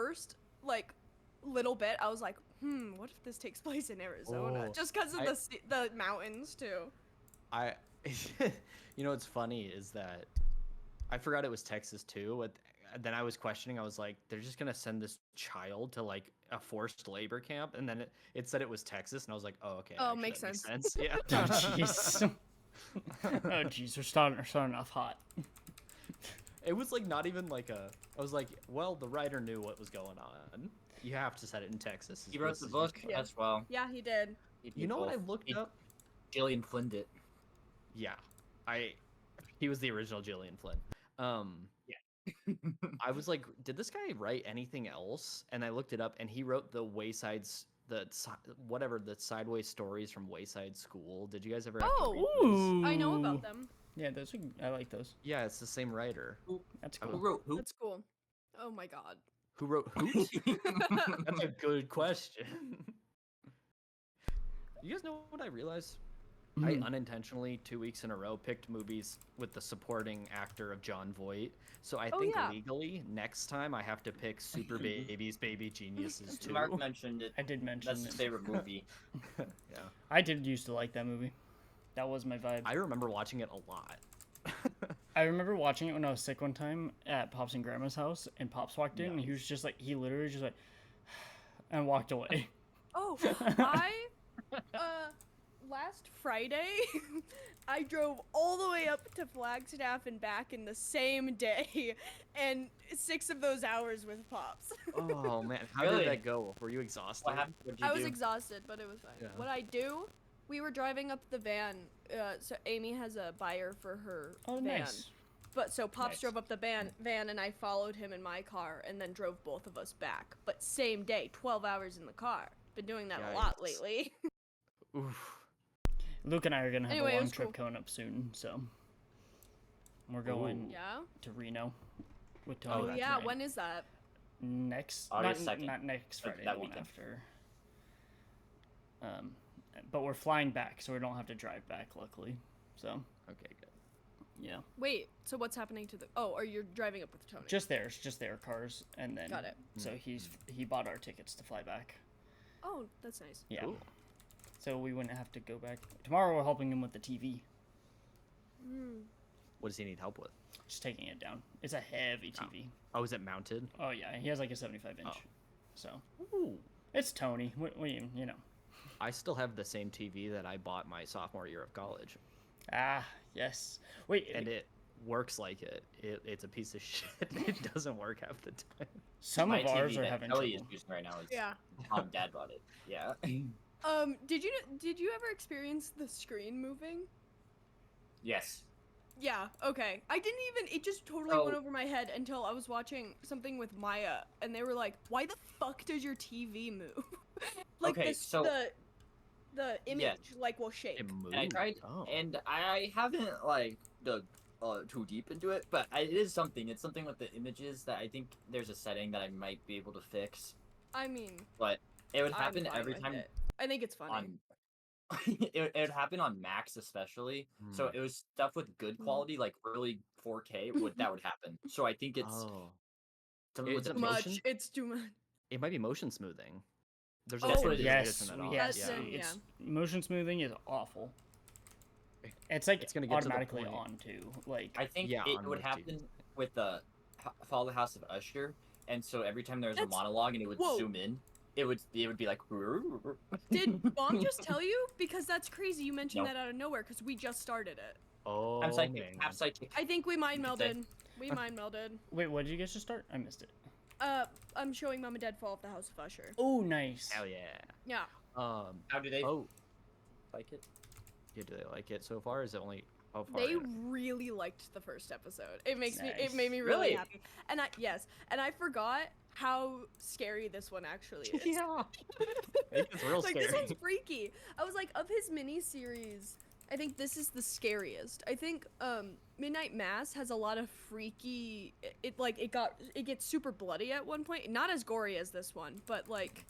first like little bit, I was like, what if this takes place in Arizona? Oh, Just because of the mountains too. I, you know what's funny is that I forgot it was Texas too. But then I was questioning. I was like, they're just gonna send this child to like a forced labor camp, and then it said it was Texas, and I was like, oh okay, Oh, actually makes that makes sense. sense. Yeah. Oh jeez. Oh jeez, we're starting off hot. It was like not even like a. I was like, well, the writer knew what was going on. You have to set it in Texas. He wrote This the is book usually- Yeah. as well. Yeah, he did. He You did know what I both. looked up? Gillian Flynn did. Yeah, he was the original Gillian Flynn. I was like, did this guy write anything else? And I looked it up, and he wrote the whatever the Sideways Stories from Wayside School. Did you guys ever have to read those? Ooh. I know about them. Yeah, those are, I like those. Yeah, it's the same writer. That's Who cool. wrote who? That's cool. Oh my god. Who wrote Hoot? That's a good question. You guys know what I realized? I Mhm. unintentionally 2 weeks in a row picked movies with the supporting actor of John Voight. So I Oh, think yeah. legally next time I have to pick Super Babies, Baby Geniuses too. Mark mentioned it. I did mention That's his it. favorite movie. Yeah, I did used to like that movie. That was my vibe. I remember watching it a lot. I remember watching it when I was sick one time at Pops and Grandma's house, and Pops walked in, and he was just like, he literally just like, and walked away. Oh, I last Friday I drove all the way up to Flagstaff and back in the same day, and 6 of those hours with Pops. Oh man, how Really? did that go? Were you exhausted? What happened? What did you I was do? exhausted, but it was fine. Yeah. What I do, we were driving up the van. So Amy has a buyer for her Oh, van. nice. But so Pops Nice. drove up the van, and I followed him in my car, and then drove both of us back. But same day, 12 hours in the car. Been doing that a lot Yikes. lately. Oof. Luke and I are gonna have Anyway, a it long was trip cool. coming up soon, so we're going Yeah. to Reno with Oh, Tony. Oh that's yeah. right. When is that? Next, August 2nd. not next Like Friday, that the one weekend. after. But we're flying back, so we don't have to drive back, luckily. So Okay, good. yeah, Wait. So what's happening to the? Oh, or you're driving up with Tony? just their cars, and then Got it. So he bought our tickets to fly back. Oh, that's nice. Yeah. Cool. So we wouldn't have to go back. Tomorrow we're helping him with the TV, What does he need help with? just taking it down. It's a heavy TV. Oh, is it mounted? Oh yeah, he has like a 75-inch. Oh. So Ooh. it's Tony. What you know? I still have the same TV that I bought my sophomore year of college, Ah yes. Wait, and it works like it. It's a piece of shit. It doesn't work half the time. some My of ours TV are that having Kelly trouble. is using right now is Yeah. mom and dad bought it. Yeah. Did you ever experience the screen moving? Yes. Yeah, okay. I didn't even, it just totally went Oh. over my head until I was watching something with Maya, and they were like, why the fuck does your TV move? Like, Okay, this, so- the image, like, will shake. It moves. And I tried, Oh. and I haven't like dug too deep into it, but it is something. It's something with the images that I think there's a setting that I might be able to fix. I mean, But it would I'm happen fine every with time it. I think it's funny. on. it would happen on Max especially. So it was stuff with good quality, like really 4K. That would happen. So I think it's Oh. something with Is the it Too motion? much. It's too much. It might be motion smoothing. There's Oh, also what it is. Yes, turn that off. yes. That's Yeah. it. It's motion smoothing is awful. It's like It's gonna get to the automatically point- on too. Like I think Yeah, it on would most happen with the Follow the House of Usher, and so every time there was a That's- monologue and it would Whoa. zoom in, it would be like. Did Mom just tell you? Because that's crazy. You mentioned No. that out of nowhere because we just started it. Oh, I'm psychic. man. I'm psychic. I think we mind You could say. melded. We mind melded. wait, what did you guys just start? I missed it. I'm showing Mom and Dad Fall Off the House of Usher. Oh, nice. Hell yeah. Yeah. How do they Oh, like it? yeah. Do they like it so far? Is it only how far? They in? really liked the first episode. It makes me. It Nice. made me really Really? happy. And I forgot how scary this one actually is. Yeah. It's real Like scary. this one's freaky. I was like, of his mini series, I think this is the scariest. I think Midnight Mass has a lot of freaky. It gets super bloody at one point. Not as gory as this one, but like,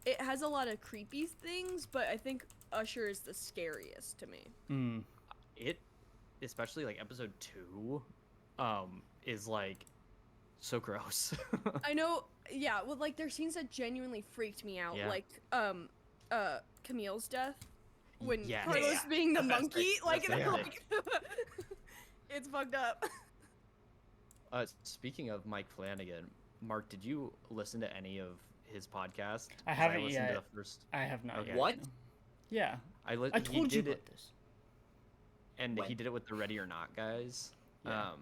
it has a lot of creepy things. But I think Usher is the scariest to me. Hmm. It, especially like episode 2, is like so gross. I know yeah, well, like there's scenes that genuinely freaked me out, Yeah. like Camille's death when Yes. Carlos Yeah. being the That's monkey, crazy. like, That's like it's fucked up. Speaking of Mike Flanagan, Mark, did you listen to any of his podcast? I 'Cause haven't listened yet. To the first, I have not Okay. yet. What? no. Yeah, I I told you did about it, this. and When? he did it with the Ready or Not guys. Yeah.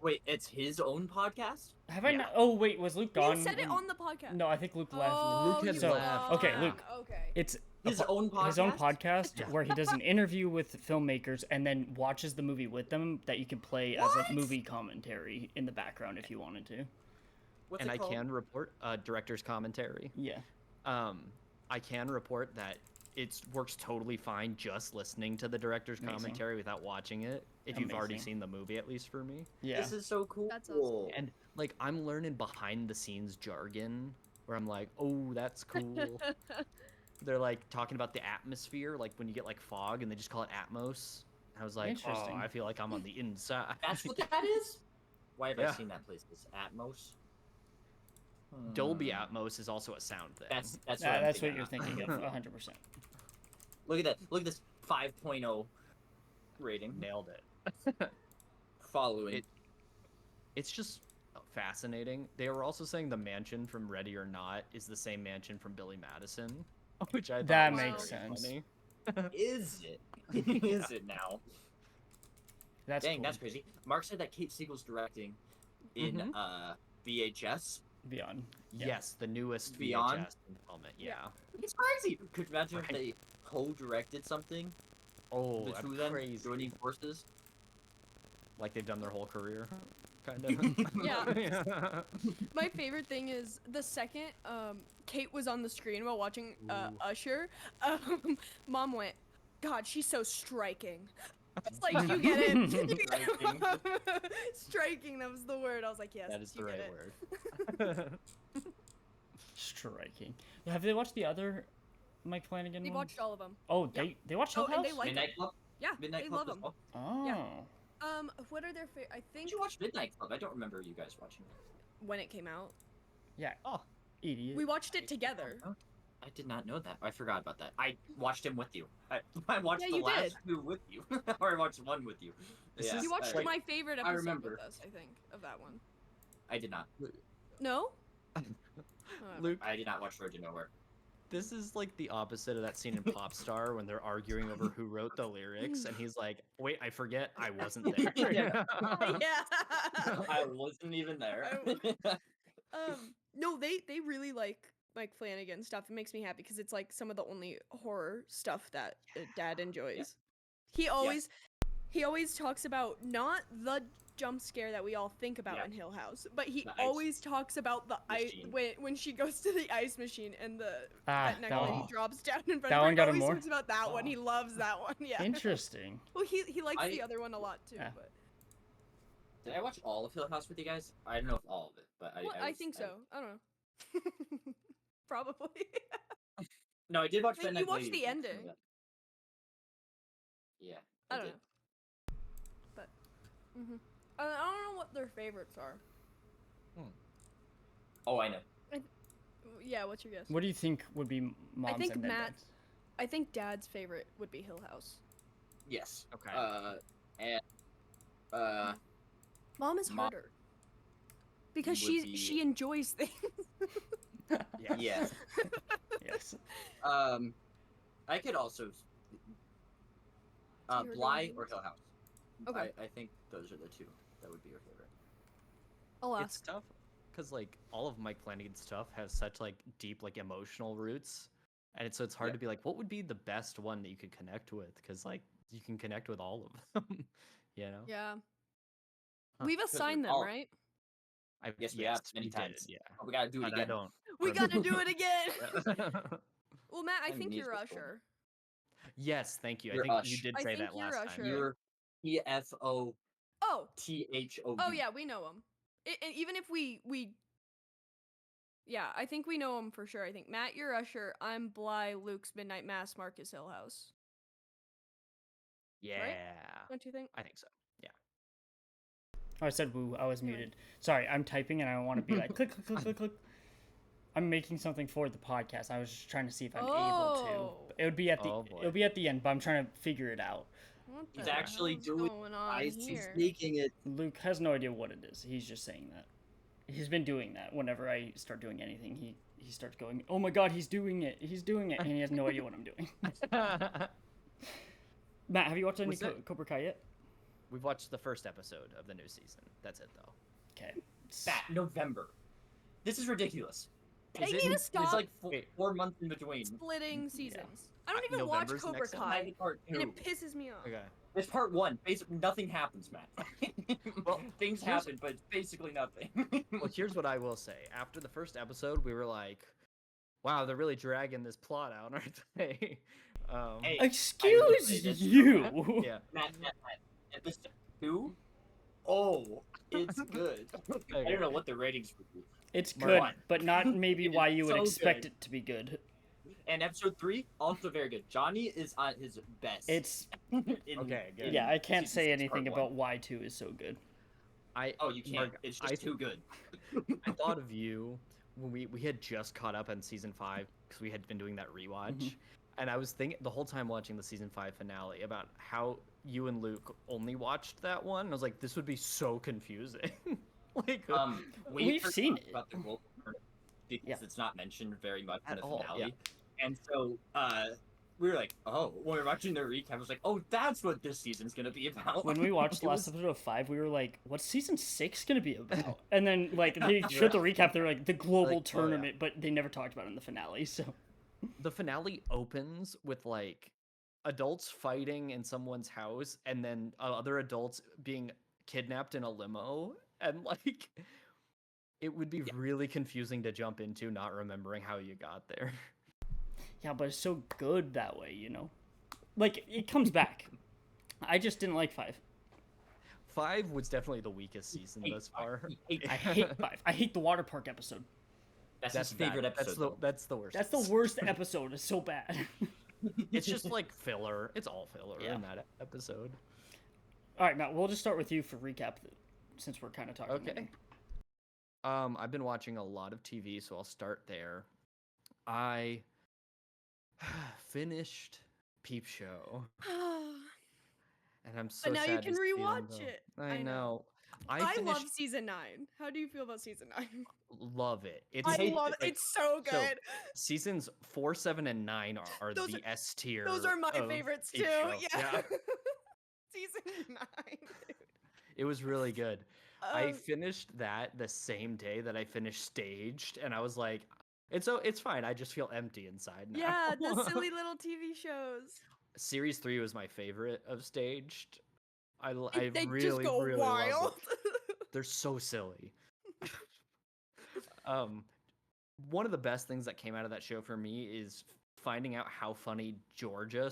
Wait, it's his own podcast? Have I Yeah. not? Oh wait, was Luke gone? He said it when- on the podcast. No, I think Luke left. Oh, Luke had you So- left. okay, gone. Luke. Okay. It's His a po- own podcast? his own podcast Yeah. where he does an interview with filmmakers and then watches the movie with them that you can play as What? a movie commentary in the background if you wanted to. What's And it I called? can report director's commentary. Yeah. I can report that it works totally fine just listening to the director's Amazing. commentary without watching it. If you've already Amazing. seen the movie, at least for me. Yeah. This is so cool. That's awesome. And like I'm learning behind the scenes jargon where I'm like, oh, that's cool. They're like talking about the atmosphere, like when you get like fog and they just call it Atmos. I was like, oh, Interesting. I feel like I'm on the inside. That's what that is? Why have I Yeah. seen that place? It's Atmos? Dolby Hmm. Atmos is also a sound thing. That's what, Yeah, I'm that's what thinking you're of. thinking of, 100%. Look at that. Look at this 5.0 rating. Nailed it. Following. It- It's just fascinating. They were also saying the mansion from Ready or Not is the same mansion from Billy Madison, which I thought That was makes very sense. funny. Is it? Is it now? That's Dang, cool. that's crazy. Mark said that Kate Siegel's directing in Mhm. VHS. Beyond. Yeah. Yes, the newest Beyond? VHS installment. Yeah. It's crazy. Could you imagine if Right. they co-directed something? Oh, The that's two of them crazy. joining forces? Like they've done their whole career, kind of. Yeah. My favorite thing is the second Kate was on the screen while watching Ooh. Usher, Mom went, God, she's so striking. It's like, you get it. You get it. Striking, that was the word. I was like, yes, That is the you get right it. word. Striking. Have they watched the other Mike Flanagan They ones? watched all of them. Oh, Yeah. they watched Oh, Hill and they House? like Midnight Club? Yeah, Midnight they Club love as them. well? Oh. Yeah. What are their I Did think you watch Midnight Club? I don't remember you guys watching it. when it came out. Yeah. Oh. Idiot. We watched it together. I did not know that. I forgot about that. I watched him with you. I watched Yeah, the you last did. two with you. Or I watched one with you. This Yeah, is- You watched I, my favorite I episode remember. with us, I think, of that one. I did not. No? Oh, Luke, I did not watch Road to Nowhere. this is like the opposite of that scene in Popstar when they're arguing over who wrote the lyrics, and he's like, "Wait, I forget, I wasn't there." Yeah. yeah. I wasn't even there. No, they really like Mike Flanagan stuff. It makes me happy because it's like some of the only horror stuff that Dad enjoys. He always talks about not the jump scare that we all think about Yeah. in Hill House, but he The ice always talks about the ice machine. when she goes to the ice machine and the Ah, that that lady one. drops down in front That of her. one He got him always more? talks about that one. Oh. He loves that one. Yeah. Interesting. Well, he likes I- the other one a lot too. Yeah. But Did I watch all of Hill House with you guys? I don't know if all of it, but well, I think so. I don't know. Probably. No, I did watch I think Midnight you watched Ladies, the I know ending. that. Yeah, I don't did. know. But I don't know what their favorites are. Oh, I know. Yeah, what's your guess? What do you think would be mom's think and then Matt- dad's? I think Dad's favorite would be Hill House. Yes. Okay. And Mom is Mom harder because would be- she enjoys things. yeah. Yes. I could also you were Bly going or next? Hill House. Okay. I think those are the two that would be your favorite. I'll It's ask. tough because like all of Mike Flanagan's stuff has such like deep like emotional roots, and so it's hard Yeah. to be like, what would be the best one that you could connect with? Because like you can connect with all of them, you know. Yeah. Huh. We've Because assigned them, all- right? Yes, we have many we did, times. yeah. Oh, we gotta do it But I again. don't. We gotta do it again. remember. Well, Matt, I My think knees you're are swollen. Usher. Yes, thank you. I You're think Ush. you did I say think that you're last Usher. time. You're EFOTHOB. Oh yeah, we know him. And even if we yeah, I think we know him for sure. I think Matt, you're Usher. I'm Bly. Luke's Midnight Mass. Marcus Hill House. Yeah, Don't you think? I think so. Oh, I said woo. I was Anyway. muted. Sorry, I'm typing and I want to be like click, click, click, click, click. I'm making something for the podcast. I was just trying to see if I'm able Oh. to. It would be at the Oh, boy. it'll be at the end, but I'm trying to figure it out. What He's the actually hell's doing going on Guys, he's here? sneaking it. Luke has no idea what it is. He's just saying that. He's been doing that. Whenever I start doing anything, he starts going, "Oh my god, he's doing it! He's doing it!" And he has no idea what I'm doing. Matt, have you watched any Was that- Cobra Kai yet? We've watched the first episode of the new season. That's it, though. Okay. That November. This is ridiculous. They Is need it- to stop There's like Wait. 4 months in between. Splitting seasons. I don't even November's watch Cobra next one? Kai, Maybe part and 2. it pisses me off. Okay. It's part 1. Basically, nothing happens, Matt. Well, things here's- happen, but it's basically nothing. Well, here's what I will say. After the first episode, we were like, "Wow, they're really dragging this plot out, aren't they?" Hey, Excuse say this, you. Yeah. Matt, episode 2? Oh, it's good. I Okay. don't know what the ratings would be. It's Mark good, one. but not maybe It why is you would so expect good. it to be good. And episode 3, also very good. Johnny is on his best. It's Okay, good. yeah. I can't season say 6, anything part 1. about why 2 is so good. Oh, you can't. Mark, It's I just too good. I thought of you when we had just caught up on season 5 because we had been doing that rewatch, and I was thinking the whole time watching the season 5 finale about how you and Luke only watched that one. And I was like, this would be so confusing. Like, We've forgot seen it. about the Global Tournament because Yeah. it's not mentioned very much in At the all, finale. And so we were like, oh, when we were watching the recap, I was like, oh, that's what this season's gonna be about. When we watched the It last was- episode of 5, we were like, "What's season 6 gonna be about?" And then like they showed the recap. They're like the global Like, oh, yeah. tournament, but they never talked about it in the finale. So the finale opens with like adults fighting in someone's house and then other adults being kidnapped in a limo, and like it would be really confusing to jump into not remembering how you got there. yeah, but it's so good that way, you know. Like it comes back. I just didn't like 5. 5 was definitely the weakest season Hate thus five. far. I hate 5. I hate the water park episode. That's That's his favorite bad. episode. That's the worst. That's the worst episode. It's so bad. It's just like filler. It's all filler Yeah. in that episode. All right, Matt. We'll just start with you for recap, since we're kind of talking. Okay. I've been watching a lot of TV, so I'll start there. I finished Peep Show, and I'm so But now you sad can to see 'em rewatch go. it. I know. I finished, love season 9. How do you feel about season 9? love it. It's I hate love it, it. like- It's so so- good. seasons 4, 7, and 9 are Those the S tier. Those are my of favorites too. Peep Show. Yeah. Season 9. Dude. It was really good. I Um, finished that the same day that I finished Staged, and I was like, it's fine. I just feel empty inside now. yeah, the silly little TV shows. Series 3 was my favorite of Staged. I They really, just go really love wild. it. They're so silly. One of the best things that came out of that show for me is finding out how funny Georgia.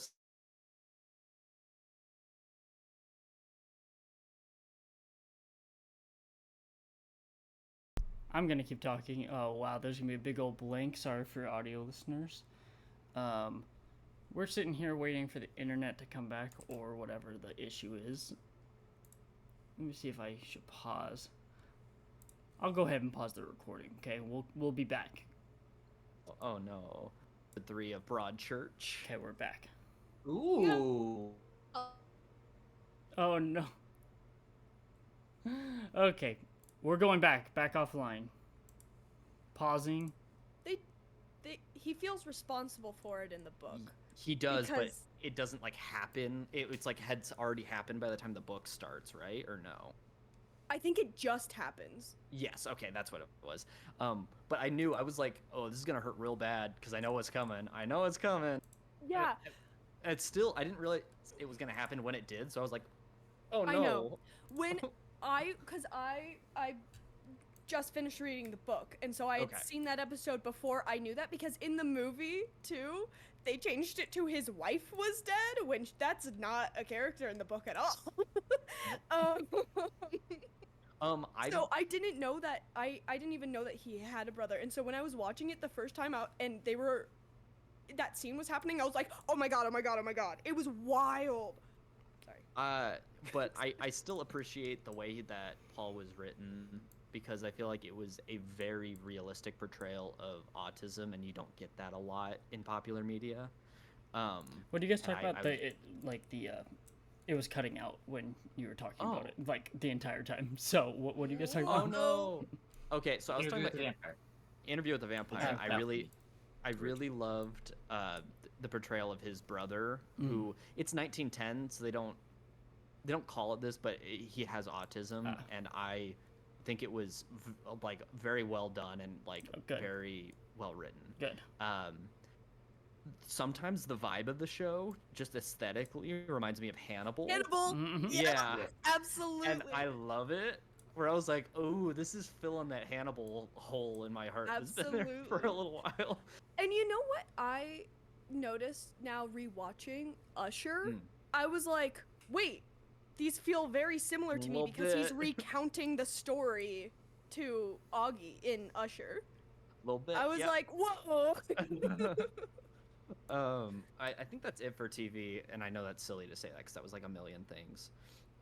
I'm gonna keep talking. Oh wow, there's gonna be a big old blank. Sorry for audio listeners. We're sitting here waiting for the internet to come back or whatever the issue is. Let me see if I should pause. I'll go ahead and pause the recording. Okay, we'll be back. Oh no, the 3 of Broadchurch. Okay, we're back. Ooh. Oh no. Okay, we're going back offline. Pausing. He feels responsible for it in the book. He does, but Because- it doesn't like happen. It's like had already happened by the time the book starts, right? Or no? I think it just happens. Yes, okay, that's what it was. But I knew, I was like, oh, this is gonna hurt real bad because I know what's coming. I know it's coming. Yeah, And it's still, I didn't realize it was gonna happen when it did, so I was like, oh no. I know. When because I just finished reading the book, and so I had Okay. seen that episode before I knew that, because in the movie too, they changed it to his wife was dead, when that's not a character in the book at all. I So I didn't know that. I didn't even know that he had a brother. And so when I was watching it the first time out, and that scene was happening, I was like, oh my god, oh my god, oh my god. It was wild. Sorry. but I still appreciate the way that Paul was written because I feel like it was a very realistic portrayal of autism, and you don't get that a lot in popular media. What do you guys talk I about? was- It was cutting out when you were talking about Oh. it, like the entire time. So what do you guys talk Oh about? no. Okay, so I was Interview talking with about the Vampire. Interview with the Vampire. Yeah, I really loved the portrayal of his brother, who it's 1910, so they don't call it this, but he has autism, and I think it was like very well done and like good. very well written. Good. Sometimes the vibe of the show just aesthetically reminds me of Hannibal. Hannibal. Mhm. Yeah. Absolutely. And I love it. Where I was like, oh, this is filling that Hannibal hole in my heart that's been there for a Absolutely. little while. And you know what I noticed now rewatching Usher? Mm. I was like, wait, these feel very similar to me Little because he's bit. recounting the story to Augie in Usher. A little bit. I was yeah. like, whoa. I think that's it for TV, and I know that's silly to say that because that was like a million things.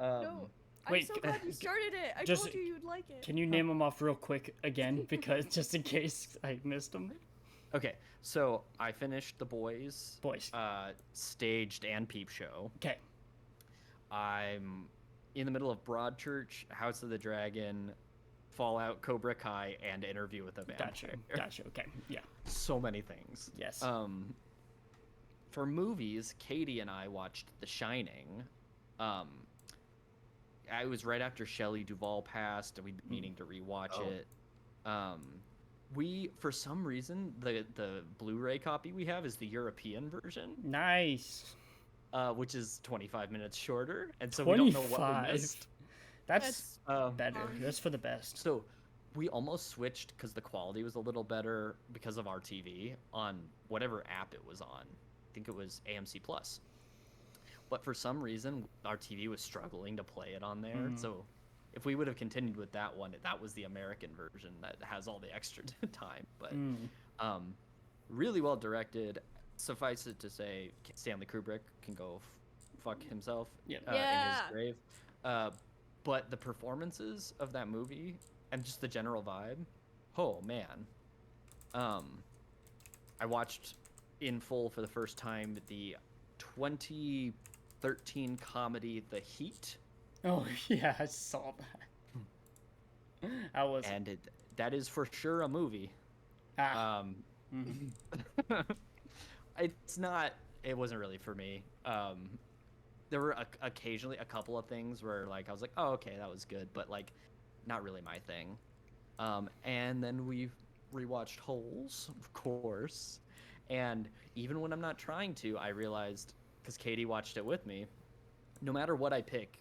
No, I'm Wait, so glad you started it. I just- told you you'd like it. Can you name them off real quick again, because just in case I missed them? Okay, so I finished The Boys, Boys. staged and peep show. Okay. I'm in the middle of Broadchurch, House of the Dragon, Fallout, Cobra Kai, and Interview with a Vampire. Gotcha. Okay. Yeah. So many things. Yes. For movies, Katie and I watched The Shining. I was right after Shelley Duvall passed, and we'd been meaning to rewatch Oh. it. We, for some reason, the Blu-ray copy we have is the European version, Nice. which is 25 minutes shorter, and so we don't know what we 25. missed. That's better. fine. That's for the best. So we almost switched because the quality was a little better because of our TV on whatever app it was on. I think it was AMC Plus. But for some reason, our TV was struggling to play it on there. Mhm. So if we would have continued with that one, that was the American version that has all the extra time. But really well directed. Suffice it to say, Stanley Kubrick can go fuck himself Yeah. in Yeah. his grave. But the performances of that movie and just the general vibe, oh man. I watched in full for the first time the 2013 comedy The Heat, Oh yeah, I saw that. I was. and that is for sure a movie. Mhm. It's not. It wasn't really for me. There were occasionally a couple of things where like I was like, oh okay, that was good, but like not really my thing. And then we rewatched Holes, of course, and even when I'm not trying to, I realized because Katie watched it with me, no matter what I pick,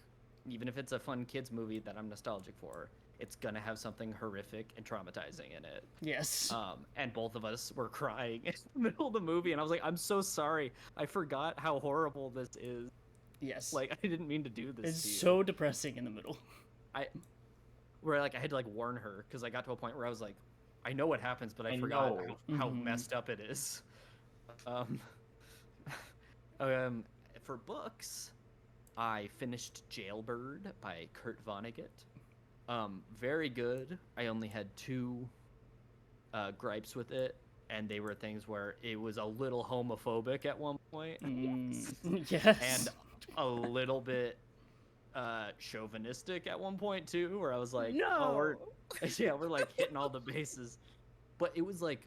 even if it's a fun kids movie that I'm nostalgic for, it's gonna have something horrific and traumatizing in it. Yes. And both of us were crying in the middle of the movie, and I was like, I'm so sorry. I forgot how horrible this is. Yes. Like, I didn't mean to do this It's to you. so depressing in the middle. Where, like, I had to, like, warn her, because I got to a point where I was like, I know what happens, but I I forgot know. how Mhm. messed up it is. For books, I finished Jailbird by Kurt Vonnegut. Very good. I only had two gripes with it, and they were things where it was a little homophobic at one point, Yes. and a little bit chauvinistic at one point too, where I was like, No. oh, we're like hitting all the bases. But it was like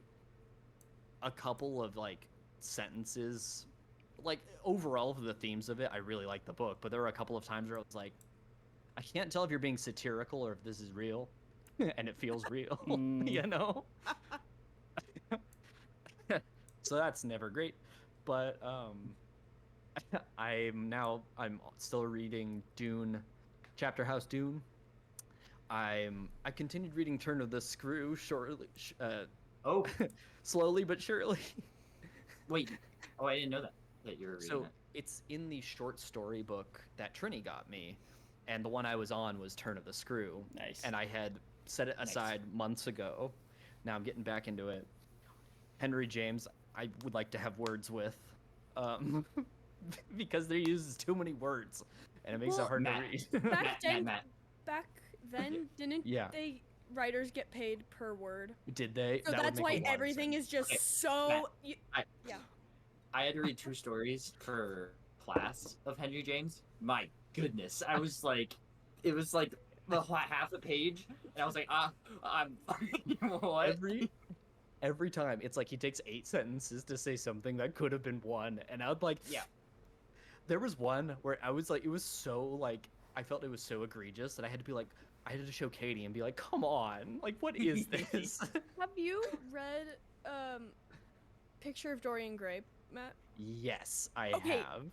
a couple of like sentences. Like overall for the themes of it, I really liked the book, but there were a couple of times where I was like, I can't tell if you're being satirical or if this is real, and it feels real, you know. So that's never great, but I'm still reading Dune, Chapter House Dune. I continued reading Turn of the Screw Oh, slowly but surely. wait. Oh, I didn't know that you were reading So that. it's in the short story book that Trini got me, and the one I was on was Turn of the Screw, Nice. and I had set it Nice. aside months ago. Now I'm getting back into it. Henry James, I would like to have words with, because there uses too many words, and it makes it Well, hard Matt. to read. Back then, Matt. back then, didn't Yeah. they writers get paid per word. Did they? So That would that's make a why lot of everything sense. is just Okay, so. Matt, Yeah. I had to read 2 stories for class of Henry James. My goodness, I was like, it was like the half a page, and I was like, I'm what? Every time it's like he takes 8 sentences to say something that could have been one, and I'd like, Yeah. There was one where I was like, it was so like, I felt it was so egregious that I had to be like, I had to show Katie and be like, come on, like, what is this? Have you read Picture of Dorian Gray, Matt? Yes, I Okay. have.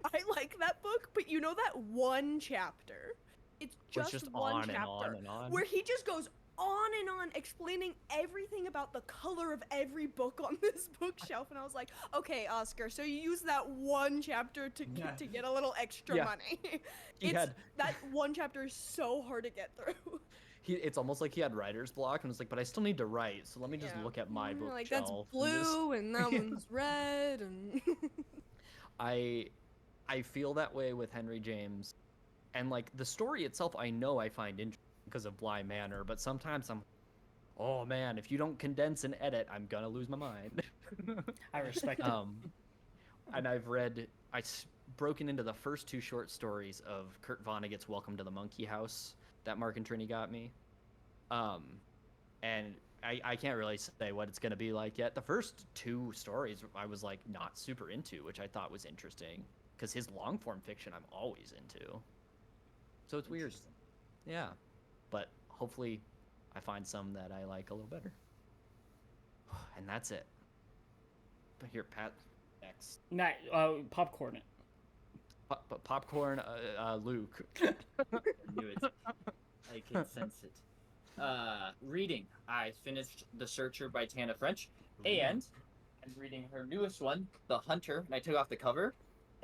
I like that book, but you know that one chapter? It's Where just, it's just one on chapter and on and on. where he just goes on and on explaining everything about the color of every book on this bookshelf, and I was like, okay, Oscar, so you use that one chapter to Yeah. to get a little extra Yeah. money. He It's had that one chapter is so hard to get through. it's almost like he had writer's block and was like, but I still need to write, so let me just Yeah. look at my bookshelf. Like that's and just- blue and that Yeah. one's red and I feel that way with Henry James, and like the story itself, I know I find interesting because of Bly Manor, but sometimes I'm, oh man, if you don't condense and edit, I'm gonna lose my mind. I respect it. And I've broken into the first 2 short stories of Kurt Vonnegut's Welcome to the Monkey House that Mark and Trini got me, and I can't really say what it's gonna be like yet. The first 2 stories I was like not super into, which I thought was interesting because his long form fiction I'm always into. So it's weird. Interesting. Yeah. But hopefully I find some that I like a little better. And that's it. But here, Pat, next. Popcorn it. Popcorn, Luke. I knew it. I could sense it. Reading. I finished The Searcher by Tana French, and I'm reading her newest one, The Hunter, and I took off the cover,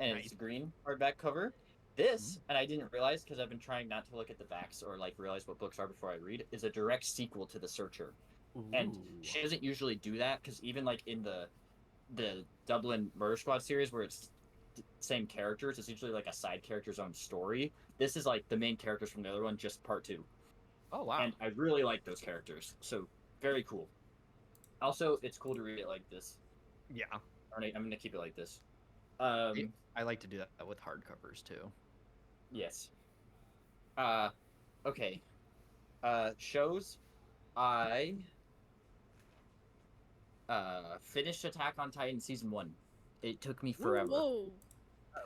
and it's Nice. a green hardback cover. This, and I didn't realize because I've been trying not to look at the backs or like realize what books are before I read, is a direct sequel to The Searcher. And Ooh. she doesn't usually do that because even like in the Dublin Murder Squad series where it's same characters, it's usually like a side character's own story. This is like the main characters from the other one, just part 2. Oh wow. And I really like those characters, so very cool. Also, it's cool to read it like this. Yeah. I'm gonna keep it like this. I like to do that with hardcovers too. Yes. Okay. Shows. I finished Attack on Titan season 1. It took me forever Whoa.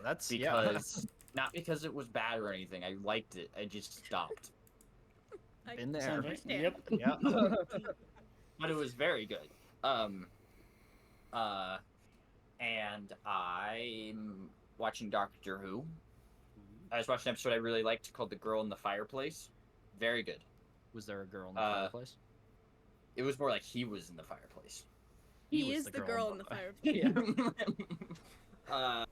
That's because not because it was bad or anything. I liked it. I just stopped. I Been there. Sounds right. understand. Yep. Yeah. But it was very good. And I'm watching Doctor Who. I was watching an episode I really liked called The Girl in the Fireplace. Very good. Was there a girl in the Uh, fireplace? It was more like he was in the fireplace. He was is the girl in the fireplace. Yeah.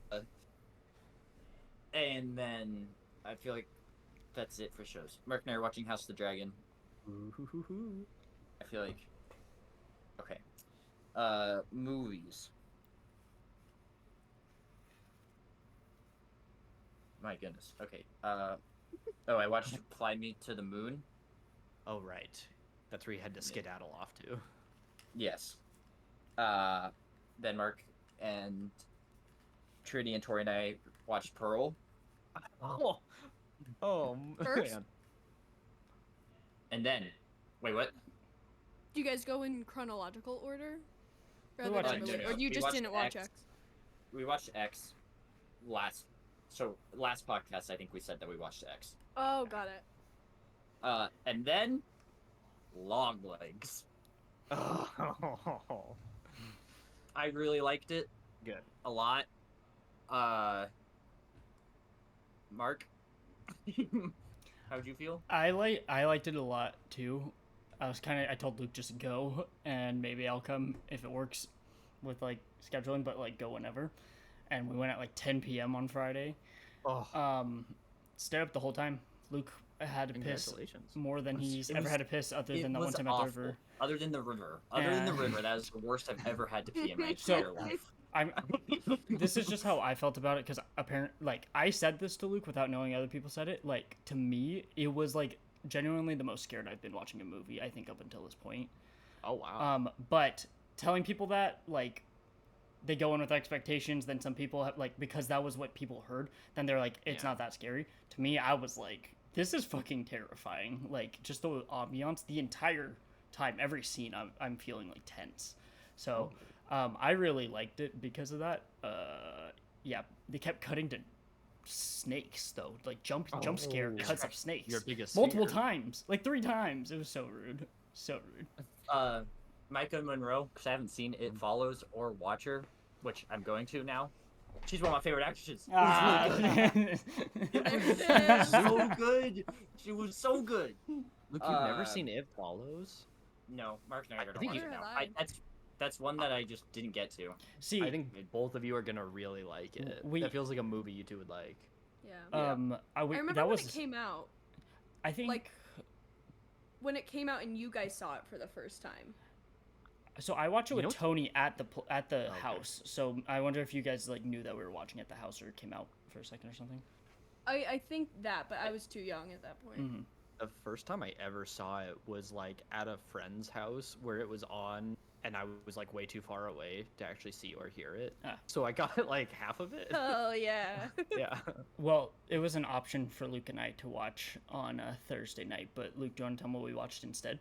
And then I feel like that's it for shows. Mark and I are watching House of the Dragon. I feel like okay. Movies. My goodness. Okay. I watched Fly Me to the Moon. Oh right. That's where you had to skedaddle off to. Yes. Then Mark and Trinity and Tori and I watched Pearl. Oh First? man. And then wait, what? Do you guys go in chronological order? Rather watched than X. release- No, or you we just watched didn't watch X. X? We watched X last podcast I think we said that we watched X. Oh, got it. And then Long Legs. Oh. I really liked it Good. a lot. Mark, how'd you feel? I liked it a lot too. I told Luke just go and maybe I'll come if it works with like scheduling, but like go whenever. And we went at like 10 p.m. on Friday. Oh. Stayed up the whole time. Luke had to piss Congratulations. more than he's ever had to piss other than the one time at the river. Other than the river. That is the worst I've ever had to pee in my So- entire life. This is just how I felt about it because apparently, like I said this to Luke without knowing other people said it. Like to me, it was like genuinely the most scared I've been watching a movie, I think, up until this point. Oh wow. But telling people that, like, they go in with expectations, then some people have, like, because that was what people heard, then they're like, it's Yeah. not that scary. To me, I was like, this is fucking terrifying. Like, just the ambiance the entire time, every scene, I'm feeling like tense. So, I really liked it because of that. Yeah, they kept cutting to snakes though, like jump scare Oh. cuts of snakes Your biggest multiple fear. times, like 3 times. It was so rude, so rude. Micah Monroe, because I haven't seen It Follows or Watch Her, which I'm going to now. She's one of my favorite actresses. It was really good. There It it was is. so good. She was so good. Look, you've never uh, seen It Follows? No, Mark and I are I gonna think watch you- it now. Neither have That's one that I just didn't get to. See, I think both of you are gonna really like it. We- That feels like a movie you two would like. Yeah. I I remember that when was it came out, I think like when it came out and you guys saw it for the first time. so. I watched it You with know- Tony at the Okay. house. So I wonder if you guys like knew that we were watching at the house or it came out for a second or something. I think that, but I was too young at that point. Hmm. The first time I ever saw it was like at a friend's house where it was on, and I was like way too far away to actually see or hear it. Ah. So I got like half of it. Oh yeah. Yeah. Well, it was an option for Luke and I to watch on a Thursday night, but Luke, do you want to tell me what we watched instead?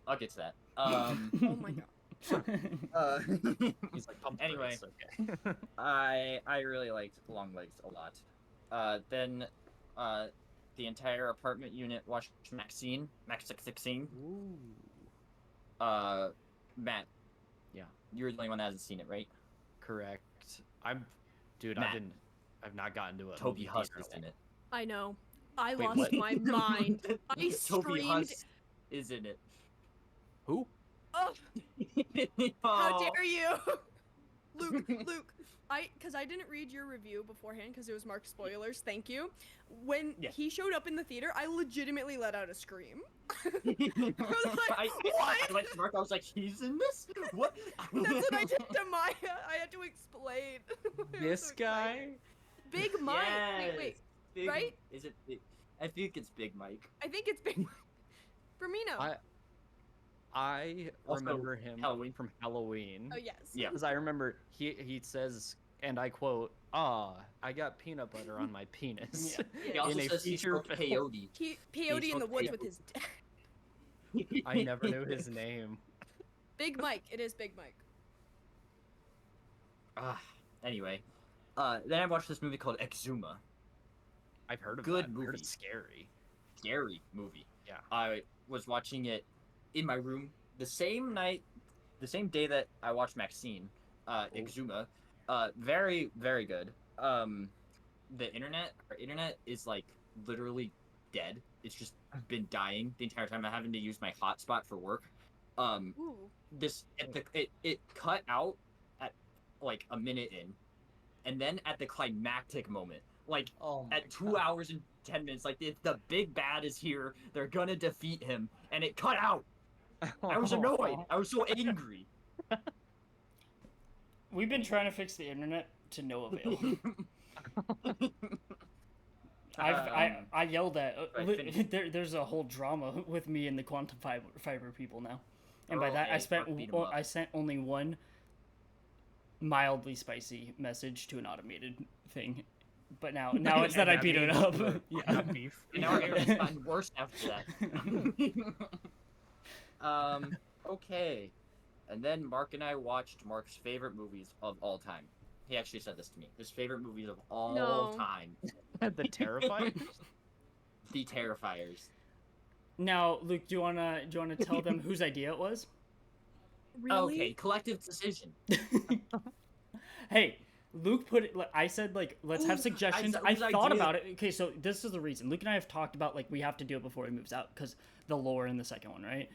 I'll get to that. Oh my god. He's like pumped. Anyway. For this. Okay. I really liked Long Legs a lot. Then the entire apartment unit watched Maxine. Ooh. Matt. Yeah. You're the only one that hasn't seen it, right? Correct. Dude, Matt. I've not gotten to it. Toby Huss is in it. I know. I Wait, lost what? my mind. I Toby screamed. Huss is in it. Who? Oh, how dare you, Luke? Because I didn't read your review beforehand because it was marked spoilers. Thank you. When Yeah. he showed up in the theater, I legitimately let out a scream. I what? went to Mark, I was like, he's in this? What? That's what I did to Maya. I had to explain. I was This so guy? excited. Big Mike. Wait. Big, right? Is it big? I think it's Big Mike. I think it's Big Mike. Firmino. I Also, remember him Halloween. from Halloween. Oh yes. Yeah. Because I remember he says, and I quote, "Ah, I got peanut butter on my penis." He Yeah. also In a says he feature smoked film. peyote. He peyote in the smoked woods peyote. with his dad. I never knew his name. Big Mike. It is Big Mike. Anyway, then I watched this movie called Exuma. I've heard of Good that. I've heard movie. it's scary. Scary movie. Yeah. I was watching it in my room the same day that I watched Maxine, Exuma. Very, very good. Our internet is like literally dead. It's just been dying the entire time. I'm having to use my hotspot for work. Ooh. It cut out at like a minute in, and then at the climactic moment, like Oh at 2 hours and 10 minutes, like the big bad is here. They're gonna defeat him, and it cut out. I was annoyed. I was so angry. We've been trying to fix the internet to no avail. I yelled at. I finished- There's a whole drama with me and the quantum fiber people now, and by Oh, that hey, fuck, beat 'em up. I sent only one mildly spicy message to an automated thing, but now it's that I beat it up. Yeah. Beef. And now our internet's gotten worse after that. Okay. And then Mark and I watched Mark's favorite movies of all time. He actually said this to me. His favorite movies of all No. time. The Terrified. The Terrifiers. Now, Luke, do you wanna tell them whose idea it was? Really? Okay, collective decision. Hey, Luke put it. I said like let's have Ooh, suggestions. whose I thought idea? about it. Okay, so this is the reason. Luke and I have talked about like we have to do it before he moves out because the lore in the second one, right?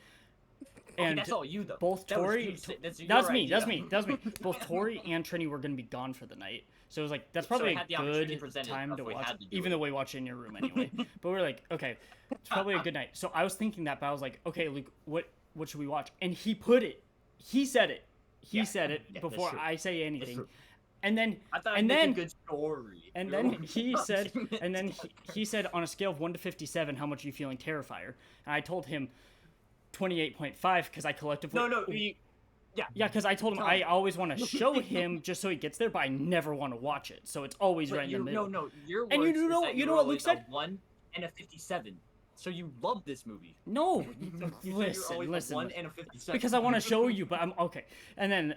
Okay, that's all you though. both That was Tori, you, that's your that's me, idea. that's me. Both Tori and Trini were gonna be gone for the night, so it was like that's So probably it had the a opportunity good presented time if to we watch, had to do even it. though we watch it in your room anyway. But we're like, okay, it's probably a good night. So I was thinking that, but I was like, okay, Luke, what should we watch? And he put it. He said it. He Yeah, said it yeah, that's before true. I say It's anything. true. And then I thought and I'd make then- a good story. and You're then only he said, watching it and then together. he said on a scale of 1 to 57, how much are you feeling Terrifier? And I told him 28.5 because I collectively. No, Yeah, because I told him Tell I me. always want to show him just so he gets there, but I never want to watch it. So it's always but right in the middle. no, your And you words is know- that you know you're what Luke always said? a 1 and a 57. So you love this movie. No, You said you're listen, always a listen. 1 and a 57. Because I want to show you, but I'm okay. And then,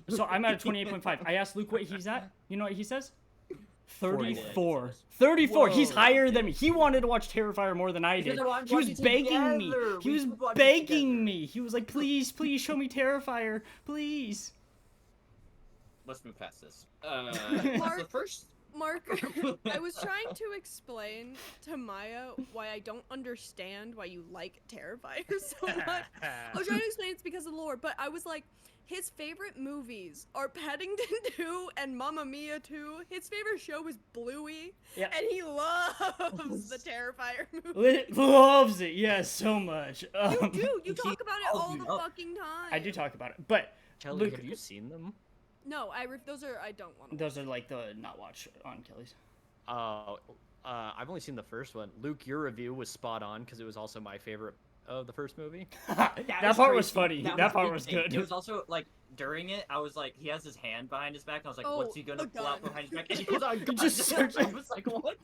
so I'm at a 28.5. I asked Luke what he's at. You know what he says? 34. 34. He's Whoa. higher than me. He wanted to watch Terrifier more than I Because did. I wanted to He was watch it begging me. together. He We was should watch it begging together. me. He was like, please, please show me Terrifier. Please. Let's move past this. Mark- The first. Mark, I was trying to explain to Maya why I don't understand why you like Terrifier so much. I was trying to explain it's because of the lore, but I was like, his favorite movies are Paddington 2 and Mamma Mia 2. His favorite show is Bluey, Yeah. and he loves the Terrifier movie. Loves it. Yes, so much. You do. You See, talk about it oh, all you the know. fucking time. I do talk about it, but Kelly, Luke- have you seen them? No, those are I don't want to. those are like the not watch on Kelly's. I've only seen the first one. Luke, your review was spot on because it was also my favorite of the first movie. That part was crazy. funny. That part was insane. good. It was also like during it, I was like, he has his hand behind his back, and I was like, Oh, what's he gonna a pull out gun. behind his back? And he pulls out a gun. Just search- I was like, what?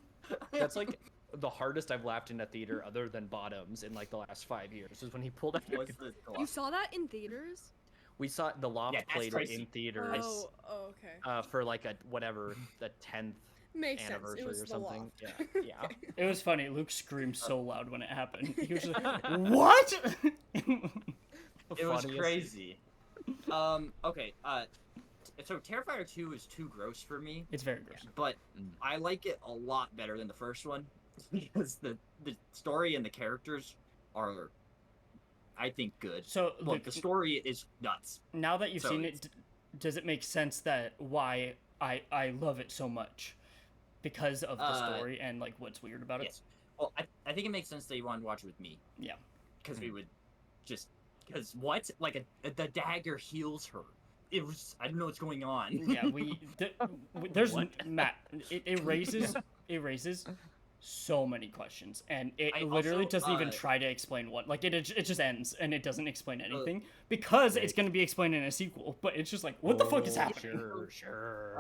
That's like the hardest I've laughed in a theater other than Bottoms in like the last 5 years is when he pulled out. was the You saw that in theaters? We saw The Loft Yeah, that's played it crazy. in theaters Oh, okay. for like a whatever the 10th Makes sense. It anniversary was or the something. Loft. Yeah, yeah. It was funny. Luke screamed so loud when it happened. He was just like, "What?" It was Funniest. crazy. Okay. So Terrifier 2 is too gross for me, It's very gross. but Mm. I like it a lot better than the first one because the story and the characters are, I think, good. So, Look, Luke, the story is nuts. now that you've so seen it's- it, does it make sense that why I love it so much? Because of the story and like what's weird about it? Yes. Well, I think it makes sense that you want to watch it with me. Yeah. Because we would just because what like the dagger heals her. It was I don't know what's going on. Yeah, there's What? Matt. It raises so many questions, and it I literally also, doesn't even try to explain what. Like it just ends, and it doesn't explain anything because it's going to be explained in a sequel. But it's just like, what the fuck is Oh, happening? Sure.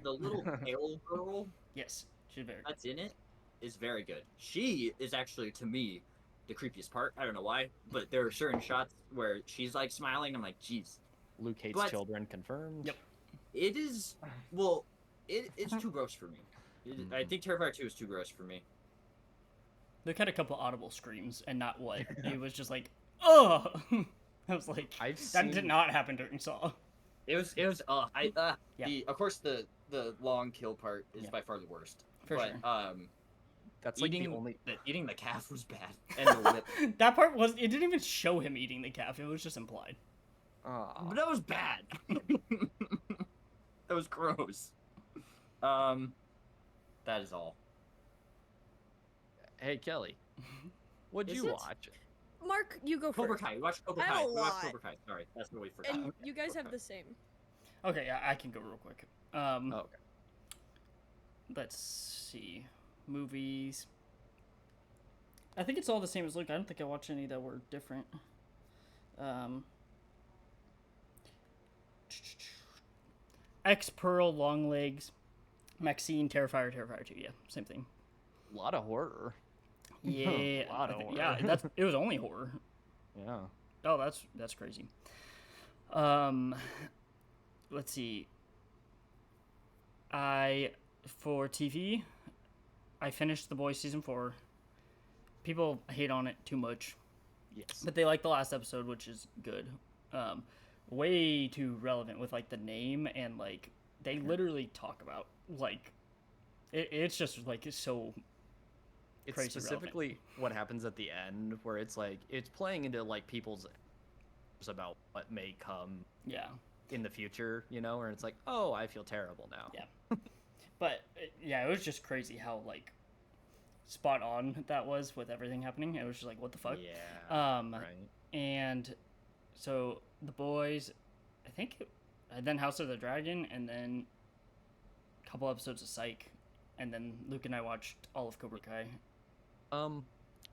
The little pale girl Yes, she's very. that's in it is very good. She is actually to me the creepiest part. I don't know why, but there are certain shots where she's like smiling. I'm like, jeez. Luke hates but- children confirmed. Yep. It is well, it's too gross for me. I think Terrifier 2 is too gross for me. Luke had a couple audible screams, and not what. It was just like, oh. I was like, I've that did seen- not happen during Saw. It was Yeah. of course the long kill part is Yeah. by far the worst. For but sure. That's like eating the only. eating the calf was bad. And the whip. That part was. It didn't even show him eating the calf. It was just implied. But that was bad. That was gross. That is all. Hey Kelly, what'd Is you it? watch? Mark, you go Cobra first. Kai. We watched Cobra I have Kai. a We watched lot. Cobra Kai. Sorry, that's what we forgot. And you guys have the same. Okay, yeah, I can go real quick. Oh, okay. Let's see. Movies. I think it's all the same as Luke. I don't think I watched any that were different. X Pearl, Long Legs, Maxine, Terrifier, Terrifier 2. Yeah, same thing. A lot of horror. Yeah, Lot of yeah. horror. It was only horror. Yeah. Oh, that's crazy. Let's see. For TV, I finished The Boys season 4. People hate on it too much, Yes. but they like the last episode, which is good. Way too relevant with like the name and like they literally talk about like it's just like it's so It's crazy relevant. specifically what happens at the end, where it's like it's playing into like people's about what may come yeah. in the future, you know, where it's like, oh, I feel terrible now. Yeah. But yeah, it was just crazy how like spot on that was with everything happening. It was just like, what the fuck? Yeah. Right. And so The Boys, I think, and then House of the Dragon, and then a couple episodes of Psych, and then Luke and I watched all of Cobra Kai.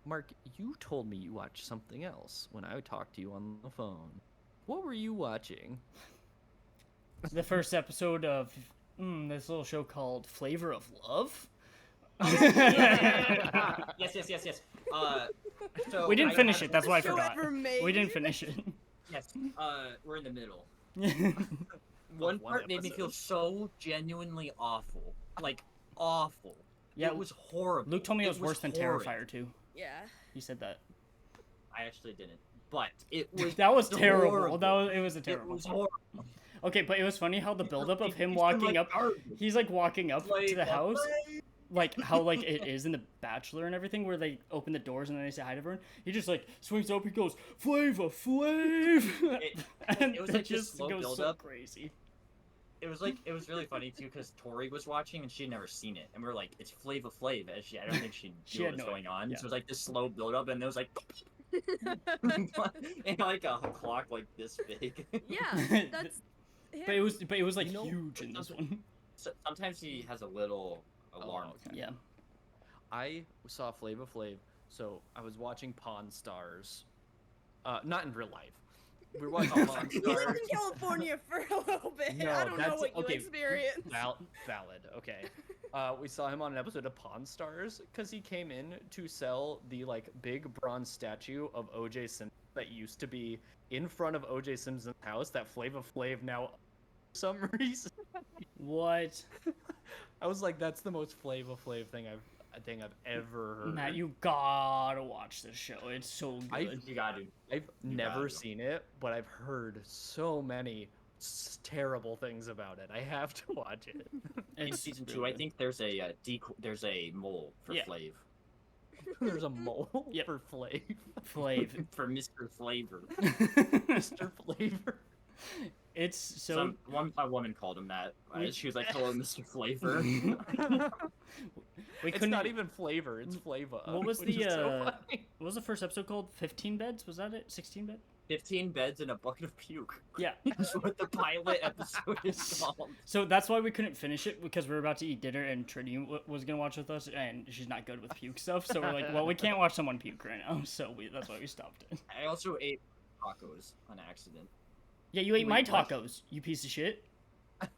Mark, you told me you watched something else when I talked to you on the phone. What were you watching? The first episode of this little show called Flavor of Love. Yes. So We didn't I finish had- it. That's why I Show forgot. ever made. We didn't finish it. Yes. We're in the middle. One One part made me feel episode. so genuinely awful. Like awful. Yeah, It was horrible. Luke told me it was worse than horrid. Terrifier 2. Yeah. He said that. I actually didn't. But it was That was terrible. horrible. It was a It terrible. was horrible. Okay, but it was funny how the buildup of him He's walking like up. garbage. He's like walking up to Like, the house, what? like how like it is in The Bachelor and everything, where they open the doors and then they say hi to everyone. He just like swings up. He goes Flav. And it was like this just slow goes so buildup. crazy. It was really funny too because Tori was watching and she had never seen it, and we were like, "It's Flava Flav." And I don't think she She knew had what was no going on. idea. So it was like this slow build up, and it was like, and like a clock like this big. Yeah, that's. But it was like You know, huge in this one. So, sometimes he has a little alarm. okay. Yeah. I saw Flava Flav, so I was watching Pawn Stars. Not in real life. We were watching Pawn He lived Stars. in California for a little bit. No, I don't know that's- what you okay. experienced. Valid. Okay. We saw him on an episode of Pawn Stars because he came in to sell the like big bronze statue of O.J. Simpson that used to be in front of O.J. Simpson's house. That Flava Flav now, for some reason. What? I was like, that's the most Flava Flav thing I've ever heard. Matt, you gotta watch this show. It's so good. You gotta do. I've You never gotta. seen it, but I've heard so many terrible things about it. I have to watch it. In It's season really 2, I good. think there's a there's a mole for Yeah. Flav. There's a mole Yep. for Flav. Flav. For Mr. Flavor. Mr. Flavor. It's so. A woman called him that. We- She was like, "Hello, Mr. Flavor." We It's couldn't. not even flavor, it's Flava. What was which the, is so uh, funny. What was the first episode called? 15 beds? Was that it? 16 bed? 15 beds and a bucket of puke. Yeah. That's what the pilot episode is called. So that's why we couldn't finish it because we were about to eat dinner and Trinity was gonna watch with us and she's not good with puke stuff. So we're like, well, we can't watch someone puke right now. So that's why we stopped it. I also ate tacos on accident. Yeah, you ate my Wait, what? tacos, you piece of shit.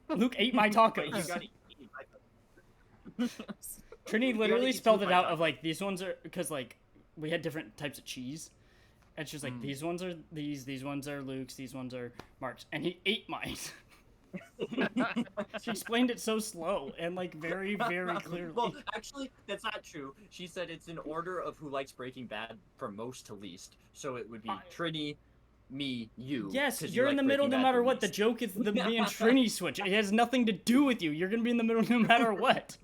Luke ate my Wait, tacos. you gotta eat my tacos. Trinity You literally gotta eat spelled two it of my out of like these ones are because like we had different types of cheese, and she's like Mm. these ones are these ones are Luke's, these ones are Mark's, and he ate mine. She explained it so slow and like very clearly. Well, actually, that's not true. She said it's in order of who likes Breaking Bad from most to least. So it would be Trini, me, you. Yes, 'cause you you're in like the middle Breaking no Bad matter the what. The least. joke is the me and Trini switch. It has nothing to do with you. You're gonna be in the middle no matter what.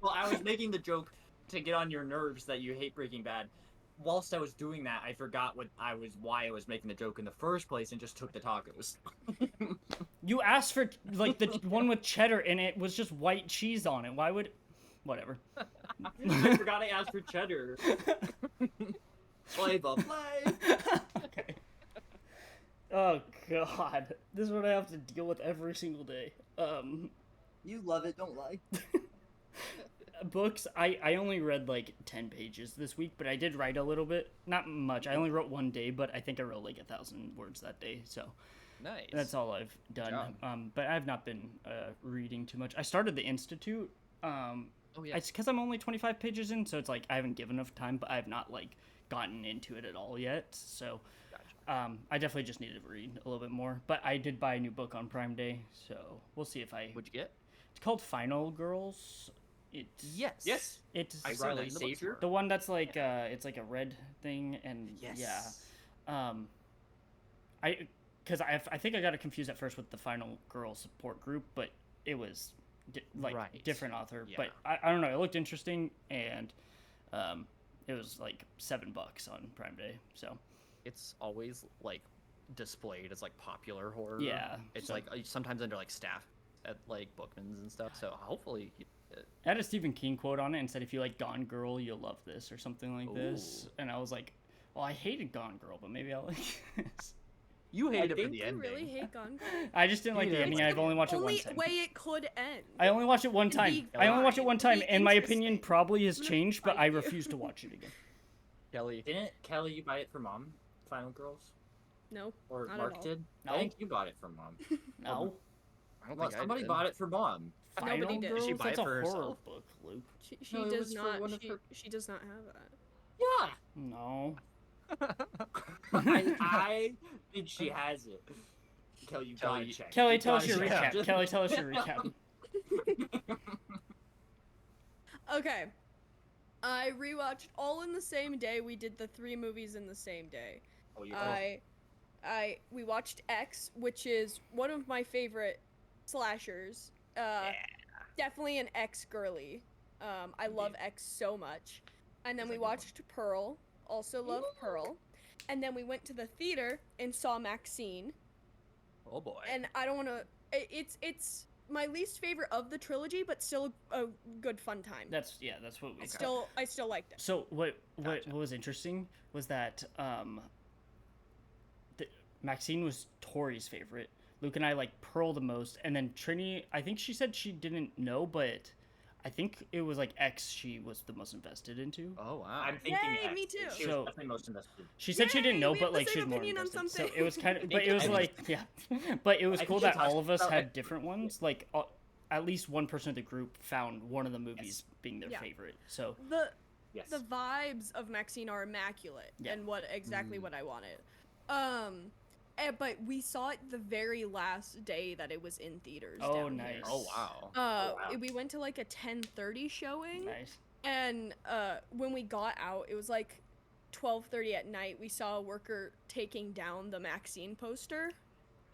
Well, I was making the joke to get on your nerves that you hate Breaking Bad. Whilst I was doing that, I forgot why I was making the joke in the first place and just took the tacos. You asked for like the one with cheddar and it was just white cheese on it. Why would? Whatever. I forgot I asked for cheddar. Flavor Flav. Okay. Oh god, this is what I have to deal with every single day. You love it, don't lie. Books. I only read like 10 pages this week, but I did write a little bit. Not much. I only wrote one day, but I think I wrote like 1,000 words that day. So Nice. that's all I've done. job. But I've not been reading too much. I started the Institute. Oh yeah. It's because I'm only 25 pages in, so it's like I haven't given enough time, but I have not like gotten into it at all yet. So Gotcha. I definitely just need to read a little bit more. But I did buy a new book on Prime Day, so we'll see if I. What'd you get? It's called Final Girls. It's Yes. Yes. It's I saw that Riley in the Sager. bookstore. the one that's like it's like a red thing and Yes. yeah. I think I got it confused at first with the Final Girl support group, but it was like Right. different author. Yeah. But I don't know. It looked interesting and it was like $7 on Prime Day. So It's always like displayed as like popular horror. Yeah, It's so- like sometimes under like staff at like Bookman's and stuff. So hopefully. I had a Stephen King quote on it and said, "If you like Gone Girl, you'll love this," or something like this. Ooh. And I was like, "Well, I hated Gone Girl, but maybe I'll like this." You hated it for think the You ending. really hate Gone Girl. I just didn't like You the know, ending. it's I've only watched it one Only time. way it could end. I only watched it one It'd time. be I only watched it fine. one It'd time, be and my opinion interesting. probably has I'm gonna changed, but fight I you. refuse to watch it again. Kelly. Didn't Kelly you buy it for mom? Final Girls, No. or Not at Mark all. did? No. I think you bought it for mom. No. I don't Well, think somebody I did. bought it for mom. Nobody Final did. Girls? Did she buy That's it a for horror herself? book, Luke. She No, it does was for not. one of her- She does not have that. Yeah. No. I think she has it. Kelly, you Kelly, gotta check. Kelly, You tell us gotta your check. recap. Kelly, tell us your recap. Okay. I rewatched all in the same day. We did the 3 movies in the same day. Oh, you We watched X, which is one of my favorite slashers. Definitely an X girly. I love X so much. And then It's we a good one. watched Pearl. Also love Pearl. And then we went to the theater and saw Maxine. Oh boy. And I don't want to. It's my least favorite of the trilogy, but still a good fun time. That's what we. I still liked it. So what Gotcha. was interesting was that Maxine was Tori's favorite. Luke and I like Pearl the most, and then Trini. I think she said she didn't know, but I think it was like X she was the most invested into. Oh wow. I'm thinking Yay, X. me too. She So- was definitely most invested. She said she didn't Yay, know, we but have the like same she was more opinion on invested. So something. it was kind of, I but think it was I like but it was I cool think that you all of talked us about had it. different ones. Like at least one person of the group found one of the movies being their Yeah. favorite. So Yes. The vibes of Maxine are immaculate Yeah. and what exactly Mm. what I wanted. But we saw it the very last day that it was in theaters. Oh, down nice. here. Oh wow. Oh, wow. We went to like a 10:30 showing, nice. and when we got out, it was like 12:30 at night. We saw a worker taking down the Maxine poster.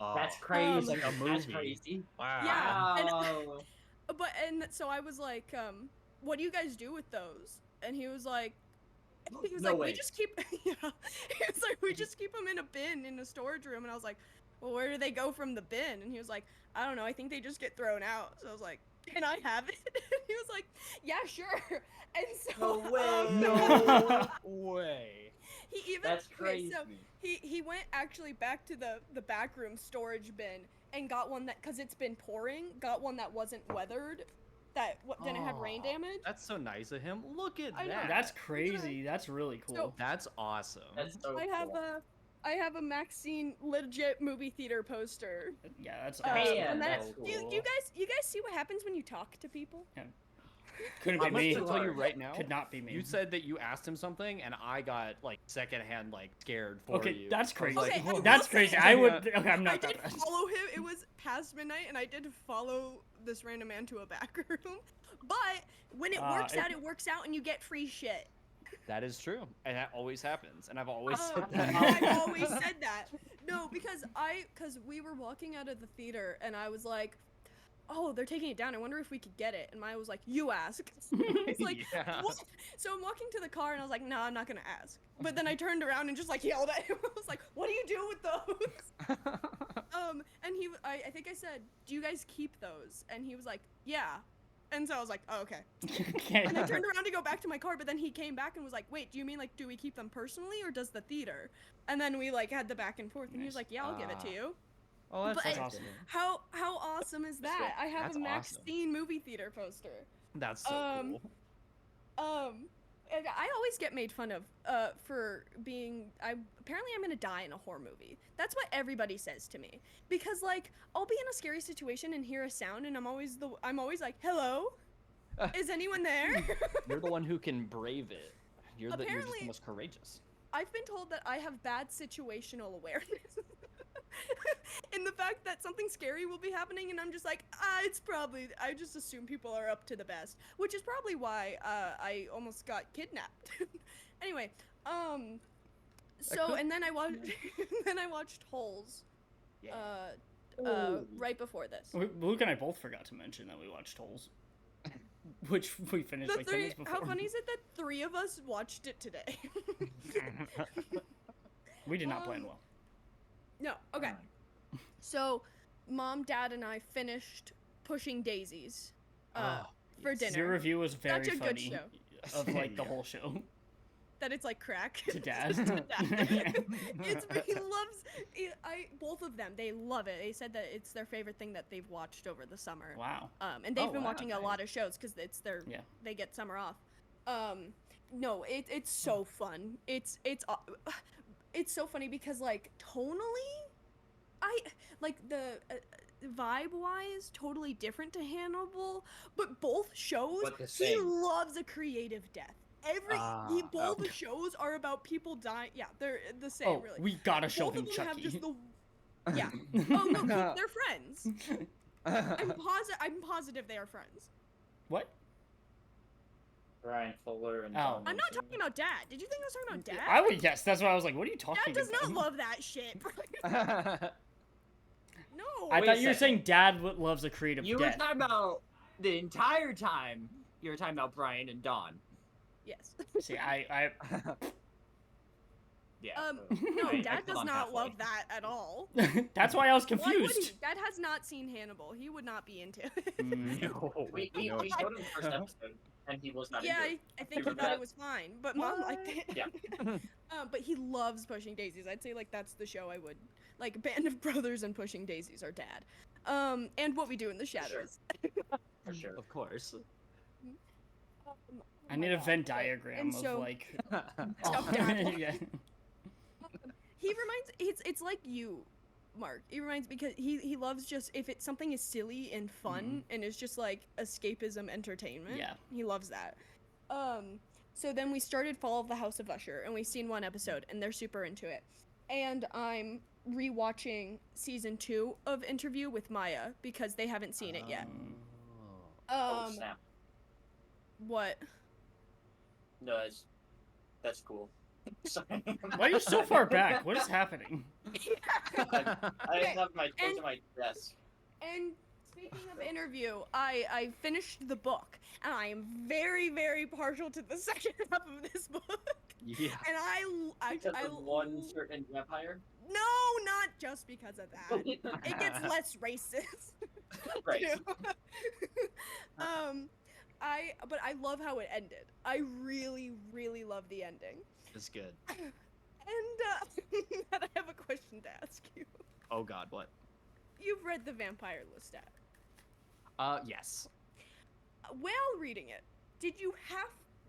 Oh, That's crazy. like a That's movie. crazy. Wow. Yeah. And- Wow. And so I was like, what do you guys do with those? And he was like, No we way. just keep, yeah. He was like, we just keep them in a bin in a storage room. And I was like, well, where do they go from the bin? And he was like, I don't know. I think they just get thrown out. So I was like, can I have it? And he was like, yeah, sure. And so No way. No way. he even That's okay, crazy. so he went actually back to the back room storage bin and got one that, because it's been pouring, got one that wasn't weathered, that didn't have rain Aw, damage. That's so nice of him. Look at I know. that. That's crazy. That's really cool. So- That's awesome. That's so cool. I have a Maxine legit movie theater poster. Yeah, that's Uh, awesome. Man, and that's that's, cool. you guys see what happens when you talk to people? Couldn't I'm be me. gonna tell you right now. Could not be me. You said that you asked him something, and I got like secondhand like scared for Okay, you. that's I was crazy. Okay, I will That's say- crazy. I would. Yeah. Okay, I'm I not did that bad. follow him. It was past midnight, and I did follow this random man to a back room. But when it works out, it works out, and you get free shit. That is true, and that always happens. And I've always said I've that. always said that. No, because we were walking out of the theater, and I was like, oh, they're taking it down. I wonder if we could get it. And Maya was like, you ask. It's like, Yeah. what? So I'm walking to the car, and I was like, no, I'm not gonna ask. But then I turned around and just like yelled at him. I was like, what do you do with those? And I think I said, do you guys keep those? And he was like, yeah. And so I was like, oh, okay. Okay. And I turned around to go back to my car, but then he came back and was like, wait, do you mean like, do we keep them personally or does the theater? And then we like had the back and forth, and he was Nice. like, yeah, I'll give it to Ah. you. Oh, that's But- That's awesome. awesome. How awesome is That's that? so- I have that's a awesome. Maxine movie theater poster. That's so Um, cool. And I always get made fun of for being apparently I'm gonna die in a horror movie. That's what everybody says to me, because like I'll be in a scary situation and hear a sound, and I'm always like, hello, is anyone there? You're the one who can brave it. You're just Apparently- the most courageous. I've been told that I have bad situational awareness. In the fact that something scary will be happening, and I'm just like, it's probably, I just assume people are up to the best, which is probably why I almost got kidnapped. Anyway, so, could- and then I watched, then I watched Holes, Yeah. Ooh. right before this. Luke and I both forgot to mention that we watched Holes, which we finished The like 10 three, minutes before. how funny is it that 3 of us watched it today? We did not plan well. No, okay. So, Mom, Dad, and I finished Pushing Daisies Oh, for yes. dinner. Your review was very Such a good funny show. of like the Yeah. whole show. that it's like crack. To dad. To dad. Yeah. He loves. Both of them. They love it. They said that it's their favorite thing that they've watched over the summer. Wow. And they've Oh, been wow, watching a lot of shows because it's their. Yeah. They get summer off. No, it's so fun. It's so funny because like tonally, I like the vibe wise totally different to Hannibal, but both shows But the he same. loves a creative death. Both the shows are about people dying. Yeah, they're the same. Oh, really. we gotta show Both him of them have Chucky. just the. Yeah. Oh no, they're friends. I'm positive they are friends. What? Brian Fuller and Oh. Tom I'm not Wilson. talking about Dad. Did you think I was talking about Dad? I would guess. That's why I was like, what are you talking Dad does about? not love that shit. No. I Wait thought a you were second. saying dad loves a creative You death. were talking about the entire time. You were talking about Brian and Dawn. Yes. See, I Yeah. No, I Dad come does on not halfway. love that at all. that's why I was Why would he? confused. Dad has not seen Hannibal. He would not be into it. Mm. No, We no. showed him the first episode, and he was not Yeah, into it. I think he Remember thought that? it was fine, but Mom liked it. Yeah. But he loves Pushing Daisies. I'd say like that's the show I would like. Band of Brothers and Pushing Daisies are Dad. And What We Do in the sure. Shadows. For sure. Of course. Oh I my need a God. Venn Okay, diagram and of so like. Stuffed dad. yeah. he reminds. It's like you, Mark. He reminds because he loves just if it's something is silly and fun and it's just like escapism entertainment. Yeah. He loves that. So then we started Fall of the House of Usher and we've seen one episode and they're super into it. And I'm rewatching season 2 of Interview with Maya because they haven't seen it yet. Oh snap! What? No, that's cool. Sorry. Why are you so far back? What is happening? I Okay, have my toes and- on my desk. And speaking of Interview, I finished the book and I am very, very partial to the second half of this book. Yeah. And Because of one certain vampire. No, not just because of that. It gets less racist. Right. too. But I love how it ended. I really, really love the ending. It's good. And I have a question to ask you. Oh God, what? You've read the Vampire Lestat. Yes. While reading it, did you have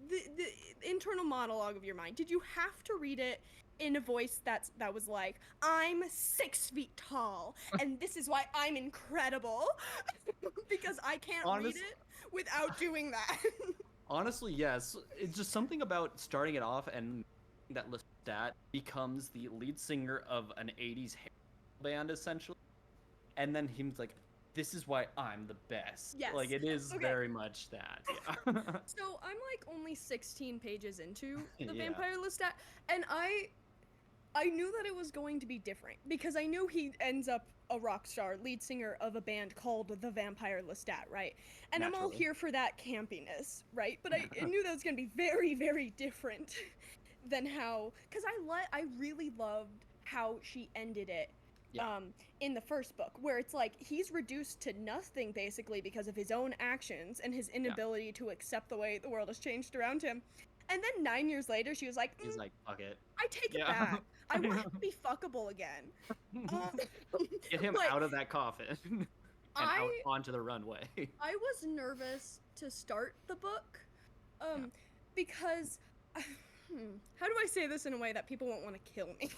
the internal monologue of your mind? Did you have to read it in a voice that was like, "I'm 6 feet tall, and this is why I'm incredible," because I can't read Honest- it without doing that. Honestly, yes. It's just something about starting it off and that Lestat becomes the lead singer of an 80s hair band, essentially. And then he's like, this is why I'm the best. Yes. Like, it is Okay. very much that. Yeah. So I'm like only 16 pages into the Yeah. Vampire Lestat, and I knew that it was going to be different because I knew he ends up a rock star, lead singer of a band called the Vampire Lestat, right? And I'm all Naturally. here for that campiness, right? But I knew that was going to be very, very different than how, because I really loved how she ended it. Yeah. In the first book, where it's like he's reduced to nothing basically because of his own actions and his inability to accept the way the world has changed around him. And then 9 years later, she was like, He's like, fuck it. I take it Yeah. back. I want him to be fuckable again. Get him Like, out of that coffin and out I onto the runway. I was nervous to start the book, because how do I say this in a way that people won't want to kill me?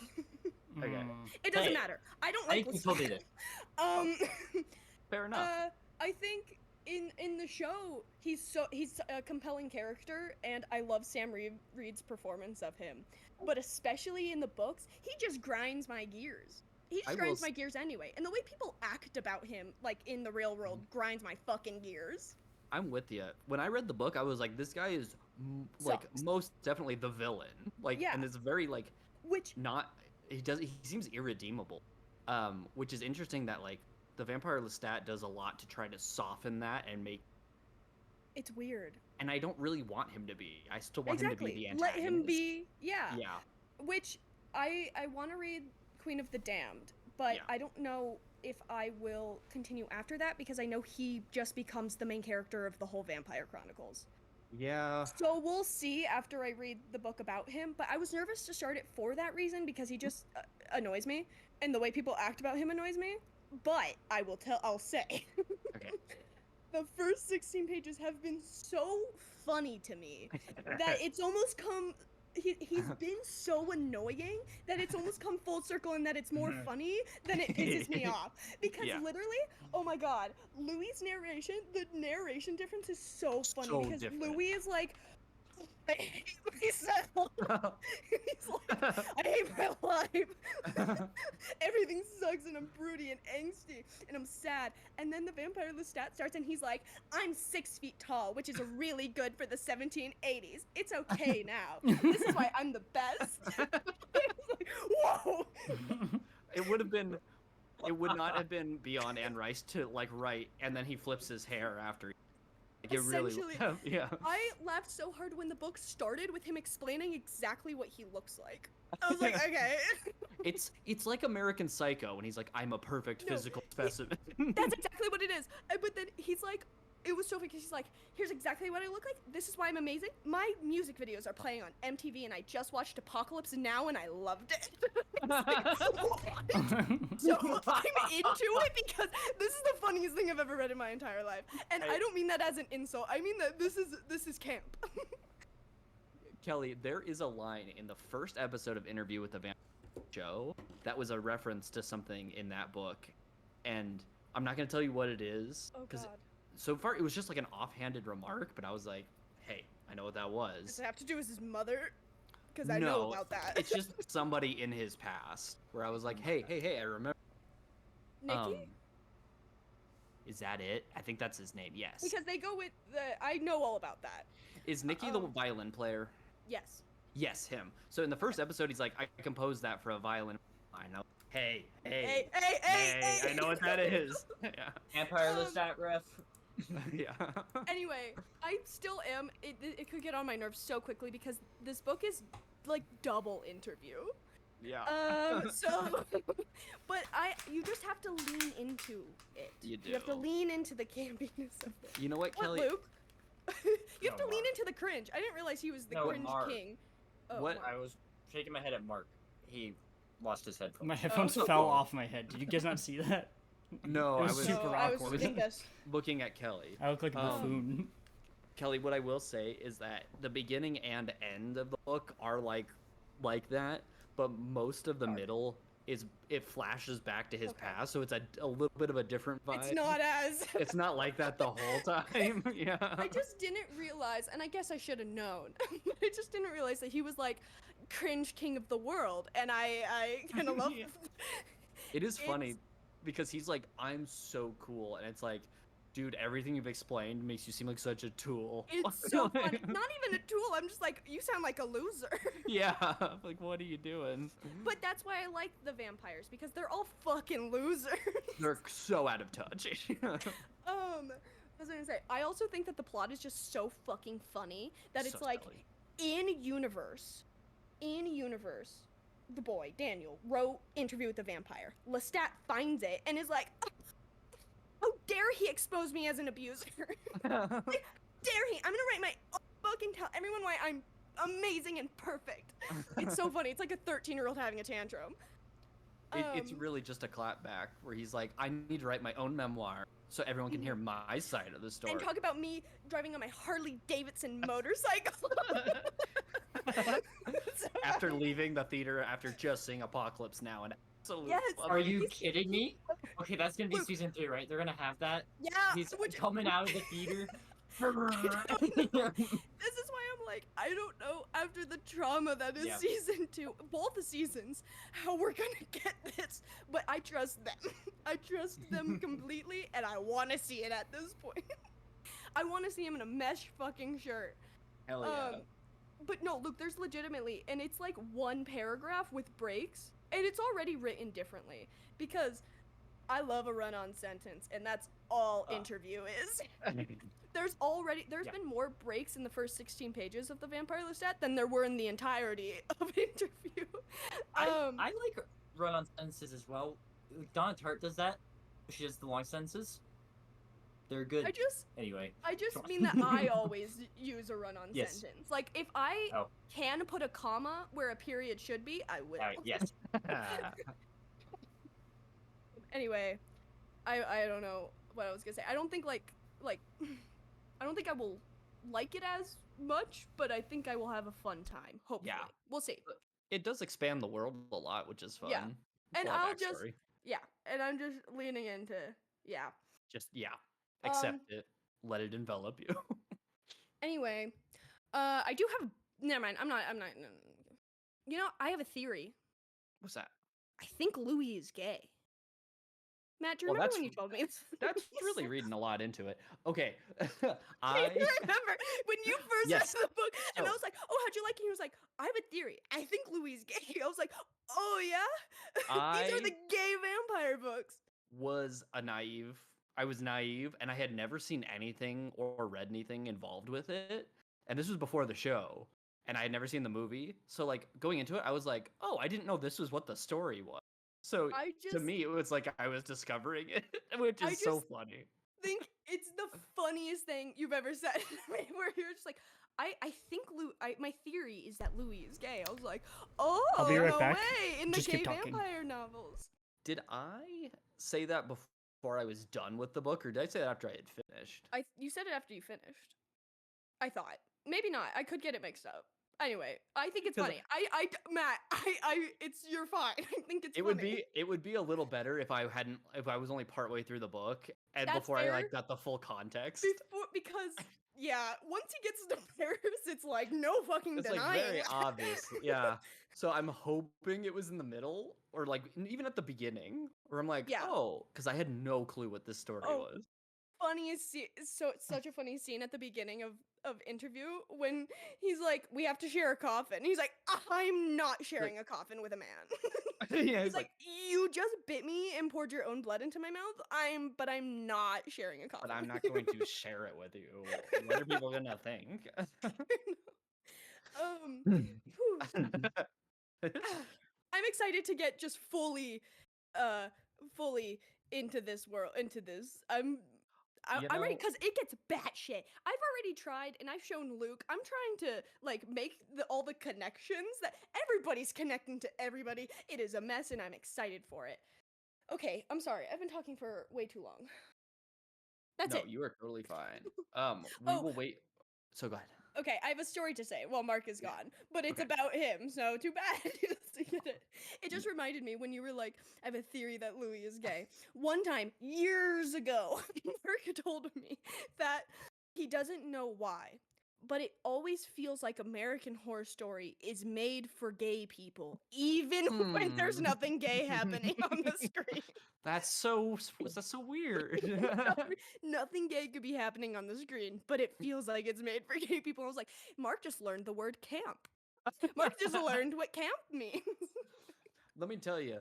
Okay. Mm. It doesn't Hey, matter. I don't I like think you totally did. Fair enough. I think in the show he's a compelling character, and I love Sam Reed's performance of him. But especially in the books, he just grinds my gears. He I just will grinds s- my gears anyway. And the way people act about him, like in the real world, grinds my fucking gears. I'm with you. When I read the book, I was like, this guy is like Sucks. most definitely the villain. Like, Yeah. and it's very like Which not. He seems irredeemable, which is interesting that like the Vampire Lestat does a lot to try to soften that and make. it's weird. And I don't really want him to be. I still want him to be the Let antagonist. him be. Yeah. Yeah. Which I want to read Queen of the Damned, but Yeah. I don't know if I will continue after that because I know he just becomes the main character of the whole Vampire Chronicles. Yeah. So we'll see after I read the book about him, but I was nervous to start it for that reason because he just annoys me and the way people act about him annoys me. But I'll say Okay. the first 16 pages have been so funny to me that it's almost come he's been so annoying that it's almost come full circle and that it's more funny than it pisses me off because Yeah. literally, oh my god, Louis' narration, the narration difference is so funny So because different. Louis is like, I hate myself. He's like, I hate my life. Everything sucks and I'm broody and angsty and I'm sad. And then the Vampire Lestat starts and he's like, I'm 6 feet tall, which is really good for the 1780s. It's okay now. This is why I'm the best. It's like, whoa. It would have been. It would not have been beyond Anne Rice to like write, and then he flips his hair after. Like, it really. Essentially. Yeah. I laughed so hard when the book started with him explaining exactly what he looks like. I was like, okay. It's like American Psycho when he's like, I'm a perfect No, physical specimen. That's exactly what it is. But then he's like, it was so funny because he's like, here's exactly what I look like. This is why I'm amazing. My music videos are playing on MTV and I just watched Apocalypse Now and I loved it. I was like, what? So I'm into it because this is the funniest thing I've ever read in my entire life. And I don't mean that as an insult. I mean that this is camp. Kelly, there is a line in the first episode of Interview with the Vampire Show that was a reference to something in that book, and I'm not gonna tell you what it is Oh because god. so far it was just like an offhanded remark, but I was like, hey, I know what that Does was. it have to do with his mother? Because I know No, about that. It's just somebody in his past where I was like, hey, I remember. Nikki? Is that it? I think that's his name. Yes. Because they go with the. I know all about that. Is Nikki the um, violin player? Yes. Yes, him. So in the first episode, he's like, I composed that for a violin. I know. Hey, Hey, hey, hey, I know what that is. Yeah. Vampire Um, Lestat ref. Yeah. Anyway, I still am. It could get on my nerves so quickly because this book is like double interview. Yeah. So, but you just have to lean into it. You You have to do. lean into the campiness of it. You know what, What, Kelly? Luke? You have No, to lean Mark. into the cringe. I didn't realize he was the No, cringe Mark. king. Oh, What- Mark. I was shaking my head at Mark. He lost his headphones. My headphones fell off my head. Did you guys not see that? No, It I was was super No, I was awkward. thinking this. looking at Kelly. I look like a Um, buffoon. Kelly, what I will say is that the beginning and end of the book are like that, but most of the middle it flashes back to his Okay. past, so it's a little bit of a different vibe. It's not as. It's not like that the whole time. Yeah. I just didn't realize, and I guess I should have known. I just didn't realize that he was like cringe king of the world, and I kind of love. Yeah. It is funny It's- because he's like, I'm so cool, and it's like, dude, everything you've explained makes you seem like such a tool. It's so funny. Not even a tool. I'm just like, you sound like a loser. Yeah, like what are you doing? But that's why I like the vampires because they're all fucking losers. They're so out of touch. What was I gonna say? I also think that the plot is just so fucking funny that it's So like silly. in universe, the boy Daniel wrote Interview with the Vampire. Lestat finds it and is like, "How dare he expose me as an abuser? Dare he? I'm gonna write my own book and tell everyone why I'm amazing and perfect." It's so funny. It's like a 13-year-old having a tantrum. It's really just a clapback where he's like, I need to write my own memoir so everyone can hear my side of the story. and talk about me driving on my Harley Davidson motorcycle. So After leaving the theater after just seeing Apocalypse Now and absolutely Yes. love Are it. you kidding me? Okay, that's gonna be Luke. season 3, right? They're gonna have that. yeah, He's which coming out of the theater. this is why I'm like, I don't know after the trauma that is Yeah. season 2, both the seasons, how we're gonna get this. But I trust them. I trust them completely, and I want to see it at this point. I want to see him in a mesh fucking shirt. Hell yeah. But no, Luke, there's legitimately, and it's like one paragraph with breaks, and it's already written differently because I love a run-on sentence, and that's all interview is. There's Yeah. been more breaks in the first 16 pages of the Vampire Lestat than there were in the entirety of interview. I like run-on sentences as well. Donna Tartt does that. She does the long sentences. They're good. Anyway. I just mean that I always use a run-on Yes. sentence. Like, if I Oh. can put a comma where a period should be, I will. Yes. Anyway, I don't know what I was gonna say. I don't think like I don't think I will like it as much, but I think I will have a fun time. Hopefully, Yeah. we'll see. It does expand the world a lot, which is fun. Yeah. It's And a lot of I'll just backstory. and I'm just leaning into Just accept it, let it envelop you. Anyway, I do have. Never mind. I'm not. No. You know, I have a theory. What's that? I think Louis is gay. Matt, do you Well, remember that's when you told me? That's really reading a lot into it. Okay, I remember when you first Yes. read the book, and I So- was like, "Oh, how'd you like it?" He was like, "I have a theory. I think Louis is gay." I was like, "Oh yeah, these are I- the gay vampire books." I was naive, and I had never seen anything or read anything involved with it. And this was before the show, and I had never seen the movie. So like going into it, I was like, "Oh, I didn't know this was what the story was." So I to just me, it was like I was discovering it, which I is so just- funny. think it's the funniest thing you've ever said to me. Where you're just like, I think my theory is that Louis is gay. I was like, oh, I'll be right no back. way, in the Just gay keep talking. vampire novels. Did I say that before I was done with the book, or did I say that after I had finished? You said it after you finished. I thought. Maybe not. I could get it mixed up. Anyway, I think it's 'Cause funny. Matt, you're fine. I think it's It funny. would be a little better if I was only partway through the book and That's before I fair. like got the full context. Because yeah, once he gets to Paris, it's like no fucking It's denying. like very it. obvious. Yeah. So I'm hoping it was in the middle or like even at the beginning where I'm like, Yeah. oh, because I had no clue what this story Oh. was. Funniest scene, such a funny scene at the beginning of interview when he's like, we have to share a coffin. He's like, I'm not sharing a coffin with a man. Yeah, He's like, you just bit me and poured your own blood into my mouth. But I'm not sharing a coffin. but I'm with not you." going to share it with you. What are people gonna think? Whew. I'm excited to get just fully into this world, into this. I'm ready know- because it gets batshit. I've already tried, and I've shown Luke. I'm trying to like make all the connections that everybody's connecting to everybody. It is a mess, and I'm excited for it. Okay, I'm sorry. I've been talking for way too long. That's no, it. you are totally fine. We Oh. will wait. So go ahead. Okay, I have a story to say while Mark is gone, but it's Okay. about him, so too bad he doesn't get it. It just reminded me when you were like, I have a theory that Louis is gay. One time, years ago, Mark told me that he doesn't know why, but it always feels like American Horror Story is made for gay people, even when there's nothing gay happening on the screen. That's so weird. Nothing gay could be happening on the screen, but it feels like it's made for gay people. I was like, Mark just learned the word camp. Mark just learned what camp means. Let me tell you,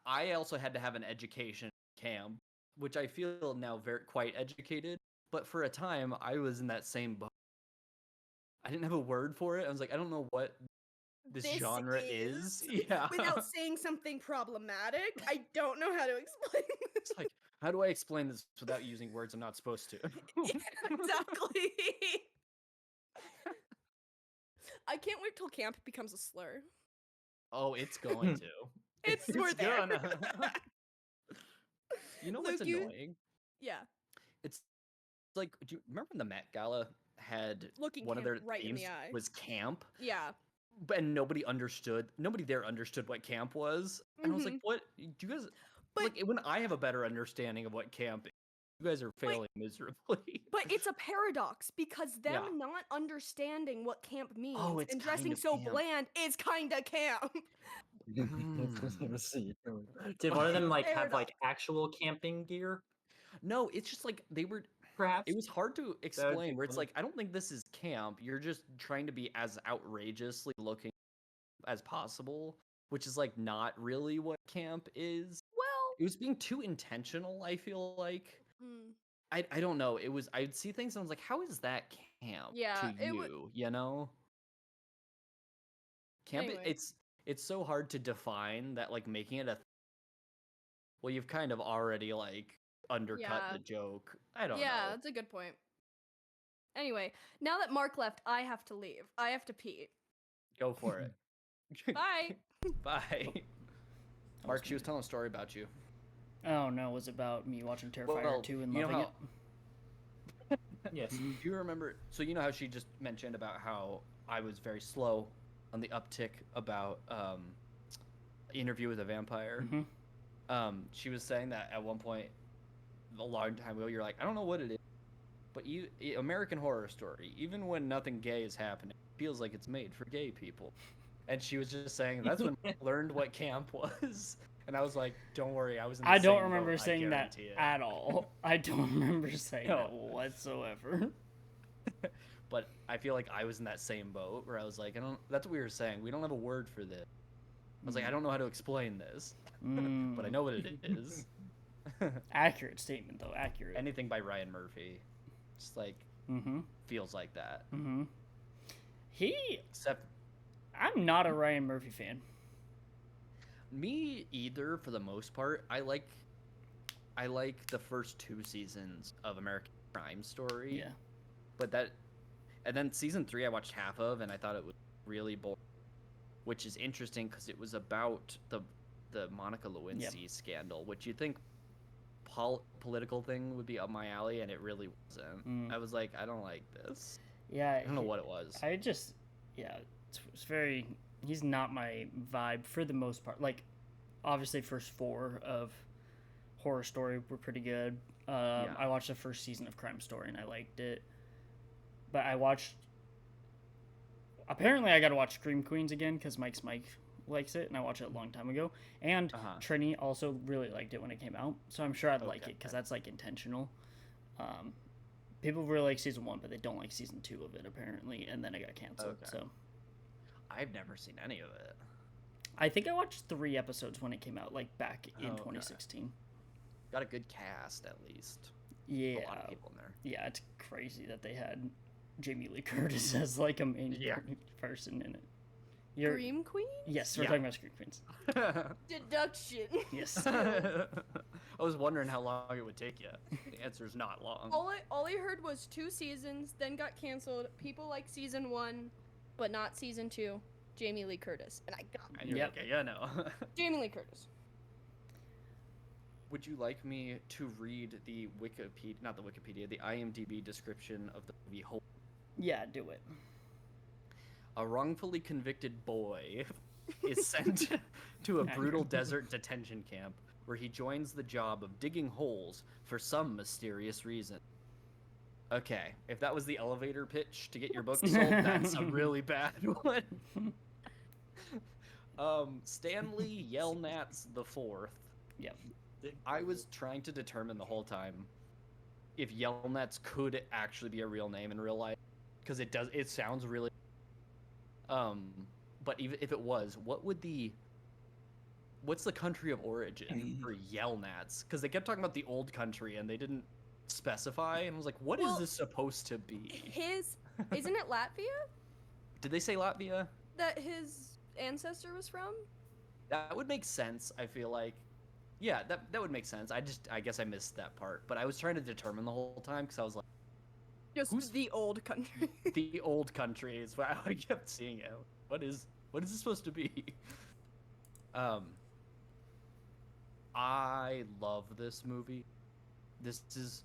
I also had to have an education camp, which I feel now quite educated. But for a time, I was in that same boat. I didn't have a word for it. I was like, I don't know what this genre is. Yeah. Without saying something problematic, I don't know how to explain this. It's like, how do I explain this without using words I'm not supposed to? Exactly. I can't wait till camp becomes a slur. Oh, it's going to. It's we're there. gonna. You know what's Luke, you- annoying? Yeah, It's like, do you remember when the Met Gala had looking one of camp their right in themes the eye. was camp? Yeah, And nobody there understood what camp was. And I was like, what? Do you guys, But- like, when I have a better understanding of what camp is, you guys are failing miserably. but it's a paradox because them Yeah. not understanding what camp means it's and dressing kind of so camp. bland is kind of camp. Did one of them like have Paradox. like actual camping gear? No, it's just like Perhaps. it was hard to be explain where it's funny. like, I don't think this is camp. You're just trying to be as outrageously looking as possible, which is like not really what camp is. Well, It was being too intentional, I feel like. hmm. I don't know. I'd see things and I was like, how is that camp Yeah, to it you? would- You know? Camp Anyway. it's so hard to define that like making it well, you've kind of already like undercut Yeah. the joke. I don't Yeah, know. that's a good point. Anyway, now that Mark left, I have to leave. I have to pee. Go for it. Bye. Bye. Mark, she was telling a story about you. Oh no, it was about me watching Terrifier Well, 2 and you know loving how- it. Yes. Do you remember? So you know how she just mentioned about how I was very slow on the uptick about Interview with a Vampire. She was saying that at one point, a long time ago, you're like, I don't know what it is, but American Horror Story, even when nothing gay is happening, feels like it's made for gay people. And she was just saying that's when I learned what camp was. And I was like, don't worry, I was in the I don't same remember boat, I saying that guarantee it. at all. I don't remember saying No. that whatsoever. But I feel like I was in that same boat where I was like, that's what we were saying. We don't have a word for this. I was like, I don't know how to explain this, but I know what it is. Accurate statement, though. Accurate. Anything by Ryan Murphy, just like feels like that. Except I'm not a Ryan Murphy fan. me either, for the most part. I like the first 2 seasons of American Crime Story. Yeah. But and then season 3 I watched half of, and I thought it was really boring, which is interesting because it was about the Monica Lewinsky scandal, which you think political thing would be up my alley, and it really wasn't. I was like, I don't like this. Yeah. I don't know what it was. It's very. He's not my vibe for the most part. Like, obviously, first 4 of Horror Story were pretty good. I watched the first season of Crime Story and I liked it. But apparently I got to watch Scream Queens again because Mike likes it, and I watched it a long time ago. And Trini also really liked it when it came out, so I'm sure I'd like it because that's like intentional. People really like season 1, but they don't like season 2 of it apparently, and then it got canceled. Okay. So I've never seen any of it. I think I watched 3 episodes when it came out, like back in Okay. 2016. Got a good cast at least. Yeah, A lot of people in there. yeah, it's crazy that they had Jamie Lee Curtis as like a main person in it. Scream Queen? Yes, we're Yeah. talking about Scream Queens. Deduction. Yes. I was wondering how long it would take you. The answer's not long. All I heard was 2 seasons, then got canceled. People like season 1, but not season 2. Jamie Lee Curtis, and I got And you're Yep. like, yeah, no. Jamie Lee Curtis. Would you like me to read the the IMDb description of the movie Hope? Yeah, do it. A wrongfully convicted boy is sent to a brutal desert detention camp where he joins the job of digging holes for some mysterious reason. Okay, if that was the elevator pitch to get your book sold, that's a really bad one. Stanley Yelnats the Fourth. Yep. I was trying to determine the whole time if Yelnats could actually be a real name in real life, because it sounds really but even if it was, what's the country of origin for Yelnats? Because they kept talking about the old country and they didn't specify, and I was like, what is this supposed to be? Isn't it Latvia Did they say Latvia? that his ancestor was from? That would make sense, I feel like. Yeah, that would make sense. I guess I missed that part, but I was trying to determine the whole time because I was like, Just the old country. the old country is what I kept seeing it. What is this supposed to be? I love this movie. This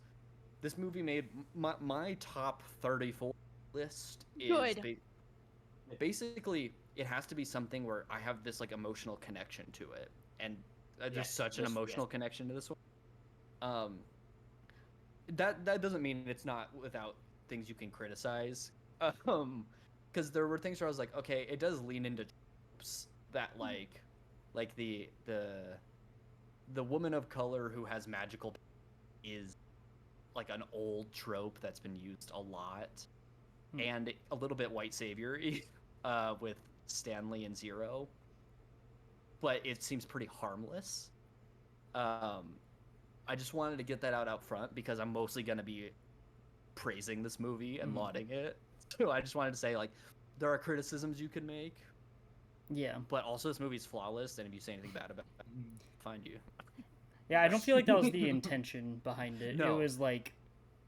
movie made my top 34 list is Good. basically it has to be something where I have this like emotional connection to it, and there's Yes, such an yes, emotional yes. connection to this one. That doesn't mean it's not without things you can criticize. Because there were things where I was like, okay, it does lean into tropes that like the woman of color who has magical is like an old trope that's been used a lot, and a little bit white savior with Stanley and Zero, but it seems pretty harmless. I just wanted to get that out front because I'm mostly gonna be praising this movie and lauding it. So I just wanted to say, like, there are criticisms you can make, Yeah. but also this movie's flawless, and if you say anything bad about it, I'll find you. Yeah, I don't feel like that was the intention behind it. No. It was like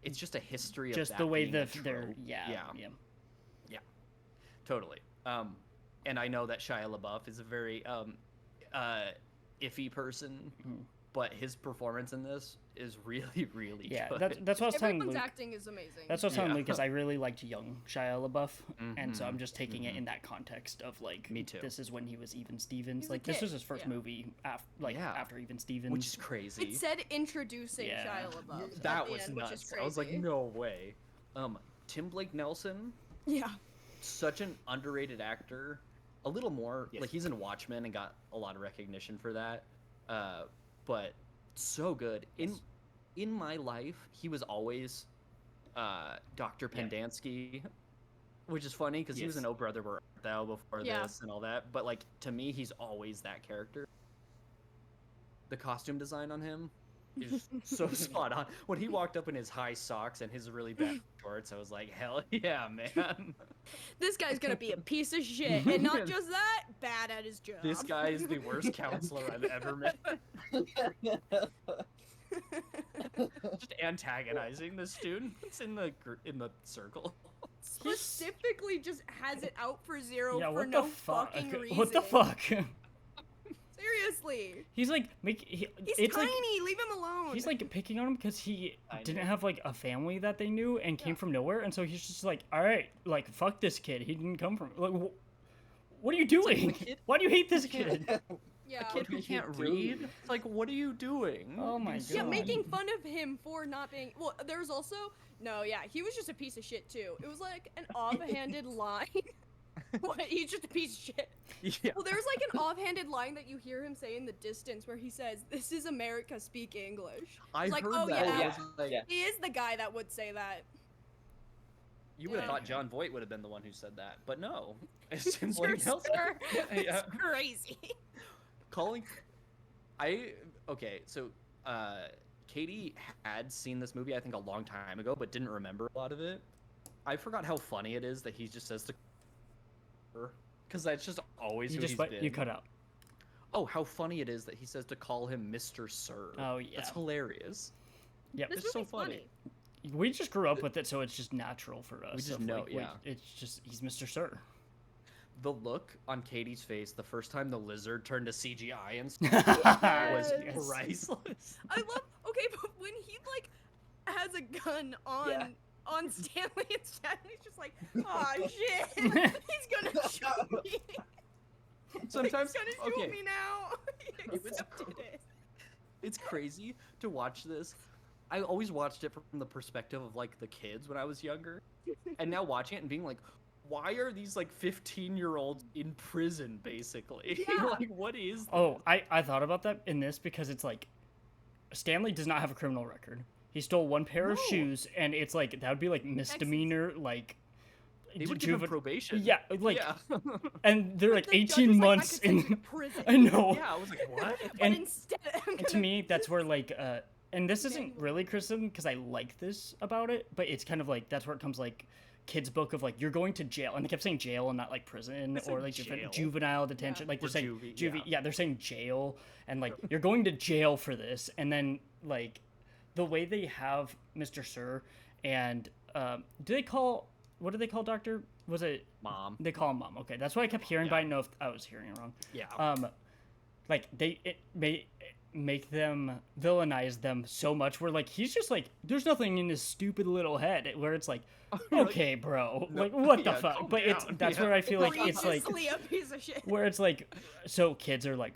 It's just a history of just that the way being a they're trope. yeah. Totally. And I know that Shia LaBeouf is a very iffy person, Mhm. but his performance in this is really, really Yeah, good. that's what I was telling Everyone's Luke. acting is amazing. That's what I was telling Yeah. Luke, because I really liked young Shia LaBeouf, and so Mhm, I'm just taking it mhm. in that context of like, Me too. this is when he was Even Stevens. He's a Like this kid, was his first yeah. movie Yeah. after Even Stevens. Which is crazy. It said introducing Yeah. Shia LaBeouf. at That the was end, which is nuts. I was like, crazy. no way. Tim Blake Nelson, Yeah. such an underrated actor. A little more Yes. like he's in Watchmen and got a lot of recognition for that. But so good. Yes. In my life, he was always Dr. Yeah. Pendansky, which is funny because he was Yes. in Oh Brother Where Art Thou before Yeah. this and all that. But like to me, he's always that character. The costume design on him is so spot on. When he walked up in his high socks and his really bad shorts, I was like, hell yeah, man. This guy's gonna be a piece of shit, and not just that, bad at his job. This guy is the worst counselor I've ever met. Just antagonizing the students in the circle. Specifically, just has it out for Zero yeah, for what no the fuck? fucking reason. What the fuck? Seriously, He's like he's it's tiny. like Leave him alone. he's like picking on him because he I didn't know. have like a family that they knew and came Yeah. from nowhere, and so he's just like, all right, like fuck this kid. He didn't come from like. What are you doing? kid- Why do you hate this kid? yeah. A kid who What are can't you doing? read? It's like, what are you doing? Oh my Yeah, God. making fun of him for not being. Well, there's also no. Yeah, he was just a piece of shit too. It was like an offhanded line. What? He's just a piece of shit. Yeah. Well, there's like an offhanded line that you hear him say in the distance where he says, "This is America, speak English." I It's like, heard oh, that. yeah. I Oh, was like, yeah. He is the guy that would say that. You would have Yeah. thought John Voight would have been the one who said that, but no. It's Tim Sir, Blake Nelson. sir. Yeah. It's crazy. Calling. Okay, so Katie had seen this movie I think a long time ago, but didn't remember a lot of it. I forgot how funny it is that he just says to her, because that's just always You who just he's what been. you cut out. Oh, how funny it is that he says to call him Mr. Sir. Oh yeah. That's hilarious. Yep. This It's so movie's funny. We just grew up with it, so it's just natural for us. just of, know, like, yeah. It's just he's Mr. Sir. The look on Katie's face the first time the lizard turned to CGI and was Yes. priceless. I love. Okay, but when he like has a gun on Yeah. on Stanley and Stanley's just like, oh shit, he's gonna shoot me. Sometimes, he's gonna shoot okay, me now. He It was accepted it. it's crazy to watch this. I always watched it from the perspective of like the kids when I was younger, and now watching it and being like, why are these like 15-year-olds in prison basically? Yeah. Like, what is? Oh, I thought about that in this because it's like Stanley does not have a criminal record. He stole one pair of No. shoes, and it's like that would be like misdemeanor, like They would give him juven- probation. Yeah, like, yeah. and they're like The judge 18 was like, months I could send you to in. prison. I know. Yeah, I was like, what? But And- instead, I'm And to gonna- me, that's where like, and this isn't Manual. really criticism because I like this about it, but it's kind of like that's where it comes like kids' book of like you're going to jail, and they kept saying jail and not like prison They said or like jail. juvenile detention. Like Or they're saying juvie, yeah. they're saying jail, and like you're going to jail for this, and then like the way they have Mr. Sir and do they call what do they call Doctor? Was it Mom. they call him Mom? Okay, that's what I kept hearing, but I didn't know if I was hearing it wrong. Yeah. Like it may make them villainize them so much where like he's just like there's nothing in his stupid little head where it's like You're like, okay bro no, like what the yeah, fuck calm but it's down, that's yeah. where I feel like it's like Egregiously a piece of shit. where it's like so kids are like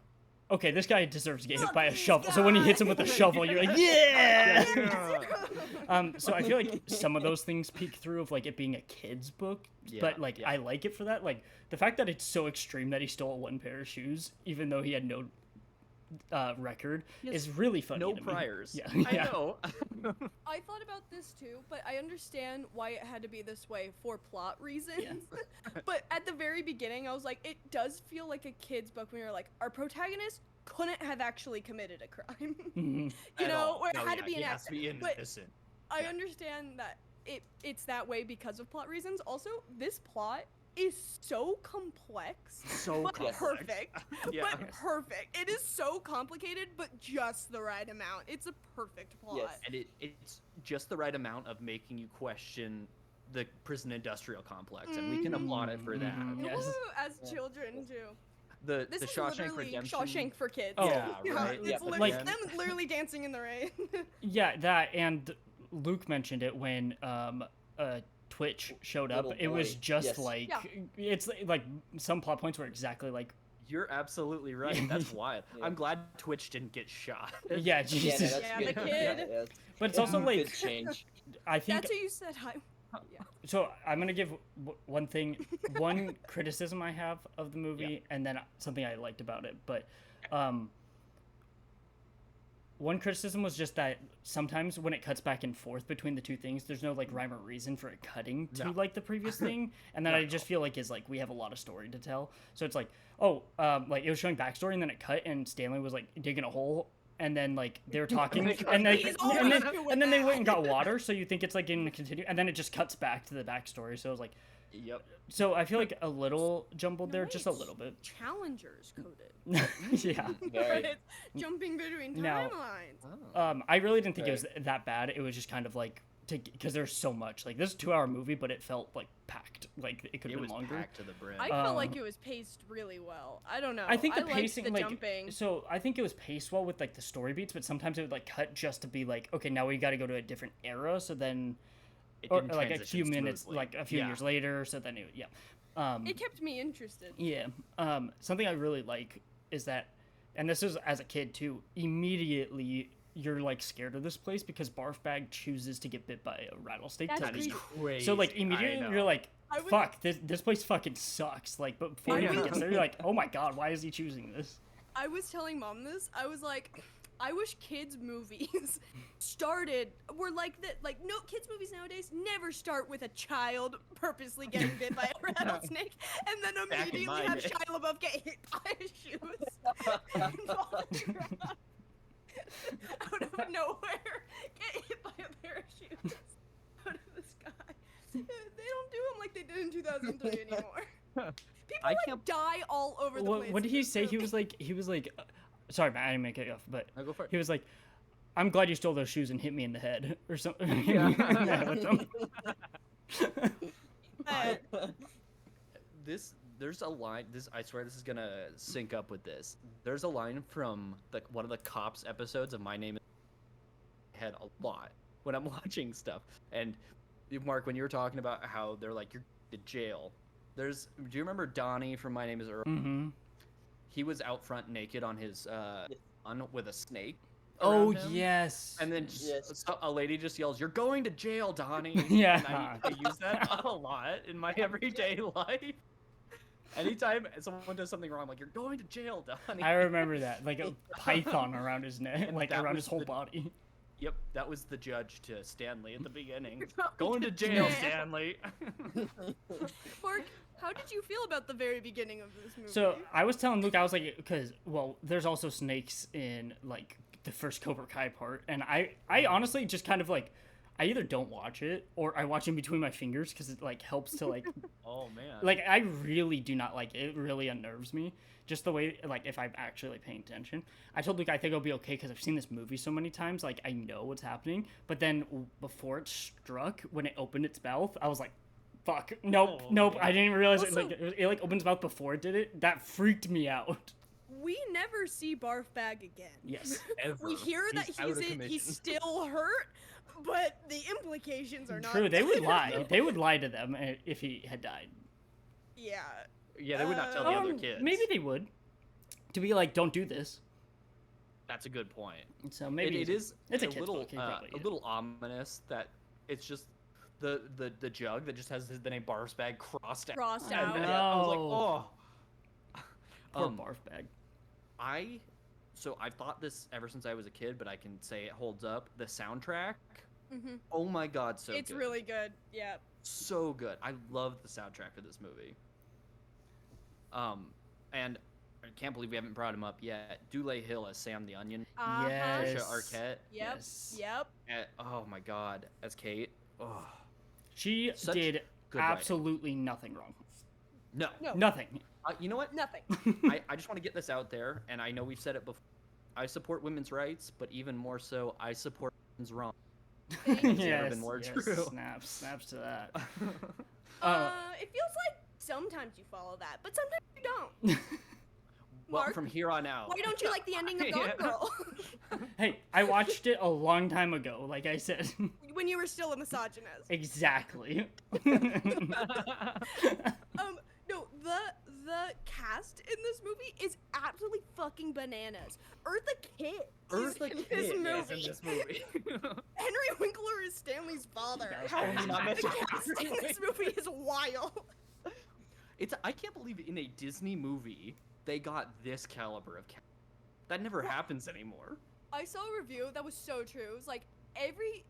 okay this guy deserves to get hit Fuck by a this shovel so when he hits him with a shovel you're like yeah so I feel like some of those things peek through of like it being a kid's book but Yeah, like yeah. I like it for that like the fact that it's so extreme that he stole one pair of shoes even though he had no record Yes, is really funny no to me. priors. Yeah, I yeah. know. I thought about this too, but I understand why it had to be this way for plot reasons. But at the very beginning, I was like, it does feel like a kid's book when you're like, our protagonist couldn't have actually committed a crime. Mhm. You At know, all. where it No, had to yeah, be he an has to be But innocent. I Yeah. understand that it's that way because of plot reasons. Also, this plot is so complex, So but complex. perfect. Yeah. But perfect. It is so complicated, but just the right amount. It's a perfect plot. Yes. And it's just the right amount of making you question the prison industrial complex, and we can applaud it for that. Mhm. Yes. Woo, as Yeah. children too. The This the is Shawshank literally Redemption. Shawshank for kids. Oh, Yeah, right. It's Yeah, literally like- them literally dancing in the rain. Yeah, that and Luke mentioned it when Twitch showed up. Little It was boy, just yes. like Yeah. it's like some plot points were exactly like You're absolutely right. That's wild. Yeah. I'm glad Twitch didn't get shot. yeah, Yeah, no, Jesus. that's Yeah, good. the kid. Yeah, But it's also like good change. I think That's what you said. so. I'm gonna give one thing, one criticism I have of the movie, and then something I liked about it. But one criticism was just that sometimes when it cuts back and forth between the two things, there's no like rhyme or reason for it cutting to No. like the previous thing, and then No. I just feel like is like we have a lot of story to tell. So it's like like it was showing backstory, and then it cut, and Stanley was like digging a hole. And then like they were talking, and then He's and always then, doing and then they went and that. got water, so you think it's like going to continue, and then it just cuts back to the backstory. So it was like, Yep. so I feel like a little jumbled there, No, just a it's little bit. Challengers coded. Yeah. Very. It's jumping between Now- timelines. I really didn't think it was that bad. It was just kind of like because there's so much. Like this is a 2-hour movie, but it felt like packed. Like it could It have was been longer. packed to the brim. I felt like um, it was paced really well. I don't know. I think the liked pacing, the like, jumping. so I think it was paced well with like the story beats, but sometimes it would like cut just to be like, okay, now we got to go to a different era. So then, It or didn't like a transition few minutes, smoothly. like a few Yeah. years later. So then, It kept me interested. yeah. Something I really like is that, and this is as a kid too. Immediately, you're like scared of this place because Barfbag chooses to get bit by a rattlesnake. That's to That is leave. crazy. So like I immediately know. you're like, I would- fuck, this place fucking sucks. Like, but before I he even would- gets there, you're like, oh my god, why is he choosing this? I was telling mom this. I was like, I wish kids movies were like that. Like no kids movies nowadays never start with a child purposely getting bit by a rattlesnake and then Back in immediately my have day. Shia LaBeouf get hit by his shoes and fall on the ground out of nowhere. Get hit by a pair of shoes out of the sky. They don't do them like they did in 2003 anymore. People I like can't- die all over the place. What did in he this say? He movie. was like, sorry, man, I didn't make it off, but No, go for it. he was like, I'm glad you stole those shoes and hit me in the head or something. Yeah. Yeah, with them. There's a line. I swear this is gonna sync up with this. There's a line from one of the cops episodes of My Name Is Head a lot when I'm watching stuff. And Mark, when you were talking about how they're like you're in jail, do you remember Donnie from My Name Is Earl? Mm-hmm. He was out front naked on his lawn with a snake. Oh around him. yes. And then Yes. a lady just yells, "You're going to jail, Donnie." Yeah. And I use that a lot in my everyday life. Anytime someone does something wrong, I'm like, "You're going to jail, Donnie." I remember that, like a python around his neck, And like that around was his whole the- body. Yep, that was the judge to Stanley at the beginning. Going to jail, jail. Stanley. Mark, how did you feel about the very beginning of this movie? So I was telling Luke, I was like, because there's also snakes in like the first Cobra Kai part, and I honestly just kind of like, I either don't watch it or I watch in between my fingers because it like helps to like, Oh man. like I really do not like it. It really unnerves me. Just the way, like, if I'm actually like paying attention. I told Luke I think I'll be okay because I've seen this movie so many times. Like I know what's happening. But then before it struck, when it opened its mouth, I was like, "Fuck, nope, Oh, nope." man. I didn't realize Also- it like opened its mouth before it did it. That freaked me out. we never see Barfbag again. Yes. Ever. We hear that He's out of he's commission. still hurt, but the implications are not. True, they would they're lie. not- They would lie to them if he had died. Yeah. Yeah, they would not tell the other kids. Maybe they would. To be like, don't do this. That's a good point. So maybe it is. It's a a kid's little, book, he probably a is. little ominous that it's just the jug that just has the name Barfbag crossed out. Crossed I out. know. I was like, oh. Poor Um, barf bag. I've thought this ever since I was a kid, but I can say it holds up. The soundtrack, hmm oh my god, so it's good. really good. Yeah. So good. I love the soundtrack of this movie. And I can't believe we haven't brought him up yet. Dule Hill as Sam the Onion. Uh-huh. Yes. Trisha Arquette. Yep. Yes. Yep. Oh my god, as Kate. Oh, She Such did good writing. absolutely nothing wrong. No. No, Nothing. You know what? nothing. I just want to get this out there, and I know we've said it before. I support women's rights, but even more so, I support women's wrong. Thank It's you. never been more true. Snaps to that. It feels like sometimes you follow that, but sometimes you don't. Well, Mark, from here on out. why don't you like the ending of Gone Yeah. Girl? Hey, I watched it a long time ago, like I said. When you were still a misogynist. Exactly. No, the cast in this movie is absolutely fucking bananas. Eartha Kitt is Eartha in Kitt this is movie. in this movie. Henry Winkler is Stanley's father. That was How have we not The mentioned cast in this movie is wild. I can't believe in a Disney movie they got this caliber of cast. That never happens anymore. I saw a review that was so true. It was like every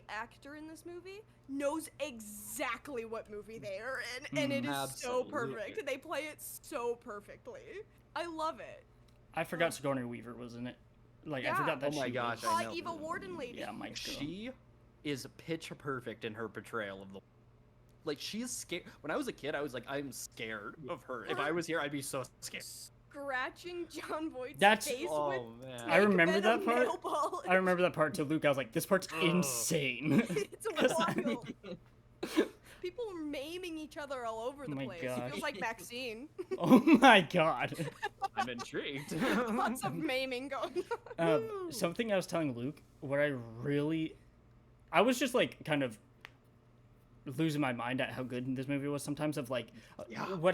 actor in this movie knows exactly what movie they are in, and it is so Absolutely. perfect. They play it so perfectly. I love it. I forgot Sigourney Weaver was in it. Like, I Yeah. forgot that Oh my she gosh, was. I know. Eva Warden lady. Yeah, Mike's girl. She is pitch perfect in her portrayal of the. Like, she's scared. When I was a kid, I was like, I'm scared of her. If I was here, I'd be so scared. Scratching John Voight's That's- face with Oh man. I remember venom that part. nail polish. I remember that part too, Luke. I was like, this part's Oh. insane. It's wild. People are maiming each other all over the my place. It gosh. feels like Maxine. Oh my god. I'm intrigued. Lots of maiming going on. Woo. Something I was telling Luke, what I was just like kind of losing my mind at how good this movie was sometimes. Of like, Yeah. what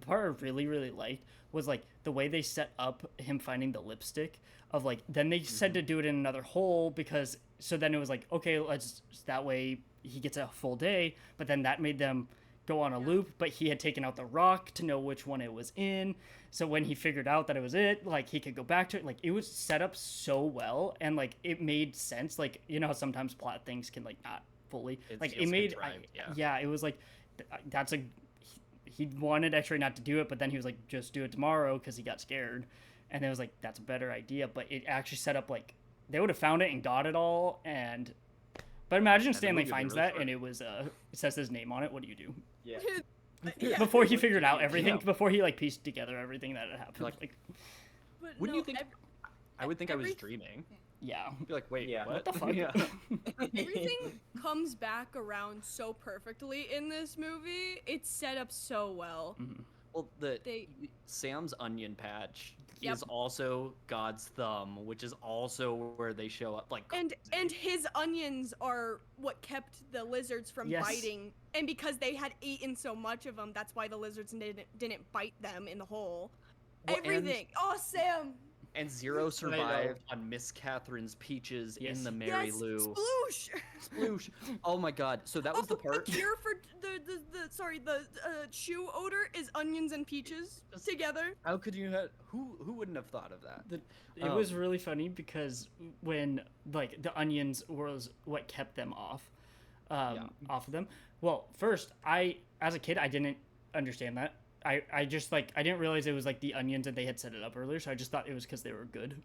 part I really liked was like the way they set up him finding the lipstick. Of like, then they said to do it in another hole because so then it was like, okay, let's that way he gets a full day, but then that made them go on a loop, but he had taken out the rock to know which one it was in. So when he figured out that it was it, like he could go back to it. Like it was set up so well, and like it made sense. Like, you know how sometimes plot things can like not fully It like it feels made contrived, yeah. yeah, it was like that's a he wanted X-Ray not to do it, but then he was like, just do it tomorrow because he got scared, and it was like that's a better idea. But it actually set up like they would have found it and got it all, and but imagine the Stanley movie would be finds really that short. and it was it says his name on it. What do you do? Yeah. Yeah. Before he figured out everything, Yeah. before he like pieced together everything that had happened. Like- Like, But Wouldn't no, you think? I would think I was every- dreaming. yeah. I'd be like, wait, Yeah. what? What the fuck? Yeah. everything comes back around so perfectly in this movie. It's set up so well. Mhm. Well, They- Sam's onion patch Yep. is also God's thumb, which is also where they show up. Like, And his onions are what kept the lizards from Yes. biting. And because they had eaten so much of them, that's why the lizards didn't bite them in the hole. Well, and- Everything. Oh, Sam. and Zero I know. survived on Miss Catherine's peaches Yes. in the Mary Yes. Lou. Sploosh. Sploosh. Oh my God! So that was the part. The cure for the shoe odor is onions and peaches together. How could you have? Who wouldn't have thought of that? It was really funny because when like the onions was what kept them off of them. Well, first as a kid I didn't understand that. I just like I didn't realize it was like the onions and they had set it up earlier, so I just thought it was because they were good.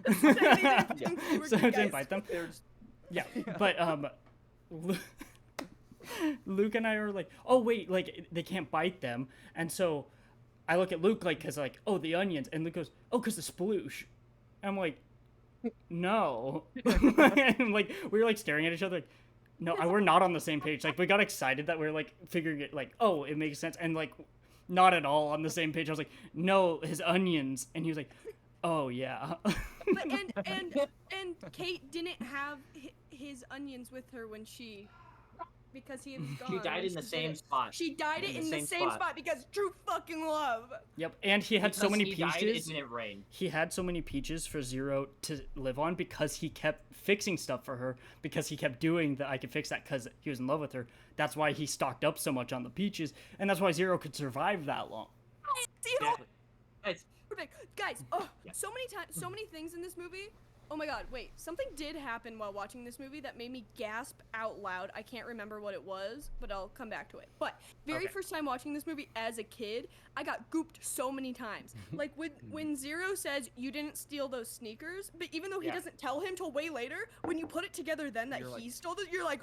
So they didn't think they were So I good didn't guys. bite them. They're just- Yeah, but Luke and I are like, oh wait, like they can't bite them, and so I look at Luke like, cause like, oh the onions, and Luke goes, oh cause the sploosh. I'm like, no, and like we were like staring at each other, like, no, we're not on the same page. Like we got excited that we are like figuring it, like, oh it makes sense, and like not at all on the same page. I was like, no, his onions, and he was like, oh yeah. But and Kate didn't have his onions with her when because he was gone. She died when in the did same it. spot. She died in the same spot because true fucking love. Yep, and he had so Because many he died, peaches. it didn't rain. He had so many peaches for Zero to live on because he kept fixing stuff for her, because he kept doing the I could fix that because he was in love with her. That's why he stocked up so much on the peaches, and that's why Zero could survive that long. See, oh, It's perfect. Guys, so many times, so many things in this movie. Oh my god, wait. Something did happen while watching this movie that made me gasp out loud. I can't remember what it was, but I'll come back to it. But very Okay. first time watching this movie as a kid, I got gooped so many times. Like when Zero says you didn't steal those sneakers, but even though he Yeah. doesn't tell him till way later, when you put it together then that You're like- he stole it, you're like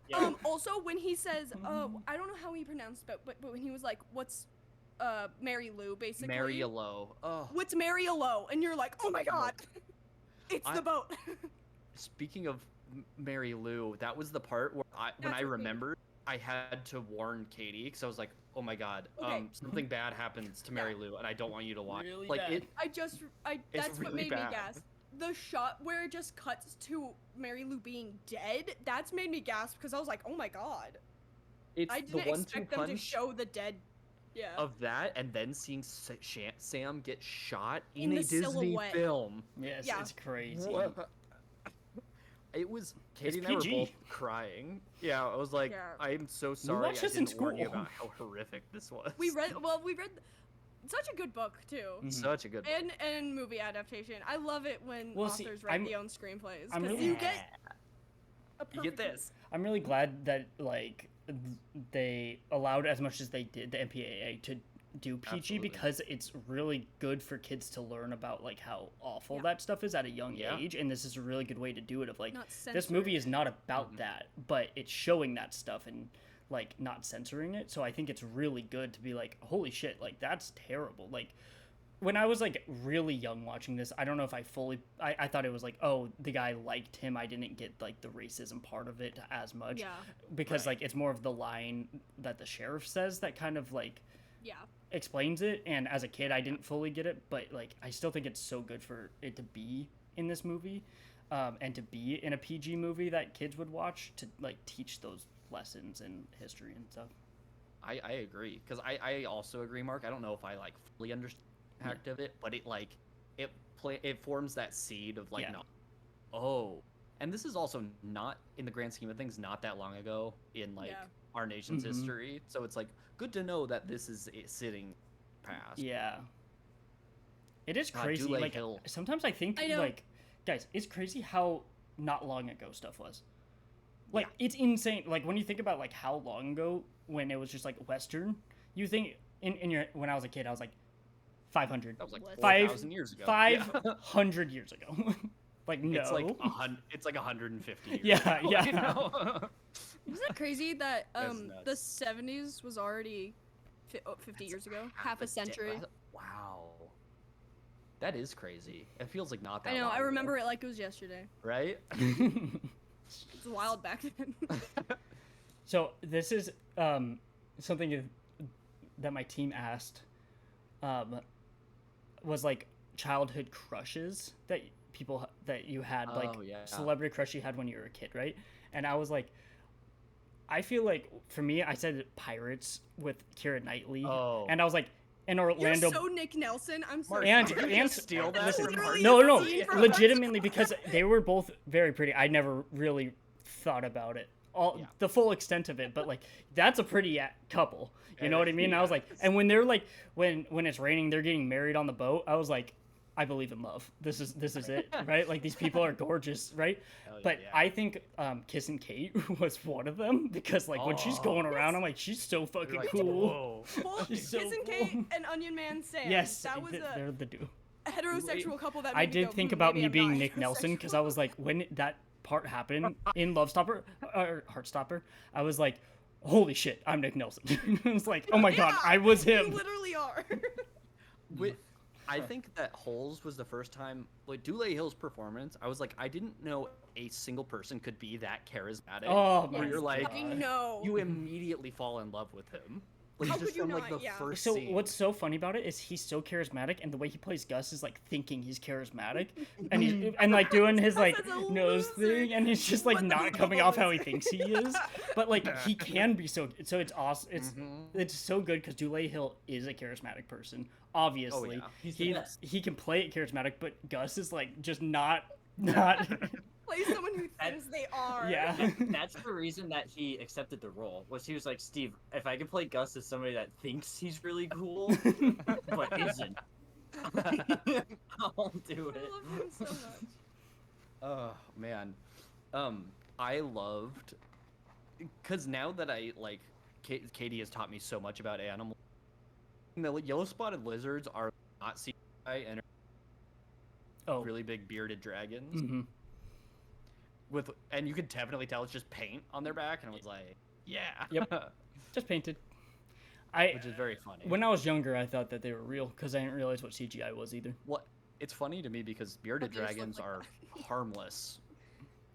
Yeah. Also, when he says, I don't know how he pronounced it, but when he was like, "What's, Mary Lou?" Basically. Mariolo. Oh, What's Mariolo? And you're like, "Oh my god, it's I- the boat." speaking of Mary Lou, that was the part where when That's I what made me- remembered, I had to warn Katie because I was like, "Oh my god, Okay. something bad happens to Mary Lou, and I don't want you to watch." Really like bad. That's what really made bad. me gasp. The shot where it just cuts to Mary Lou being dead, that's made me gasp because I was like, "Oh my god." It's I the didn't 1-2 expect them to punch show the dead. Yeah. of that, and then seeing Sam get shot In in a the Disney silhouette. film. Yes, Yeah. it's crazy. It was It's Katie and I were PG. both crying. Yeah, I was like, Yeah. I'm so sorry I watched this in didn't warn you school. about how horrific this was. We read such a good book too. Mhm. Such a good book. And movie adaptation. I love it when Well, see, authors write I'm- their own screenplays I'm because really- you get a You get perfect this. I'm really glad that like they allowed as much as they did the MPAA to do PG Absolutely. because it's really good for kids to learn about like how awful Yeah. that stuff is at a young Yeah. age, and this is a really good way to do it. Of like, Not this movie censored. is not about Mhm. that, but it's showing that stuff and like not censoring it. So I think it's really good to be like, holy shit, like that's terrible. Like when I was like really young watching this, I don't know if I thought it was like, oh, the guy liked him. I didn't get like the racism part of it as much Yeah. because Right. like it's more of the line that the sheriff says that kind of like Yeah. explains it. And as a kid, I didn't fully get it, but like I still think it's so good for it to be in this movie, and to be in a PG movie that kids would watch to like teach those lessons in history and stuff. I agree because I also agree, Mark. I don't know if I like fully understand the impact of it, but it forms that seed of like, Yeah. no, oh, and this is also not in the grand scheme of things not that long ago in like Yeah. our nation's Mhm. history. So it's like good to know that this is sitting past. Yeah. It is God, crazy. Dule Like Hill. sometimes I think I know. like guys, it's crazy how not long ago stuff was. Like Yeah. it's insane. Like when you think about like how long ago when it was just like Western, you think in your when I was a kid I was like 500. That was like What? 4,000 years ago. Yeah. 500 years ago. Like no. It's like 150 years Yeah, ago, yeah. you know? Isn't it crazy that That's the nuts. 70s was already 50 years ago, half a century? Wow. That is crazy. It feels like not that I know. long I ago, remember it like it was yesterday. right? It's wild back then. So this is something that my team asked was like childhood crushes that you had, like Oh, yeah. celebrity crush you had when you were a kid, right? And I was like, I feel like for me, I said Pirates with Keira Knightley, Oh. and I was like, in You're Orlando. so Nick Nelson. I'm so Mark, And- did you and- just steal that listen, from literally Mark? No, a scene from legitimately because they were both very pretty. I never really thought about it, Yeah. the full extent of it, but like that's a pretty couple. You It know what I is, mean? I was like, yes. and when they're like, when it's raining, they're getting married on the boat. I was like, I believe in love. This is it, right? Like these people are gorgeous, right? Hell But yeah. I think Kiss and Kate was one of them because like when she's Oh. going around, Yes. I'm like, she's so You're fucking like, cool. whoa. Well, She's Kiss so and cool. Kate and Onion Man Sam. Yes, that was they're the duo. a heterosexual couple that I made me did go, think "Hmm, about maybe me I'm being not Nick Nelson because I was like, when that part happened in Love Stopper or Heartstopper, I was like, holy shit, I'm Nick Nelson. I was like, oh my god, Yeah, I was You him. literally are. With, I think that Holes was the first time, like Dule Hill's performance, I was like, I didn't know a single person could be that charismatic. Oh where my you're like, Fucking no. you immediately fall in love with him. Like How just could you from like not? the Yeah. first So scene. what's so funny about it is he's so charismatic, and the way he plays Gus is like thinking he's charismatic, and he's and like doing his like Gus is a nose loser. thing, and he's just like What the not fuck coming is off how he this? thinks he is, but like he can be so. So it's awesome. Mhm. It's so good because Dule Hill is a charismatic person. Obviously, yeah. He's the best. he can play it charismatic, but Gus is like just not. Play someone who thinks they are. Yeah. That's the reason that he accepted the role. Was he was like, Steve, if I could play Gus as somebody that thinks he's really cool but isn't, I'll do I it. love him so much. Oh man, I loved, because now that I like, Katie has taught me so much about animals. The yellow spotted lizards are not CGI and are Oh. really big bearded dragons. hmm and you could definitely tell it's just paint on their back, and I was like, yeah. Yep. Just painted. Which is very funny. When I was younger, I thought that they were real because I didn't realize what CGI was either. What? It's funny to me because bearded But they just look dragons like are harmless.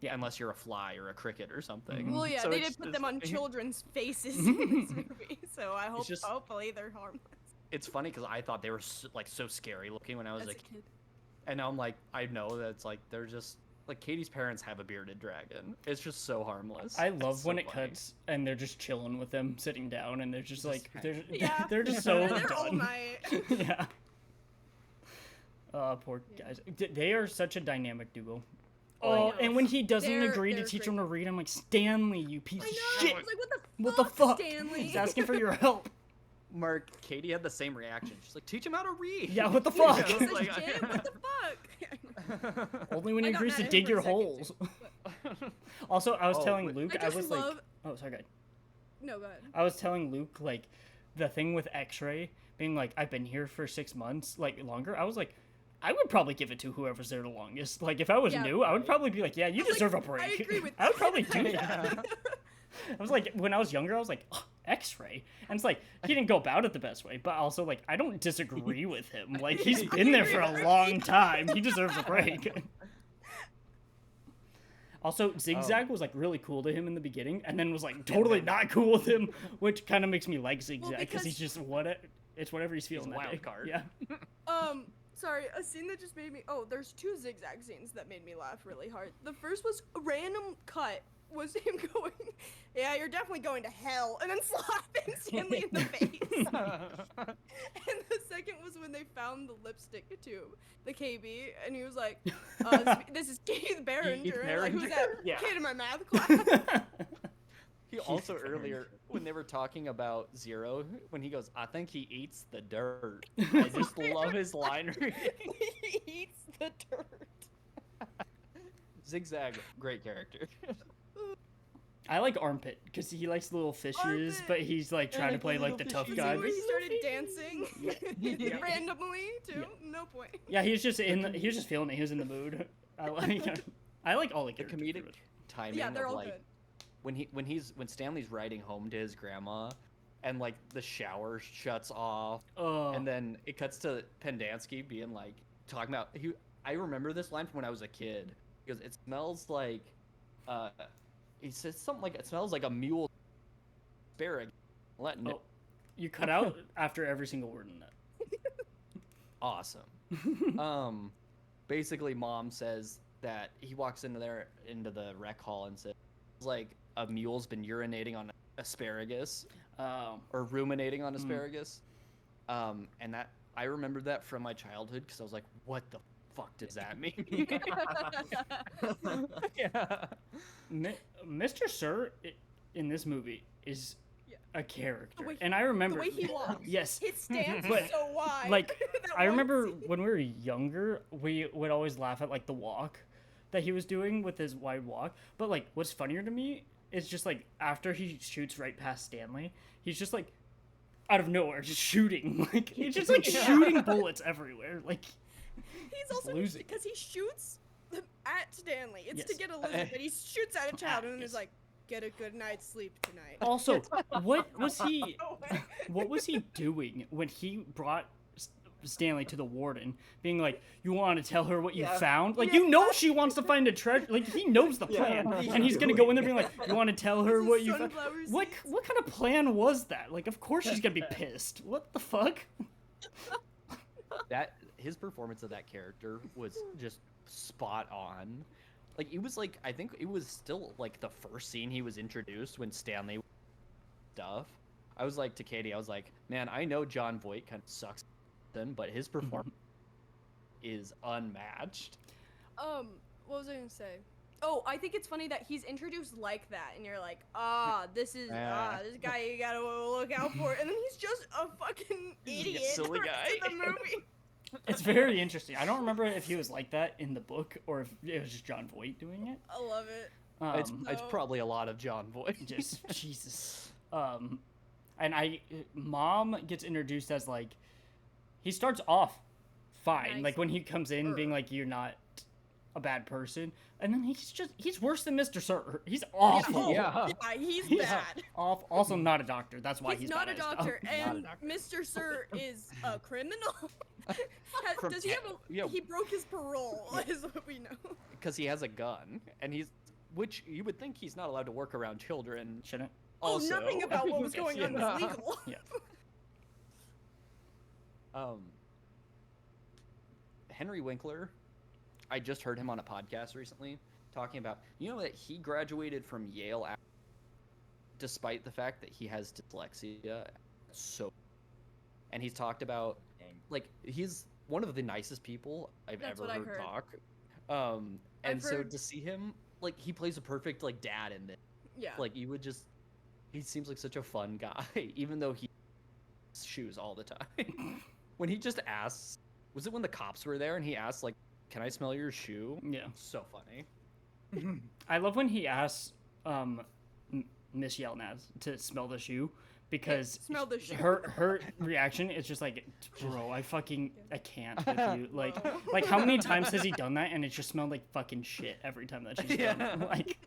Yeah. Unless you're a fly or a cricket or something. Well, yeah, So they it's did put just- them on children's faces in this movie, so I hope just- hopefully they're harmless. It's funny because I thought they were so scary looking when I was As a a kid. kid. And now I'm like, I know that it's like they're just like Katie's parents have a bearded dragon. It's just so harmless. I It's love so when it funny. cuts and they're just chilling with them, sitting down, and they're just like they're Yeah. they're just so They're all done. night. Yeah. Poor guys. They are such a dynamic duo. I Oh, know. and when he doesn't They're- agree to they're teach great. him to read, I'm like, Stanley, you piece I of know. shit. I was like, what the fuck, What the fuck? Stanley? He's asking for your help. Mark, Katie had the same reaction. She's like, teach him how to read. Yeah, what the Yeah, fuck? I was He's like, like, Jim, what the fuck? Only when I he got agrees mad to at dig him for your a second, holes. too. Also, I was Oh, telling but- Luke, I I just was love. like, oh, sorry, go ahead. No, go ahead. I was telling Luke, like, the thing with X-Ray being like, I've been here for 6 months, like, longer. I was like, I would probably give it to whoever's there the longest. Like, if I was Yeah, new, I would right. probably be like, yeah, you I'm like, deserve a break. I agree with I would that. probably do that. I was like, when I was younger, I was like, oh, X-Ray. And it's like, he didn't go about it the best way, but also, like, I don't disagree with him. Like, he's been there for a long time. He deserves a break. Also, Zigzag was like really cool to him in the beginning, and then was like totally not cool with him, which kind of makes me like Zigzag because he's because- just it's whatever he's feeling a that wild day. card. Yeah. Sorry, a scene that just made me. Oh, there's two Zigzag scenes that made me laugh really hard. The first was a random cut. Was him going, yeah, you're definitely going to hell, and then slapping Stanley in the face. And the second was when they found the lipstick tube, the KB, and he was like, this is Keith Barringer. Like, who's that Yeah. kid in my math class? He also earlier, when they were talking about Zero, when he goes, I think he eats the dirt. I just love his line reading. He eats the dirt. Zigzag, great character. I like Armpit because he likes little fishes, Armpit. but he's like trying to like play the like the little tough The fishies. guy. scene where he but- started dancing Yeah. randomly too. No point. Yeah, he was just he was just feeling it. He was in the mood. I like all the The characters. comedic timing Yeah, they're of all like good. when Stanley's riding home to his grandma, and like the shower shuts off, Oh, and then it cuts to Pendansky being like talking about I remember this line from when I was a kid because it smells like he says something like it smells like a mule asparagus. Letting it Oh. You cut out after every single word in that. awesome. Basically, mom says that he walks into the rec hall and says like a mule's been urinating on asparagus or ruminating on asparagus. And that I remember that from my childhood because I was like, what the fuck does that mean? Yeah. Mr. Sir in this movie is Yeah. a character, The way and I remember The way he walks. yes, His stance But, is so wide. like, That I one remember scene. when we were younger, we would always laugh at like the walk that he was doing with his wide walk. But like, what's funnier to me is just like after he shoots right past Stanley, he's just like out of nowhere just shooting. Like he's just like Yeah. shooting bullets everywhere. Like He's also losing. because he shoots at Stanley. It's to Yes. get Elizabeth. He shoots at a child and then Yes. is like, "Get a good night's sleep tonight." also, what was he? Oh, What was he doing when he brought Stanley to the warden, being like, "You want to tell her what you Yeah. found? Like, Yeah. you know she wants to find a treasure. Like, he knows the Yeah. plan, Yeah. and he's gonna go in there being like, "You want to tell her This is what you found?" sunflower seeds. What kind of plan was that? Like, of course she's gonna be pissed. What the fuck? That his performance of that character was just spot on. Like it was like I think it was still like the first scene he was introduced when Stanley stuff. I was like to Katie, I was like, man, I know John Voight kind of sucks, then, but his performance is unmatched. What was I gonna say? Oh, I think it's funny that he's introduced like that, and you're like, this guy you gotta look out for, and then he's just a fucking idiot. silly the rest guy. of the movie. It's very interesting. I don't remember if he was like that in the book or if it was just John Voight doing it. I love it. It's No. probably a lot of John Voight. Just Jesus. And Mom gets introduced as like, he starts off fine. Nice. Like when he comes in being like, you're not a bad person, and then he's worse than Mr. Sir. He's awful. Yeah. He's He's bad. Also not a doctor. That's why he's not bad a at stuff. doctor, Not a and doctor. Mr. Sir is a criminal. From Does he have a? yeah. He broke his parole, is what we know. Because he has a gun, and which you would think he's not allowed to work around children. Shouldn't. Also, Nothing about what was Yes, going on yeah. was legal. Yeah. Henry Winkler, I just heard him on a podcast recently talking about, that he graduated from Yale despite the fact that he has dyslexia. And he's talked about, Dang. like, he's one of the nicest people I've That's ever what I heard heard. talk. And I've so heard- to see him, like, he plays a perfect, like, dad in this. Yeah. Like, you would just, he seems like such a fun guy, even though he shoes all the time. When he just asks, was it when the cops were there and he asked, like, can I smell your shoe? Yeah. So funny. I love when he asks Miss Yelnaz to smell the shoe, because Smell the shoe. her reaction is just like, bro, I can't with you. Like how many times has he done that, and it just smelled like fucking shit every time that she's done it. Like,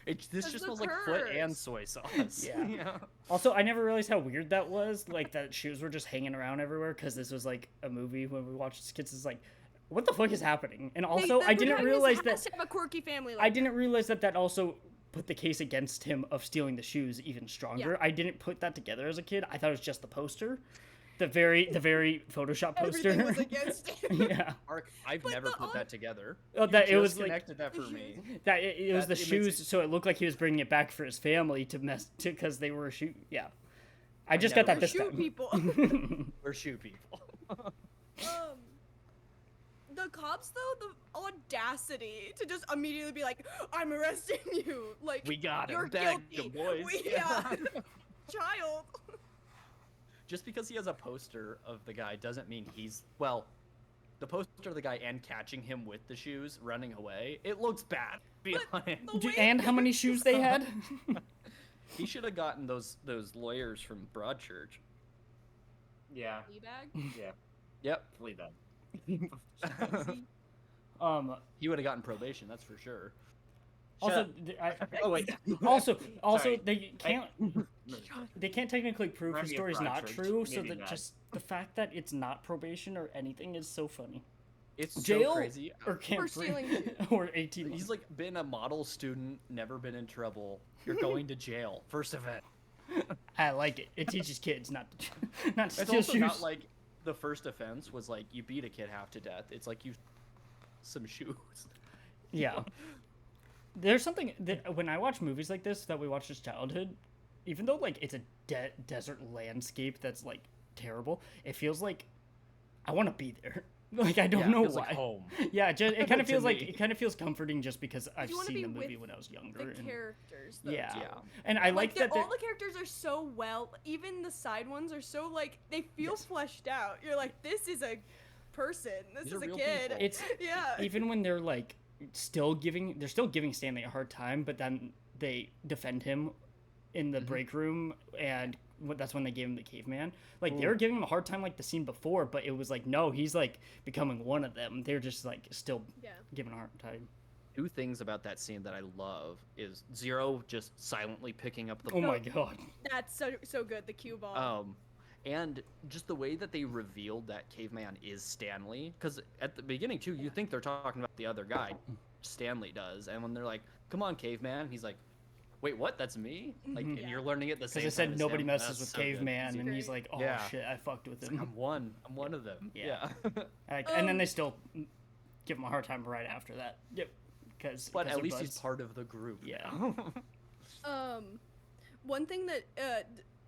This That's just the smells like foot and curse. soy sauce. Yeah. Also, I never realized how weird that was. Like, that shoes were just hanging around everywhere, because this was like a movie when we watched as kids. It's like, what the fuck is happening? And also, I didn't realize has that. to have a quirky family. Like I didn't realize that also put the case against him of stealing the shoes even stronger. Yeah. I didn't put that together as a kid. I thought it was just the poster, the very Photoshop poster. Everything was against him. Yeah. Mark, I've But never the put that together. Oh, You that it just was like connected that for me. that. It was That- the it makes shoes, it- so it looked like he was bringing it back for his family because they were shoe. Yeah. I just got never that this Shoot time. people. We're shoe people. The cops though, the audacity to just immediately be like, "I'm arresting you!" Like We got him. You're Bag guilty. of boys. Yeah. Child. Just because he has a poster of the guy doesn't mean the poster of the guy and catching him with the shoes running away, it looks bad. Be honest. the way- And how many shoes they had? He should have gotten those lawyers from Broadchurch. Yeah. Teabag? Yeah. Yep. Believe that. He would have gotten probation, that's for sure. Also, Oh wait. also, Sorry. they can't technically prove Remind his me of story's not Broadchurch. true. So Maybe that not. just the fact that it's not probation or anything is so funny. It's Jail so crazy. or camp For stealing shoes. or 18 months. He's like been a model student, never been in trouble. You're going to jail. First event. I like it. It teaches kids not to not to It's steal also shoes. not like the first offense was like you beat a kid half to death. It's like you some shoes. Yeah. There's something that when I watch movies like this that we watched as childhood, even though like it's a desert landscape that's like terrible, it feels like I want to be there. Like I don't Yeah, know feels why. like home. Yeah, it kind of To feels like me. it kind of feels comforting just because I've You wanna seen be the movie with when I was younger. The and, characters. Though, yeah. too. Yeah. And I like that. all the characters are so well. Even the side ones are so like they feel Yes. fleshed out. You're like, this is a person. This These is are a real kid. people. It's Yeah. even when they're like still giving Stanley a hard time, but then they defend him in the break room, and that's when they gave him the caveman. Like they were giving him a hard time like the scene before, but it was like no, he's like becoming one of them. They're just like still Yeah. giving a hard time. Two things about that scene that I love is Zero just silently picking up the Oh my god. That's so good. The cue ball. and just the way that they revealed that caveman is Stanley, because at the beginning too, you think they're talking about the other guy, Stanley does, and when they're like, "Come on, caveman," he's like, "Wait, what? That's me!" Like, and you're learning it the same. Because I time said as nobody him. messes That's with so good. caveman, and he's Great. like, oh Yeah. shit, I fucked with It's him. like, I'm one of them. Yeah. Yeah. And then they still give him a hard time right after that. Yep. Because But at least he's part of the group. Yeah. One thing that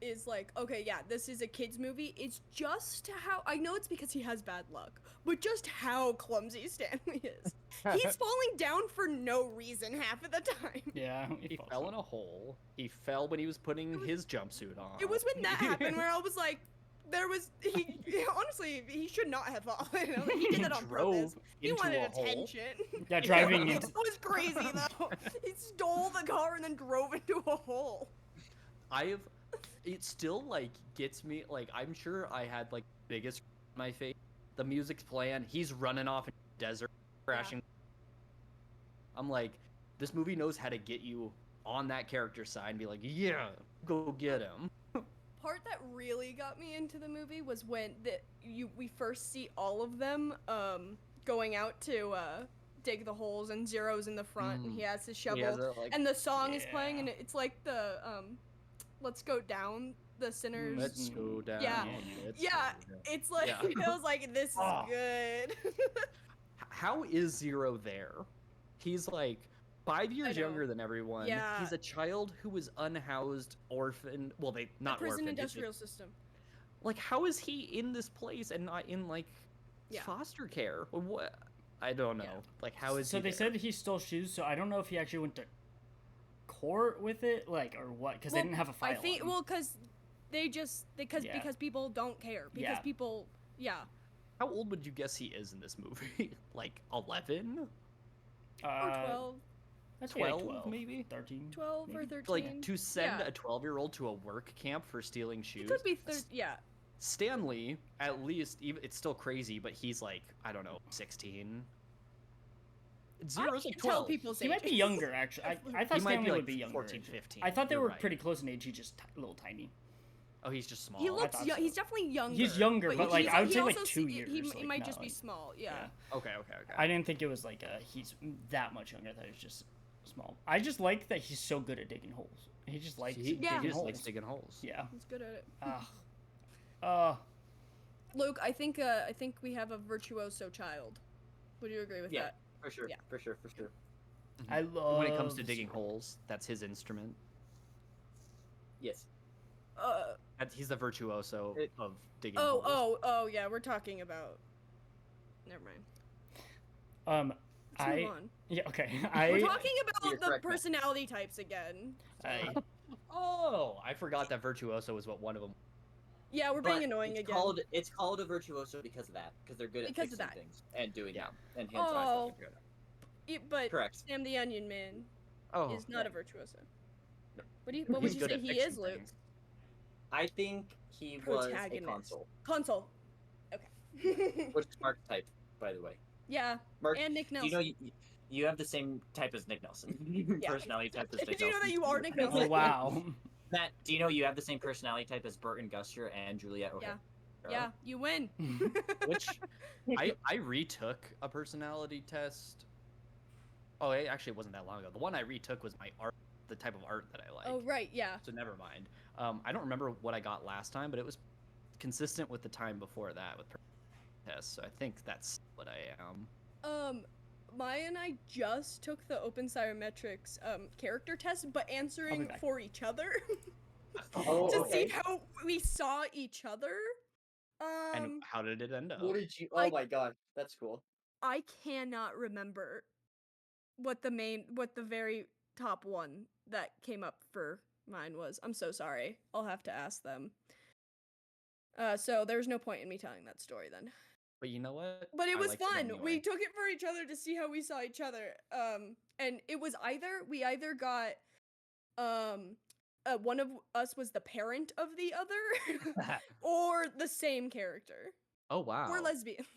is like, okay, yeah, this is a kids movie. It's just how I know it's because he has bad luck, but just how clumsy Stanley is. He's falling down for no reason half of the time. Yeah. He fell in a hole. He fell when he was putting his jumpsuit on. It was when that happened where I was like, honestly, he should not have fallen. I was like, he did that on purpose. He into wanted a hole. attention. Yeah, driving That into. was crazy though. He stole the car and then drove into a hole. It still like gets me, like I'm sure I had like biggest my face. The music's playing, he's running off in the desert, crashing I'm like, this movie knows how to get you on that character side and be like, yeah, go get him. Part that really got me into the movie was when we first see all of them going out to dig the holes, and Zero's in the front and he has his shovel, He has a, like, and the song is playing, Yeah. and it's like the let's go down the sinners. let's go down. Yeah. let's Yeah, go down. it's like Yeah. I was like, this is Oh. good. How is Zero there? He's like 5 years know. younger than everyone. Yeah. He's a child who was unhoused, orphaned. Well, they not Prison orphaned. he's industrial system. like, how is he in this place and not in like Yeah. foster care? What? I don't know. Yeah. Like, how is So he they there? said he stole shoes, so I don't know if he actually went to court with it, like, or what, because Well, they didn't have a file. I think on him. because Yeah. because people don't care, because Yeah. people How old would you guess he is in this movie? Like 11, or 12, That's like 12 maybe? 13. 12 or maybe? 13. Like, to send Yeah. a 12-year-old to a work camp for stealing It shoes. could be yeah. Stanley, at least, even it's still crazy, but he's like, I don't know, 16. Zero's I like can't tell 12. people's He might be ages. younger, actually. I thought He might Stanley be like would be younger. 14, age. 15. I thought they You're were right. pretty close in age. He's just a little tiny. Oh, he's just small. He looks thought young. so. He's definitely younger. He's younger, but, like, I would he say, like, also 2 He, years, he like, might not, just be like- small. Yeah. Okay. I didn't think it was like he's that much younger. That he's just small. I just like that he's so good at digging holes. He just likes he Yeah. digging just holes. likes digging holes. Yeah. He's good at it. Luke, I think we have a virtuoso child. Would you agree with Yeah. that? For sure. Yeah. For sure. For sure. I love When it comes to digging holes, that's his instrument. Yes. He's the virtuoso It- of digging holes. Oh, yeah. We're talking about. Never mind. Let's move on. Yeah, okay. We're talking You're about the correct, Matt. personality types again. Oh, I forgot that virtuoso was what one of them. Yeah, we're being annoying it's again. It's called a virtuoso because of that. Because they're good at Because of fixing that. things and doing Yeah. them and hands-on stuff. Oh. are good at. But Correct. Sam the Onion Man Oh, is not yeah. a virtuoso. No. What would He's you good say at he fixing is, Luke? things. I think he was a Protagonist. console, Console. Okay. which is Mark's type, by the way. Yeah, Mark, and Nick do Nelson. you know you have the same type as Nick Nelson? Yeah. Personality type as Nick Did you know Nelson. that you are Nick Oh Nelson? wow. Matt, do you know you have the same personality type as Burton Guster and Juliet O'Hare? Yeah, you win. Which I retook a personality test. Oh, it actually wasn't that long ago. The one I retook was my art, the type of art that I like. Oh right, yeah. So never mind. I don't remember what I got last time, but it was consistent with the time before that with tests. So I think that's what I am. Maya and I just took the Open Psychometrics character test, but answering back. for each other Oh, to okay. see how we saw each other. And how did it end up? What did you? like- Oh my god, that's cool. I cannot remember what the very top one that came up for mine was. I'm so sorry. I'll have to ask them. So there's no point in me telling that story then. But you know what? But it I was liked fun. anyway. We took it for each other to see how we saw each other. And it was we either got one of us was the parent of the other or the same character. Oh wow. We're lesbians.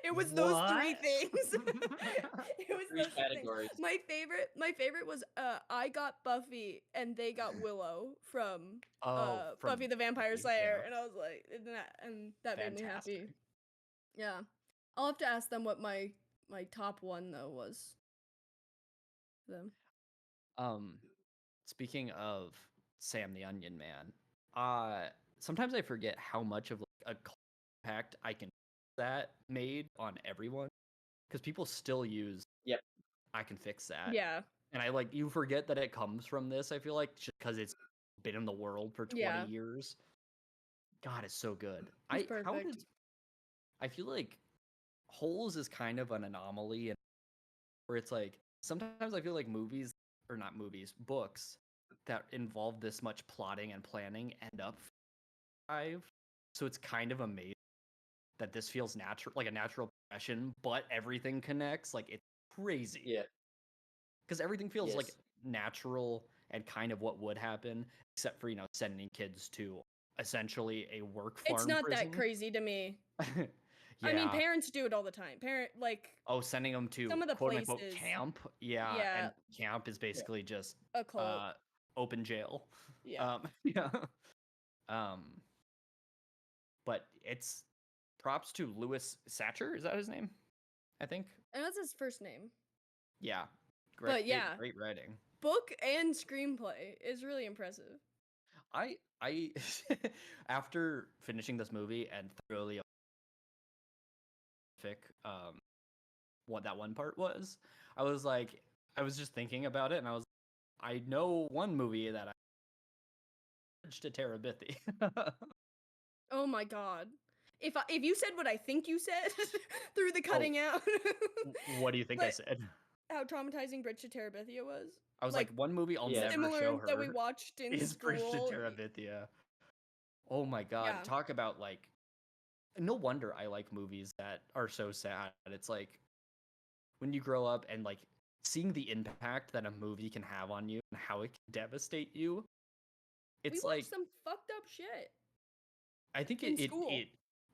It was those three What? things. It was Three those three things. categories. My favorite was I got Buffy and they got Willow from from Buffy the Vampire Buffy, Slayer, yeah. and I was like, and that made me happy. Fantastic. Yeah, I'll have to ask them what my top one though was. Them. Speaking of Sam the Onion Man, sometimes I forget how much of like, a cult impact I can that made on everyone, because people still use. Yep. I can fix that. Yeah. And I like you forget that it comes from this. I feel like just because it's been in the world for 20 Yeah. years. God, it's so good. It's perfect. I feel like Holes is kind of an anomaly, and where it's like sometimes I feel like movies or not movies, books that involve this much plotting and planning end up five. So it's kind of amazing that this feels natural, like a natural progression, but everything connects. Like it's crazy. Yeah. Because everything feels like Yes. natural and kind of what would happen, except for sending kids to essentially a work farm. It's not prison. that crazy to me. Yeah. I mean, parents do it all the time. Oh, sending them to some of the quote unquote places. camp. Yeah, Yeah. and camp is basically just A cult. open jail. Yeah. Yeah. Um, but it's props to Louis Satcher. Is that his name? I think. And that's his first name. Yeah. But yeah. Great writing. Book and screenplay is really impressive. I after finishing this movie and thoroughly what that one part was, I was just thinking about it, and I know one movie that I Bridge to Terabithia. Oh my god. If you said what I think you said through the cutting out, What do you think I Like- said? how traumatizing Bridge to Terabithia was. I was like, one movie I'll never Similar show her that we watched in is Bridge to school. Terabithia. Oh my god, Yeah. talk about like, no wonder I like movies that are so sad. It's like when you grow up and like seeing the impact that a movie can have on you and how it can devastate you. We It's watched like some fucked up shit. I think in school.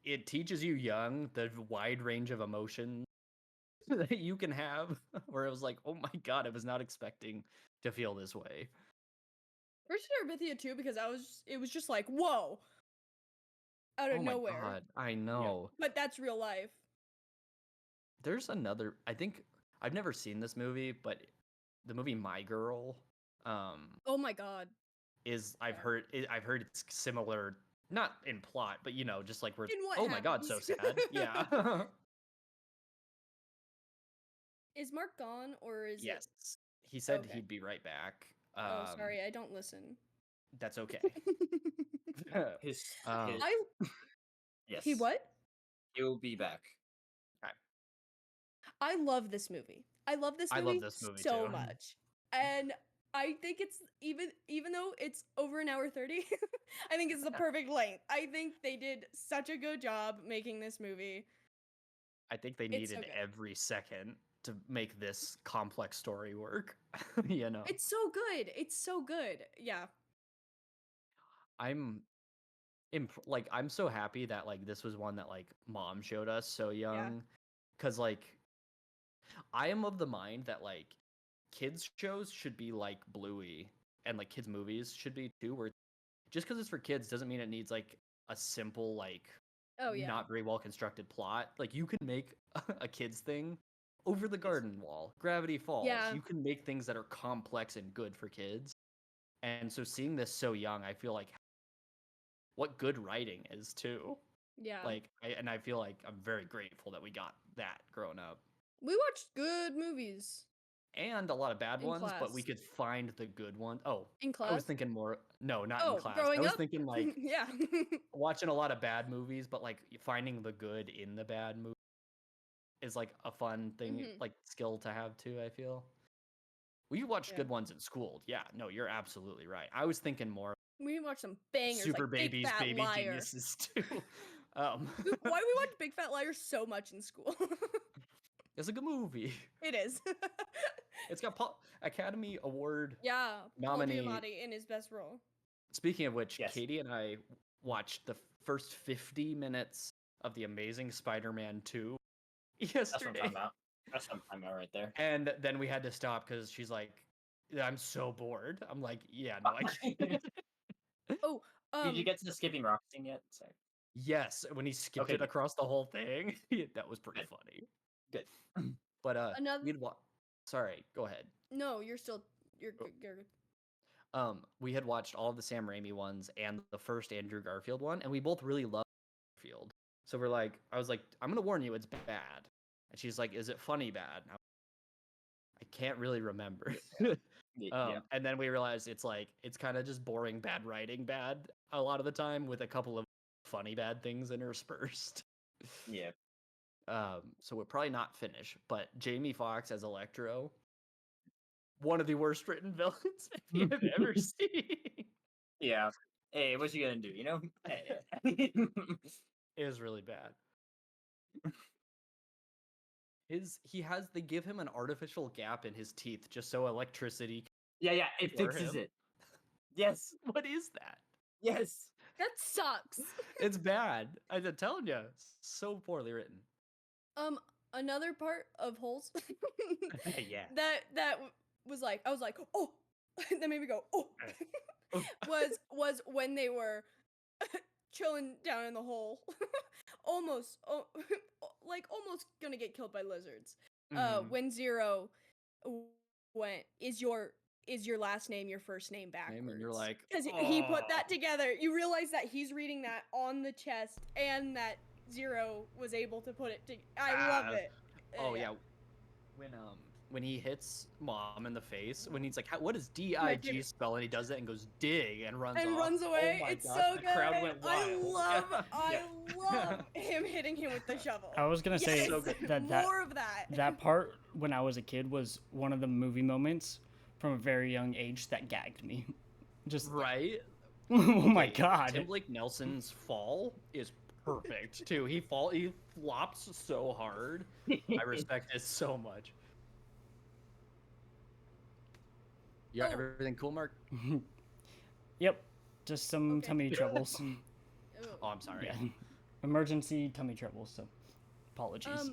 it teaches you young the wide range of emotions that you can have. Where it was like, oh my god, I was not expecting to feel this way. Bridge to Terabithia too, because it was just like, whoa, out of Oh my nowhere. god, I know. But that's real life. There's another. I think I've never seen this movie, but the movie My Girl, Oh my god. is I've Yeah. heard it's similar, not in plot, but just like we're. In what Oh my god, so happens. sad. Yeah. Is Mark gone or is Yes. He said Okay. he'd be right back. Oh, sorry, I don't listen. That's okay. His, Um, his yes. He what? He'll be back. I love this movie. I love this I movie, love this movie so too. much. And I think it's even though it's over an hour 30, I think it's the perfect length. I think they did such a good job making this movie. I think they It's so needed good. every second to make this complex story work. It's so good. It's so good. Yeah. I'm I'm so happy that like this was one that like mom showed us so young, cuz like I am of the mind that like kids shows should be like Bluey, and like kids movies should be too, where just cuz it's for kids doesn't mean it needs like a simple like Oh yeah. not very well constructed plot. Like you can make a kids thing, Over the Garden Wall, Gravity Falls. Yeah. You can make things that are complex and good for kids. And so seeing this so young, I feel like what good writing is too. Yeah. I feel like I'm very grateful that we got that growing up. We watched good movies And a lot of bad In ones, but we class. could find the good ones. Oh, in class. I was thinking more. No, not Oh, in class. growing I was up? thinking like yeah. watching a lot of bad movies, but like finding the good in the bad movie is like a fun thing, Mhm. like skill to have too. I feel we watched Yeah. good ones in school. Yeah, no, you're absolutely right. I was thinking more We watched some bangers Super like Big Babies, Fat Baby Liar. Geniuses too. Um, Why do we watch Big Fat Liar so much in school? it's a good movie. It is. It's got Academy Award. Yeah. Paul Nominee. Giamatti in his best role. Speaking of which, Yes. Katie and I watched the first 50 minutes of The Amazing Spider-Man 2 That's what I'm yesterday. talking about. That's what I'm talking about right there. And then we had to stop because she's like, I'm so bored. I'm like, yeah, no, I can't. Oh, Did you get to the skipping rock scene yet? Sorry. Yes, when he skipped Okay, it good. across the whole thing, that was pretty funny. Good. But Another- sorry, go ahead. no, you're good. You're good. We had watched all of the Sam Raimi ones and the first Andrew Garfield one, and we both really loved Garfield. So I was like, I'm gonna warn you, it's bad. And she's like, is it funny bad? And I can't really remember. Yeah. And then we realized it's kind of just boring bad writing bad a lot of the time with a couple of funny bad things interspersed. Yeah. So we'll probably not finish, but Jamie Foxx as Electro, one of the worst written villains I've ever seen. Yeah. Hey, what you gonna do? You know? It was really bad. They give him an artificial gap in his teeth just so electricity. Yeah. It For fixes him. it. Yes. What is that? Yes. That sucks. It's bad. I'm telling you, so poorly written. Another part of Holes Yeah. was like, I was like, oh, that made me go, oh, Oh. was when they were chilling down in the hole, almost, like almost gonna get killed by lizards. Mhm. When Zero went, is your last name your first name backwards? And you're like, because he put that "Oh." together. You realize that he's reading that on the chest, and that Zero was able to put it together. I love Ah, it. Oh yeah. When he hits mom in the face, when he's like, "What does DIG spell?" and he does it and goes dig and runs And off. runs away. Oh my It's gosh, so the good. crowd went I wild. love, Yeah. I love him hitting him with the shovel. I was gonna say Yes, So good. that more of that. that part when I was a kid was one of the movie moments from a very young age that gagged me. Just Right? oh my Okay, god. Tim Blake Nelson's fall is perfect too. He flops so hard. I respect it so much. You got Oh. everything cool, Mark? Yep. Just some Okay. tummy troubles. Oh, I'm sorry. Yeah. Emergency tummy troubles, so apologies.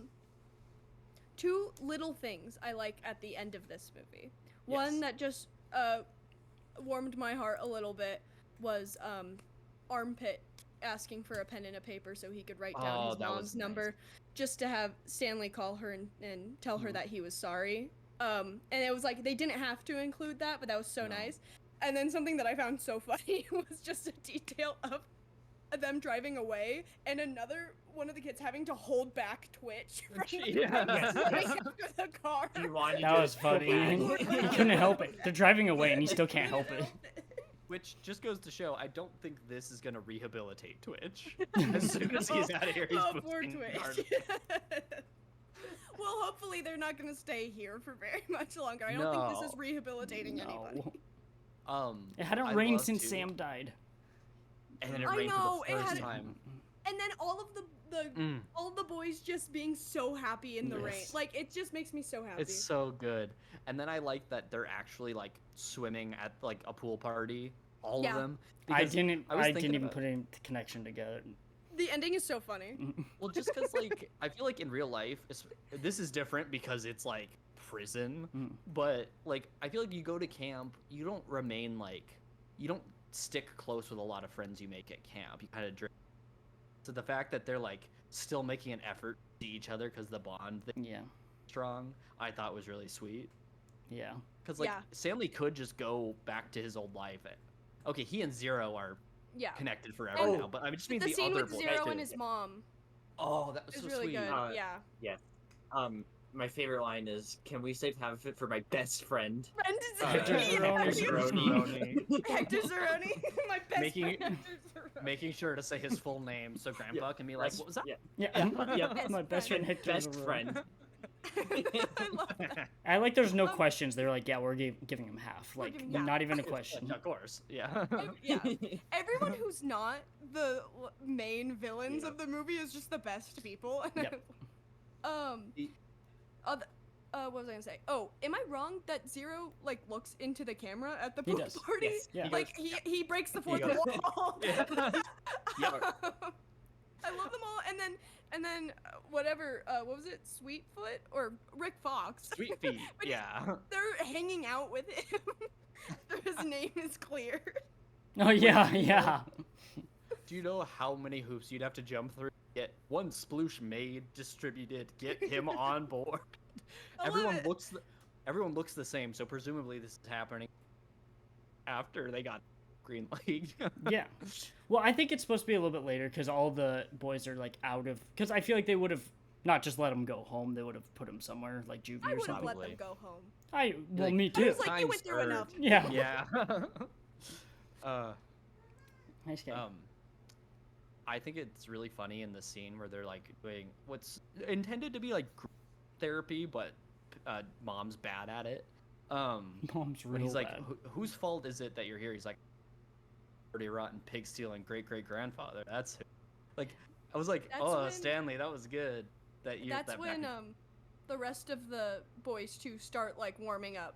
Two little things I like at the end of this movie. Yes. One that just warmed my heart a little bit was Armpit asking for a pen and a paper so he could write down Oh, his that was mom's nice. number, just to have Stanley call her and tell her Mhm. that he was sorry. And it was like they didn't have to include that, but that was so No. nice. And then something that I found so funny was just a detail of them driving away and another one of the kids having to hold back Twitch from Yeah. driving after the car. You wanted That to was so funny. badly. He couldn't help it. They're driving away and he still can't help it. Which just goes to show, I don't think this is gonna rehabilitate Twitch. As soon as he's out of here, he's Oh, poor boosting Twitch. hard. Well, hopefully they're not gonna stay here for very much longer. I don't think this is No. rehabilitating anybody. No. It hadn't I rained love since to- Sam died. And then it I rained know, for it the first had- time. And then all of the Mm, all the boys just being so happy in the rain. Yes. Like it just makes me so happy. it's so good. And then I like that they're actually like swimming at like a pool party. All Yeah. of them. I Because- didn't I was didn't thinking even about- put any connection together. The ending is so funny. Well, just because like I feel like in real life, this is different because it's like prison. Mm. But like I feel like you go to camp, you don't remain like you don't stick close with a lot of friends you make at camp. You kind of drift. So the fact that they're like still making an effort to see each other because the bond thing Yeah. is strong, I thought was really sweet. Yeah. Because like Yeah. Stanley could just go back to his old life. Okay, he and Zero are Yeah. connected forever Oh. now, but I just mean The the scene other with boys Zero too. and his mom Oh, that was is so really sweet. good. Uh, Yeah. My favorite line is, "Can we save half of it for my best friend?" Friend Hector Zeroni. Hector Zeroni. My best Making- friend Hector Zeroni. Making sure to say his full name so Grandpa can be like, Best- "What was that?" Yeah, Yeah. Yep. My best friend Hector best Zeroni. friend. I love that. I like there's no Um, questions. They're like, yeah, we're giving him half. We're Like, giving half. not even a question. Of course, yeah. Yeah. Everyone who's not the main villains Yeah. of the movie is just the best people. Yep. The- What was I gonna say? Oh, am I wrong that Zero like looks into the camera at the He pool does. party? Yes. Yeah. Like he breaks the fourth goes- wall. Yeah. I love them all, and then whatever. What was it? Sweetfoot or Rick Fox? Sweet feet, But yeah. They're hanging out with him. His name is clear. Oh yeah, yeah. Do you know how many hoops you'd have to jump through? Get one sploosh made, distributed, get him on board. I love it. Everyone looks the same, so presumably this is happening after they got Green League. Yeah. Well, I think it's supposed to be a little bit later because all the boys are like out of. Because I feel like they would have not just let him go home. They would have put him somewhere like juvie I or would have something. let Probably. them go home. Well, Like, me I too. was like, you Time went through enough. served. Yeah. Yeah. Nice guy. I think it's really funny in the scene where they're like doing what's intended to be like group therapy, but mom's bad at it. Mom's When real he's like, bad. whose fault is it that you're here? He's like, dirty, rotten, pig stealing great great grandfather. That's it. Like, I was like, That's oh, when- Stanley, that was good. That you. That's that when back- the rest of the boys too start like warming up.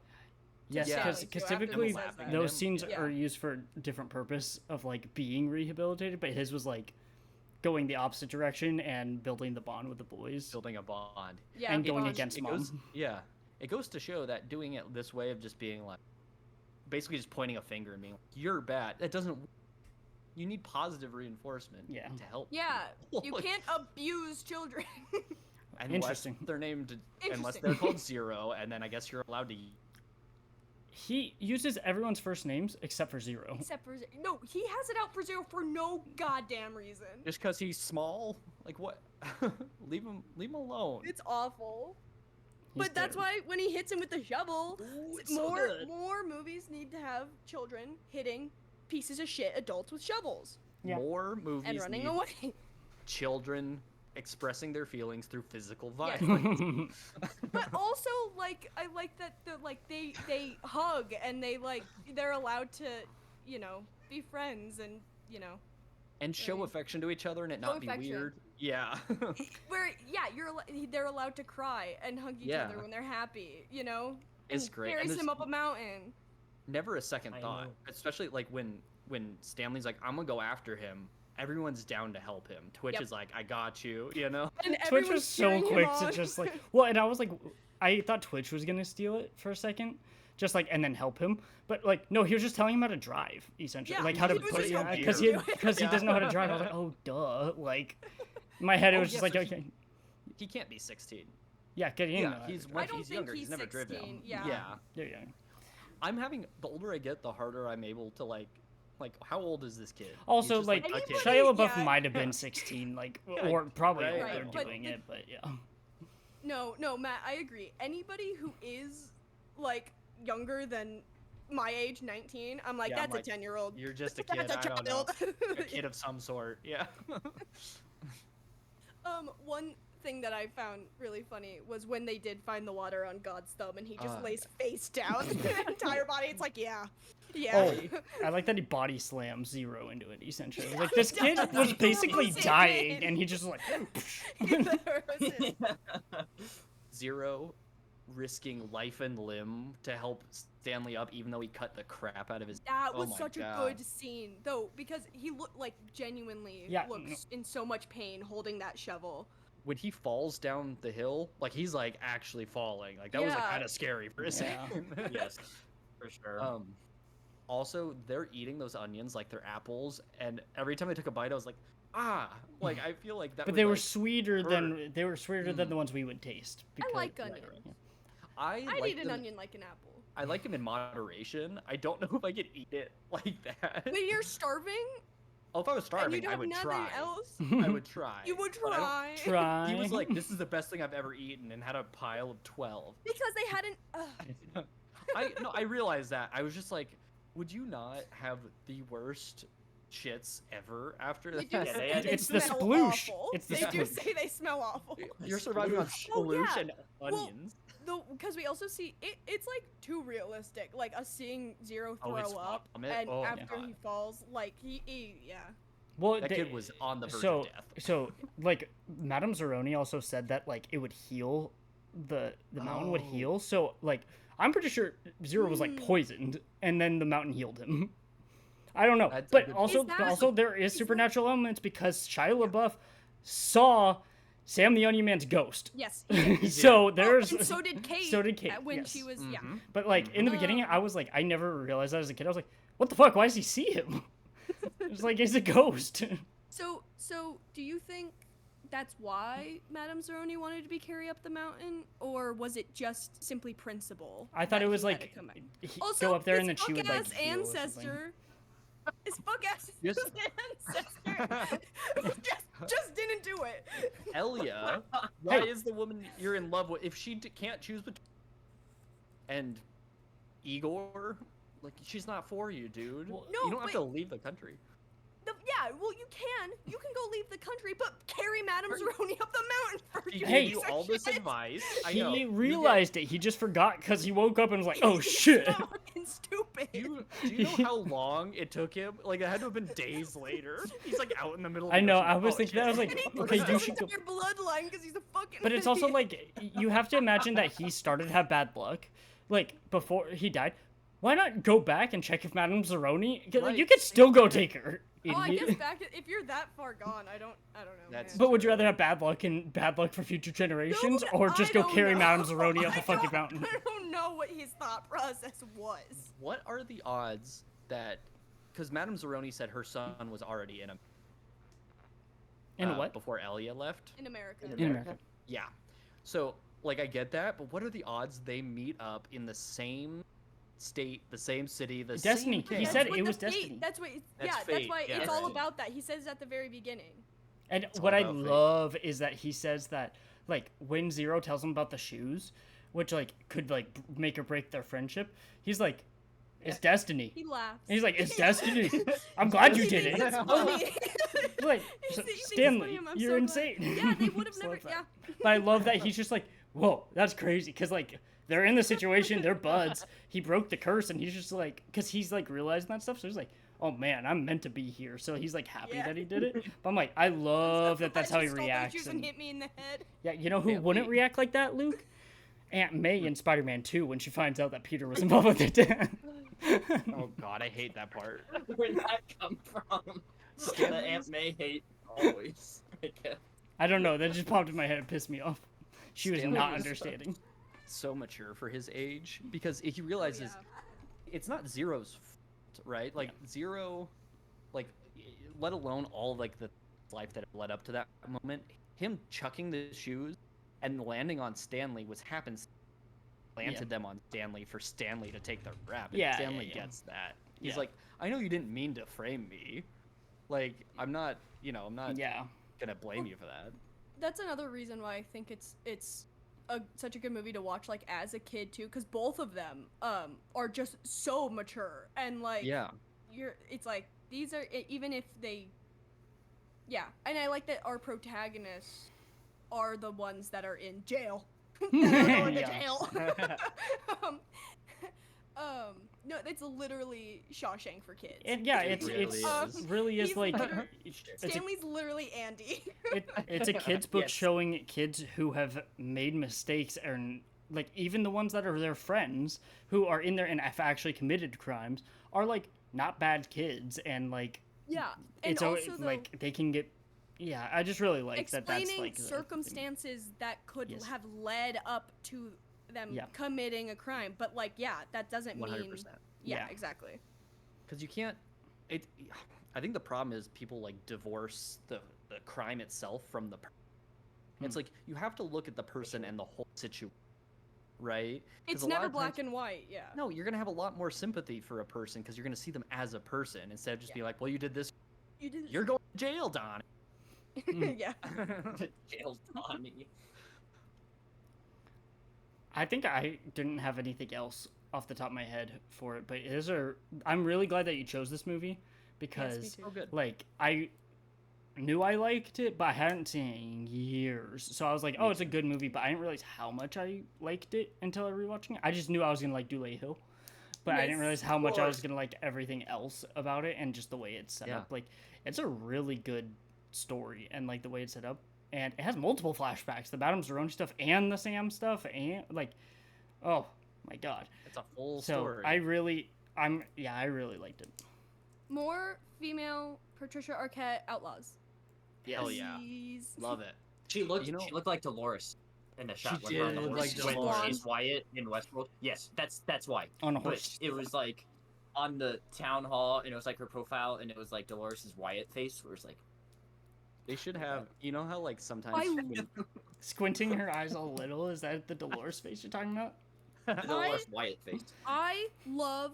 Yes, Yeah. because Stanley, too, after typically he says that. those scenes Yeah. are used for a different purpose of like being rehabilitated, but his was like going the opposite direction and building the bond with the boys building a bond. Yeah, and going Bond. against It mom. goes, yeah, it goes to show that doing it this way of just being like, basically just pointing a finger and being like, "You're bad." That doesn't. You need positive reinforcement. Yeah. To help. Yeah, you Like, can't abuse children. Unless Interesting. they're named, unless Interesting. they're called Zero, and then I guess you're allowed to. He uses everyone's first names except for Zero. Except for no, he has it out for Zero for no goddamn reason. Just because he's small, like what? leave him alone. It's awful. He's But that's dead. why when he hits him with the shovel, Ooh, it's so good. more movies need to have children hitting pieces of shit adults with shovels Yeah. More movies and running need away. children expressing their feelings through physical Yes. violence. But also, like, I like that they hug and they're allowed to, be friends and And show Right. affection to each other and it Show not be affection. weird. Yeah. where they're allowed to cry and hug each Yeah. other when they're happy, It's and great. And Carries there's him up a mountain. never a second I thought. know. Especially like when Stanley's like, I'm gonna go after him. Everyone's down to help him. Twitch Yep. is like, I got you, And Twitch everyone's was so cheering him quick to on. just like, well, and I was like, I thought Twitch was gonna steal it for a second, just like, and then help him, but like, no, he was just telling him how to drive, essentially, Yeah, like how to he was put, just yeah, helping because him he do it. because he Yeah. doesn't know how to drive. I was like, oh, duh, like, in my head it Oh, was just yeah, like, so okay, he can't be 16. yeah, getting Yeah, know how to he's drive. much I don't he's think younger. he's He's never driven. 16, yeah. There you go. I'm having the older I get, the harder I'm able to like how old is this kid? He's Also, just, like, a kid. Anybody- Shia LaBeouf yeah. might have been 16, like, Yeah, or probably right. older Right, but doing the- it, but yeah. No, Matt, I agree. Anybody who is like younger than my age, 19, I'm like, Yeah, I'm that's like, a 10-year-old. You're just a kid. That's a I don't know. child. A kid of some sort. Yeah. One thing that I found really funny was when they did find the water on God's thumb and he just Ah, lays face down, the entire body. It's like, yeah. Oh, I like that he body slams Zero into it, essentially. Like, this kid does. was He basically throws it dying, in. and he just, like, He throws it. Zero risking life and limb to help Stanley up, even though he cut the crap out of his. That Oh was my such God. a good scene, though, because he looked like genuinely Yeah, looks in so much pain holding that shovel. When he falls down the hill, like he's like actually falling. Like that was like Yeah. kind of scary for a Yeah. second. Yes, for sure. Also, they're eating those onions like they're apples, and every time I took a bite, I was like, ah, like I feel like that. but would, they were like, sweeter than hurt. than the ones we would taste. I Because, like yeah, onions. yeah. I I'd like eat an them- onion like an apple. I like them in moderation. I don't know if I could eat it like that. When you're starving Oh, if I was and you starving, I have would nothing try. else, I would try. you would but I don't- try. Try. He was like, "This is the best thing I've ever eaten," and had a pile of 12. Because they hadn't. I realized that. I was just like, "Would you not have the worst shits ever after They that?" do Yeah, say they- they It's the smell sploosh. awful. It's the They do sploosh. say they smell awful. You're surviving on Oh, sploosh yeah. and Well, onions. Though, because we also see it's like too realistic. Like us seeing Zero Oh, throw his up, vomit? and Oh, after God. he falls, like yeah. Well, That they- kid was on the verge so, of death. So, like, Madame Zeroni also said that, like, it would heal, the mountain would Oh. heal. So, like, I'm pretty sure Zero was, like, Hmm. poisoned, and then the mountain healed him. I don't know. That's a But good- also, Is that- also there is is that- supernatural elements because Shia LaBeouf saw Sam the Onion Man's ghost. Yes. So Oh, there's... and so did Kate. So did Kate, When yes. she was yeah. Mhm. But, like, in the beginning, Um, I was like, I never realized that as a kid. I was like, what the fuck? Why does he see him? It's like, he's a ghost. So do you think that's why Madame Zeroni wanted to be carried up the mountain, or was it just simply principle? I thought that it was he had to like come back? he- Also, go up there his and then she would like fuck-ass heal or something. ancestor. His fuck ass Yes. ancestor just didn't do it. Elia, why Hey. is the woman you're in love with if she can't choose between and Igor? Like she's not for you, dude. Well, No, you don't have to but- leave the country. Yeah, well, you can go leave the country, but carry Madame Zeroni up the mountain first. He you Hey. gave you piece of all this shit. advice. I know. He You get- realized it. He just forgot because he woke up and was like, "Oh He's shit!" so fucking stupid. Do you know how long it took him? Like it had to have been days later. He's like out in the middle. Of I the know. ocean. I was Oh, thinking that. I was And like, he "Okay, knows you his should go." entire bloodline because he's a fucking. But it's also idiot. like you have to imagine that he started to have bad luck. like before he died, why not go back and check if Madame Zeroni? 'Cause, like, you Right. could still go take her. Oh, I Idiot. guess if you're that far gone, I don't know. That's man. But would you rather have bad luck and bad luck for future generations, or just I go don't carry know. Madame Zeroni up I the fucking don't- mountain? I don't know what his thought process was. What are the odds that, because Madame Zeroni said her son was already in a In a what? before Elia left. In America. In America. Yeah. So, like, I get that, but what are the odds they meet up in the same state, the same city, the Destiny. same He camp? said what it the was fate- destiny. That's what. That's That's fate, why yeah, it's all right. about that. He says at the very beginning. And all what I about fate. love is that he says that, like, when Zero tells him about the shoes, which, like, could, like, make or break their friendship, he's like, it's destiny. He laughs. And he's like, it's destiny. I'm glad you He did thinks it. it's funny. Like, He thinks it's Stanley, funny, I'm you're so insane. glad. Yeah, they would have Just never. love that. Yeah. But I love that he's just like, whoa, that's crazy. Because, like, they're in the situation, they're buds. He broke the curse, and he's just like, because he's, like, realizing that stuff. So he's like, oh, man, I'm meant to be here. So he's, like, happy Yeah. that he did it. But I'm like, I love that that's how he Just stole those reacts. shoes And, and hit me in the head. yeah, you know who Can't wouldn't wait. react like that, Luke? Aunt May in Spider-Man 2 when she finds out that Peter was involved with it. Oh god, I hate that part. Where'd that come from? The Aunt May hate always. I guess. I don't know. That just popped in my head and pissed me off. She was Stanley not was understanding. So mature for his age because he realizes it's not Zero's fault, right? Like Zero, like let alone all like the life that led up to that moment. Him chucking the shoes and landing on Stanley was happens. Planted them on Stanley for Stanley to take the rap. And Yeah, Stanley yeah, yeah. gets that. He's Yeah. like, I know you didn't mean to frame me. Like I'm not, I'm not Yeah. gonna blame you for that. That's another reason why I think it's such a good movie to watch like as a kid too, because both of them are just so mature and like Yeah. it's like these are even if they and I like that our protagonists are the ones that are in jail that are going to Yeah. jail. No, it's literally Shawshank for kids. And yeah, It it's really it's is. really is He's like literally- it's a, Stanley's literally Andy. it's a kids book Yes. showing kids who have made mistakes and like even the ones that are their friends who are in there and have actually committed crimes are like not bad kids and like Yeah, and it's also though, like they can get I just really like that that's explaining like the- circumstances that could Yes. have led up to them Yeah. committing a crime, but like that doesn't 100%. mean yeah, Yeah. exactly. Because you can't. I think the problem is people like divorce the crime itself from the. It's like you have to look at the person and the whole situation, right? 'Cause It's a lot never of black times- and white. Yeah. No, you're gonna have a lot more sympathy for a person because you're gonna see them as a person instead of just be like, well, you did this, You did. you're going to jail, Don. yeah. Jail Donnie. I think I didn't have anything else off the top of my head for it, but I'm really glad that you chose this movie because too. Oh, good. like I knew I liked it, but I hadn't seen it in years. So I was like, oh, it's a good movie, but I didn't realize how much I liked it until I rewatching it. I just knew I was gonna like Dule Hill, but I didn't Yes, realize how of much I was course. gonna like everything else about it and just the way it's set Yeah. up. Like it's a really good story and like the way it's set up. And it has multiple flashbacks, the Madame Zeroni stuff and the Sam stuff, and like, oh my god! It's a full So story. I really liked it. More female Patricia Arquette outlaws. Hell yeah, Please. love it. She looked. You know- She looked like Dolores in the shot She when we're on the did look horse like when Dolores. she's Wyatt in Westworld. Yes, that's why. On a But horse. it was like on the town hall, and it was like her profile, and it was like Dolores' Wyatt face, where it's like, They should have. You know how like sometimes. I- when- Squinting her eyes a little. Is that the Dolores face you're talking about? the Dolores Wyatt face. I love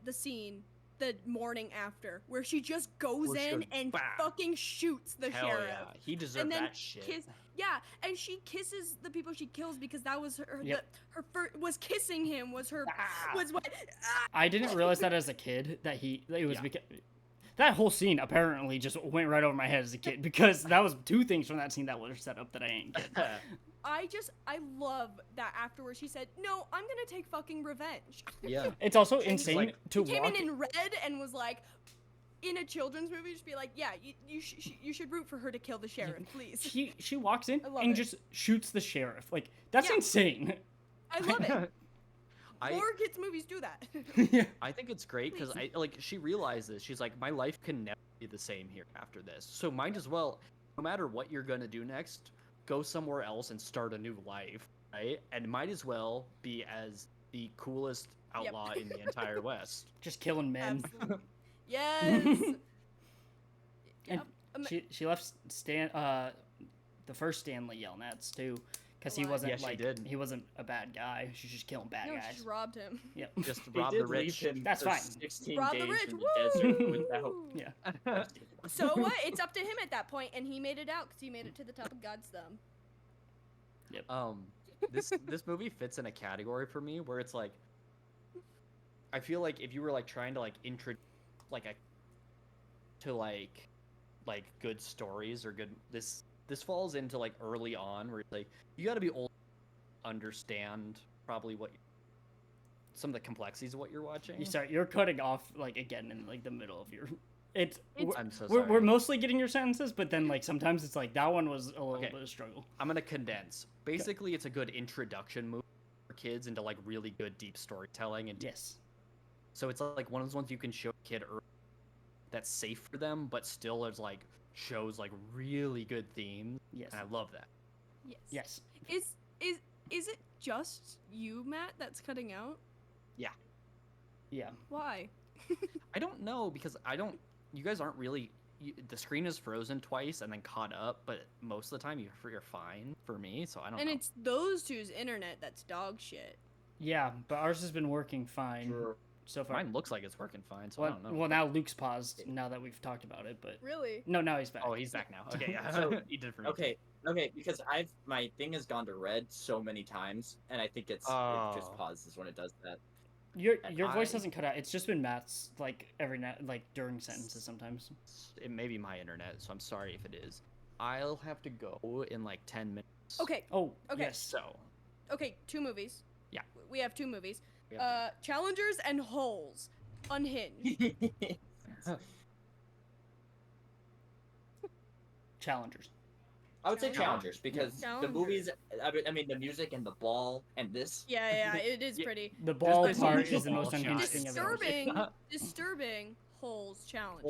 the scene the morning after where she just goes Where she in goes, and "Bah." fucking shoots the Hell sheriff. yeah, he deserved And then that shit. and she kisses the people she kills because that was her. Yep. Her first was kissing him was her Ah. was what. I didn't realize that as a kid that it was Yeah. because that whole scene apparently just went right over my head as a kid because that was two things from that scene that were set up that I ain't get. I love that afterwards she said, "No, I'm gonna take fucking revenge." yeah. It's also And insane like- to Came walk. in red and was like, in a children's movie, just be like, "Yeah, you should root for her to kill the sheriff, please." She walks in I love and it. just shoots the sheriff. Like that's Yeah. insane. I love it. I More kids movies do that. Yeah. I think it's great because Please. she realizes she's like, my life can never be the same here after this. So might as well, no matter what you're gonna do next, go somewhere else and start a new life, right? And might as well be as the coolest Yep. outlaw in the entire West. Just killing men. Absolutely. Yes. And Yep. Ama- she left the first Stanley Yelnats too, because he Alive. wasn't Yeah, she like did. he wasn't a bad guy. She's just killing bad no, guys. she robbed him. Yep. Just He rob did the rich. leave him That's for fine. 16 Rob days the rich. in the desert without. Woo! Yeah. So what? It's up to him at that point, and he made it out because he made it to the top of God's thumb. This movie fits in a category for me where it's like, I feel like if you were like trying to like introduce like like good stories or good this falls into like early on where it's like you got to be old to understand probably what some of the complexities of what you're watching. You're cutting off like again in like the middle of your. I'm so we're sorry. mostly getting your sentences, but then like sometimes it's like that one was a little Okay. bit of a struggle. I'm gonna condense. Basically, it's a good introduction movie for kids into like really good deep storytelling and Yes. so it's like one of those ones you can show a kid early that's safe for them, but still is like shows like really good themes, Yes. and I love that. Yes. Is it just you, Matt, that's cutting out? Yeah. Why? I don't know because I don't. You guys aren't really. The screen is frozen twice and then caught up, but most of the time you're fine for me. So I don't And know. it's those two's internet that's dog shit. Yeah, but ours has been working fine Sure. so far. Mine looks like it's working fine, so I Well, don't know. well, now Luke's paused now that we've talked about it, but Really? no, now he's back. Oh, he's back now. Okay, yeah. So, he did for me. Okay, because my thing has gone to red so many times, and I think it just Oh. pauses when it does that. Your And voice I- hasn't cut out. It's just been Matt's like every night, like during sentences sometimes. It may be my internet, so I'm sorry if it is. I'll have to go in like 10 minutes. Okay. Oh, Okay. yes. So, Okay. 2 movies. Yeah. We have 2 movies. we have to- Challengers and Holes. Unhinged. Challengers. I would say Challengers. challengers because the Challengers. movies. I mean, the music and the ball and this. Yeah, it is Yeah. pretty. The ball this part initial is the most ball unhinged shot. thing I've ever seen. Disturbing Holes challenge.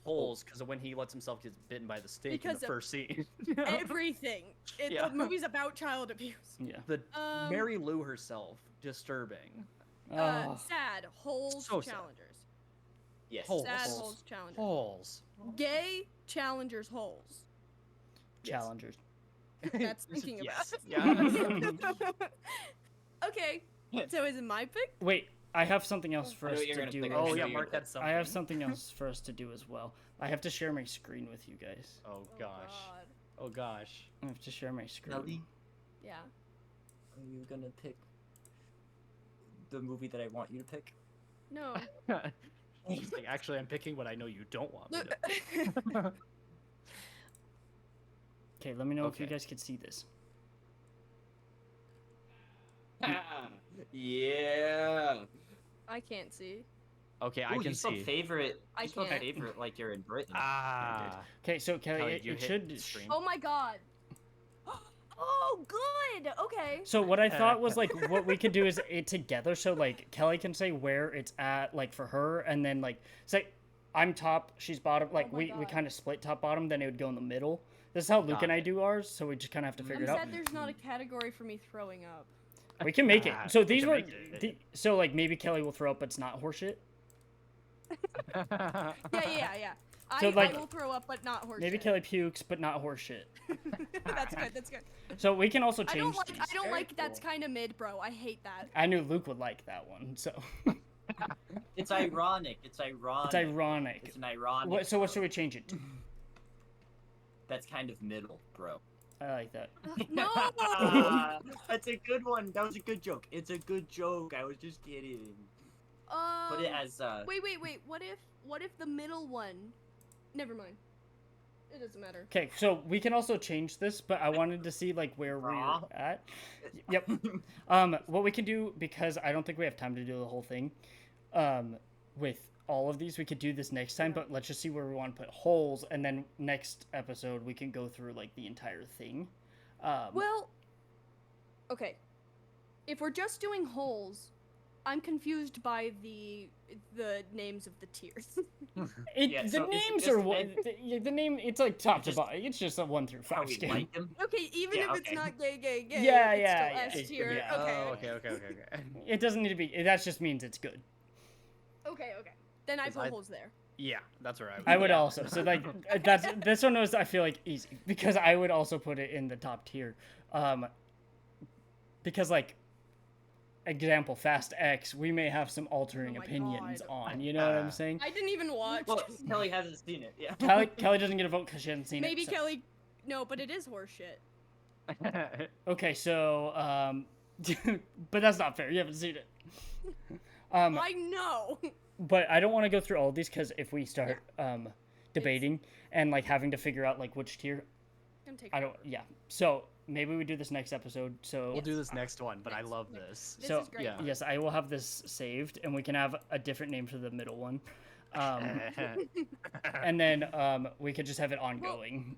holes, because of when he lets himself get bitten by the snake Because in the of first scene. Everything. Yeah. The movie's about child abuse. Yeah. The Um, Mary Lou herself, disturbing. Oh, Sad Holes So sad. challengers. Yes. Holes. Sad Holes. Holes challengers. Holes. Gay challengers Holes. challengers. That's thinking about. Yes. Yeah. Okay. So is it my pick? Wait, I have something else for I know us what you're to gonna do. pick. Oh Maybe yeah, you're mark gonna- that something. I have something else for us to do as well. I have to share my screen with you guys. Oh gosh. God. Oh gosh. I have to share my screen. Nelly, Yeah. are you gonna pick the movie that I want you to pick? No. She's like, actually, I'm picking what I know you don't want me Look. to. Okay, let me know if you Okay. guys can see this. Yeah. I can't see. Okay, I Ooh, can you spelled see. favorite. I You spelled can't. favorite like you're in Britain. Ah. Okay, so Kelly, Kelly, it, you it hit should. the screen. Oh my god. Oh, good. Okay. So what I thought was like what we could do is it together. So like Kelly can say where it's at, like for her, and then like say I'm top, she's bottom. Like my we God. kind of split top bottom. Then it would go in the middle. This is how Luke Got and I it. do ours. So we just kind of have to figure I'm it out. sad there's not a category for me throwing up. We can make it. Ah, So we these can were. make it. So like maybe Kelly will throw up, but it's not horseshit. Yeah. So, I like, will throw up, but not horseshit. Maybe Kelly pukes, but not horseshit. That's good. That's good. So we can also I change. don't like. these. I don't Very like. That's cool. kind of mid, bro. I hate that. I knew Luke would like that one. So It's ironic. It's ironic. it's ironic. It's an ironic. So what should we change it to? That's kind of middle, bro. I like that. No. That's a good one. That was a good joke. It's a good joke. I was just kidding. Put it as Wait. What if the middle one? Never mind. It doesn't matter. Okay, so we can also change this, but I wanted to see like where we're Aw. at. Yep. What we can do, because I don't think we have time to do the whole thing, with all of these, we could do this next time. But let's just see where we want to put holes, and then next episode we can go through like the entire thing. Well. Okay. if we're just doing holes, I'm confused by the names of the tiers. Yeah, the so is it names just are what men? the name. It's like top to just bottom. It's just a 1 through How 5 we scale. like them? Okay, even Yeah, if it's okay. not gay, Yeah, it's yeah, still yeah. S tier. Yeah. Okay. Oh, okay. It doesn't need to be. That just means it's good. Okay. Then I 'Cause put I- holes there. Yeah, that's where I would Yeah. also. So like that's this one was, I feel like, easy because I would also put it in the top tier. Because like example, Fast X, we may have some altering Oh my opinions God. on. You know what I'm saying? I didn't even watch. Well, Kelly hasn't seen it. Yeah. Kelly doesn't get a vote because she hasn't seen Maybe it. so- Kelly. No, but it is horseshit. Okay, so but that's not fair. You haven't seen it. I know. But I don't want to go through all of these because if we start debating and like having to figure out like which tier, Gonna take I don't. Yeah. So maybe we do this next episode. So We'll do this next one, but I Next, love next. this. This so is great. yeah. yes, I will have this saved, and we can have a different name for the middle one, and then we could just have it ongoing.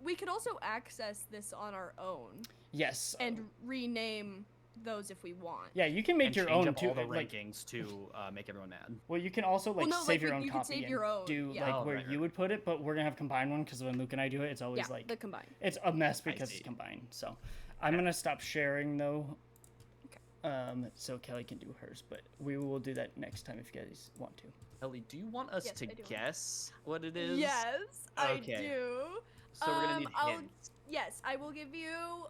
We could also access this on our own Yes. and rename those if we want. Yeah, you can make And your change own up too. all the like, rankings to make everyone mad. well, you can also like no, save like, your own you could copy save and your own, do yeah. like Oh, where right, you would put it, but we're gonna have combined one because when Luke and I do it, it's always Yeah, like the combined. it's a mess because see. it's combined. So I'm gonna stop sharing though. So Kelly can do hers, but we will do that next time if you guys want to. Ellie, do you want us Yes, to I do. guess what it is? Yes, I Okay. do. So we're gonna need I'll- hints. Yes, I will give you.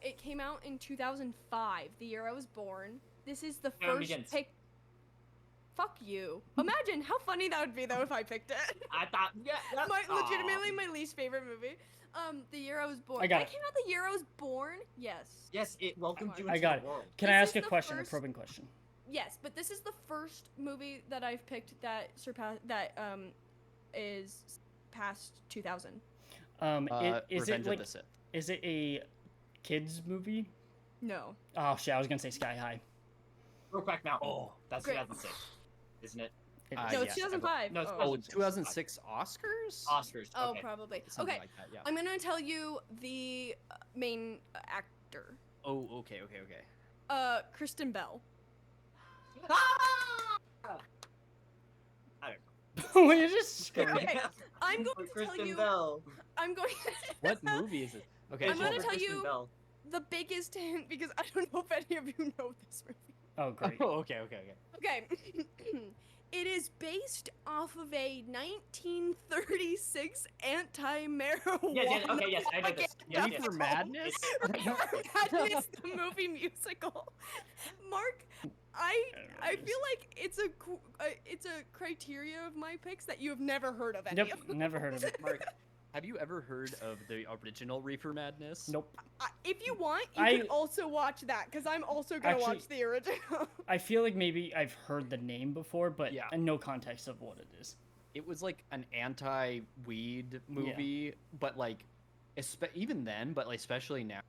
It came out in 2005, the year I was born. This is the Round first begins. pick. Fuck you. Imagine how funny that would be though if I picked it. I thought, yeah. That's, Legitimately my least favorite movie. The year I was born. I got That it. came out the year I was born. Yes. Yes, it welcomed you I into got the it. world. Can I This ask is a the question, first- a probing question? Yes, but this is the first movie that I've picked that is past 2000. Is Revenge it like of the Sith. is it a kids movie? No. Oh shit, I was gonna say Sky High. Brokeback Mountain. Oh, That's great. 2006, isn't it? It No, is. No, yes, it's 2005. No, it's oh. Oh, 2006 Oscars? Oscars. Oh, Okay. probably. Something Okay, like that, yeah. I'm gonna tell you the main actor. Oh, okay. Kristen Bell. I Well, you're just screaming. Okay, I'm going to tell Kristen you. Bell. I'm going. What movie is it? Okay, I'm so gonna we're- tell Kristen you- Bell. the biggest hint because I don't know if any of you know this movie. Oh great. Oh, okay. Okay. It is based off of a 1936 anti-marijuana. Yes, okay, yes, I know this. Yes, propaganda yes. For Madness? Reefer Madness, the movie musical. Mark, I feel like it's a criteria of my picks that you have never heard of any Nope, of them. never heard of it. Mark, have you ever heard of the original Reefer Madness? Nope. If you want, you I- can also watch that because I'm also gonna Actually- watch the original. I feel like maybe I've heard the name before, but Yeah. no context of what it is. It was like an anti-weed movie, but like, even then, but like especially now,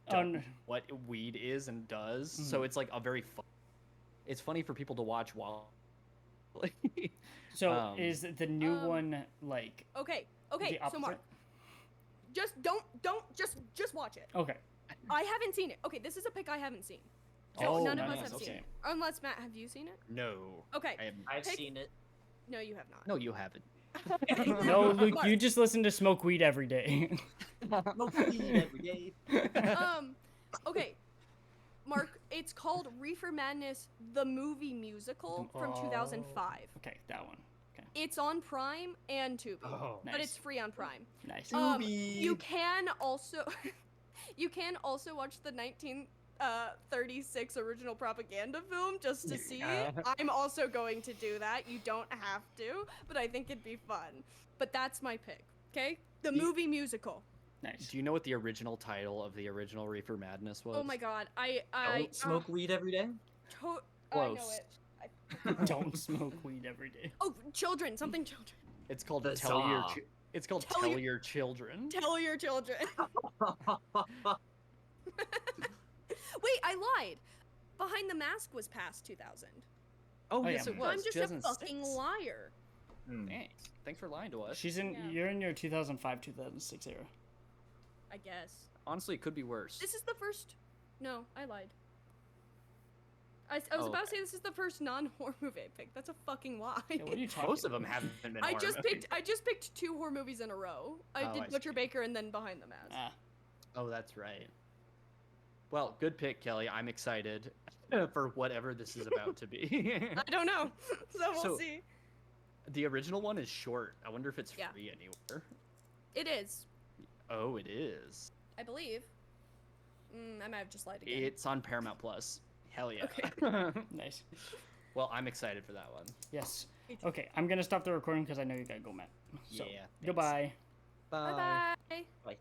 don't know what weed is and does. So it's like a very fun. It's funny for people to watch while. So is the new one like Okay, the so opposite? Mark, just just watch it. Okay. I haven't seen it. Okay, this is a pick I haven't seen. So Oh, none of nice, us have seen okay. it. Unless Matt, have you seen it? No. Okay. I haven't. I've Pick- seen it. No, you have not. No, you haven't. No, Luke, Mark, you just listen to Smoke Weed every day. Smoke weed every day. Okay. Mark, it's called Reefer Madness, the movie musical from Oh. 2005. Okay, that one. It's on Prime and Tubi, Oh, but nice. it's free on Prime. Nice. You can also watch the 1936 original propaganda film just to see it. I'm also going to do that. You don't have to, but I think it'd be fun. But that's my pick. Okay, the movie musical. Nice. Do you know what the original title of the original Reefer Madness was? Oh my god, I Don't smoke weed every day. I know Close. it. Don't smoke weed every day. Oh, children, something children. It's called The Tell Your. Saw. It's called Tell Tell Your- Your Children. Tell your children. Wait, I lied. Behind the Mask was past 2000. Oh, Oh, yes, yeah. it So was. I'm just a 2006. fucking liar. Hmm. Thanks. Thanks for lying to us. She's in. Yeah. You're in your 2005, 2006 era. I guess. Honestly, it could be worse. This is the first No, I lied. I was Oh, about to say this is the first non-horror movie I picked. That's a fucking lie. Yeah, what are you talking Most of them about? haven't been. I horror just movies. picked 2 horror movies in a row. I Oh, did I Butcher see. Baker and then Behind the Mask. Ah, Oh, that's right. Well, good pick, Kelly. I'm excited for whatever this is about to be. I don't know, so we'll So- see. The original one is short. I wonder if it's Yeah. free anywhere. It is, Oh, it is. I believe. I might have just lied again. It's on Paramount Plus. Hell yeah. Okay. nice. Well, I'm excited for that one. Yes. Me too. Okay, I'm gonna stop the recording because I know you gotta go, Matt. So, Yeah, thanks. goodbye. Bye bye. Like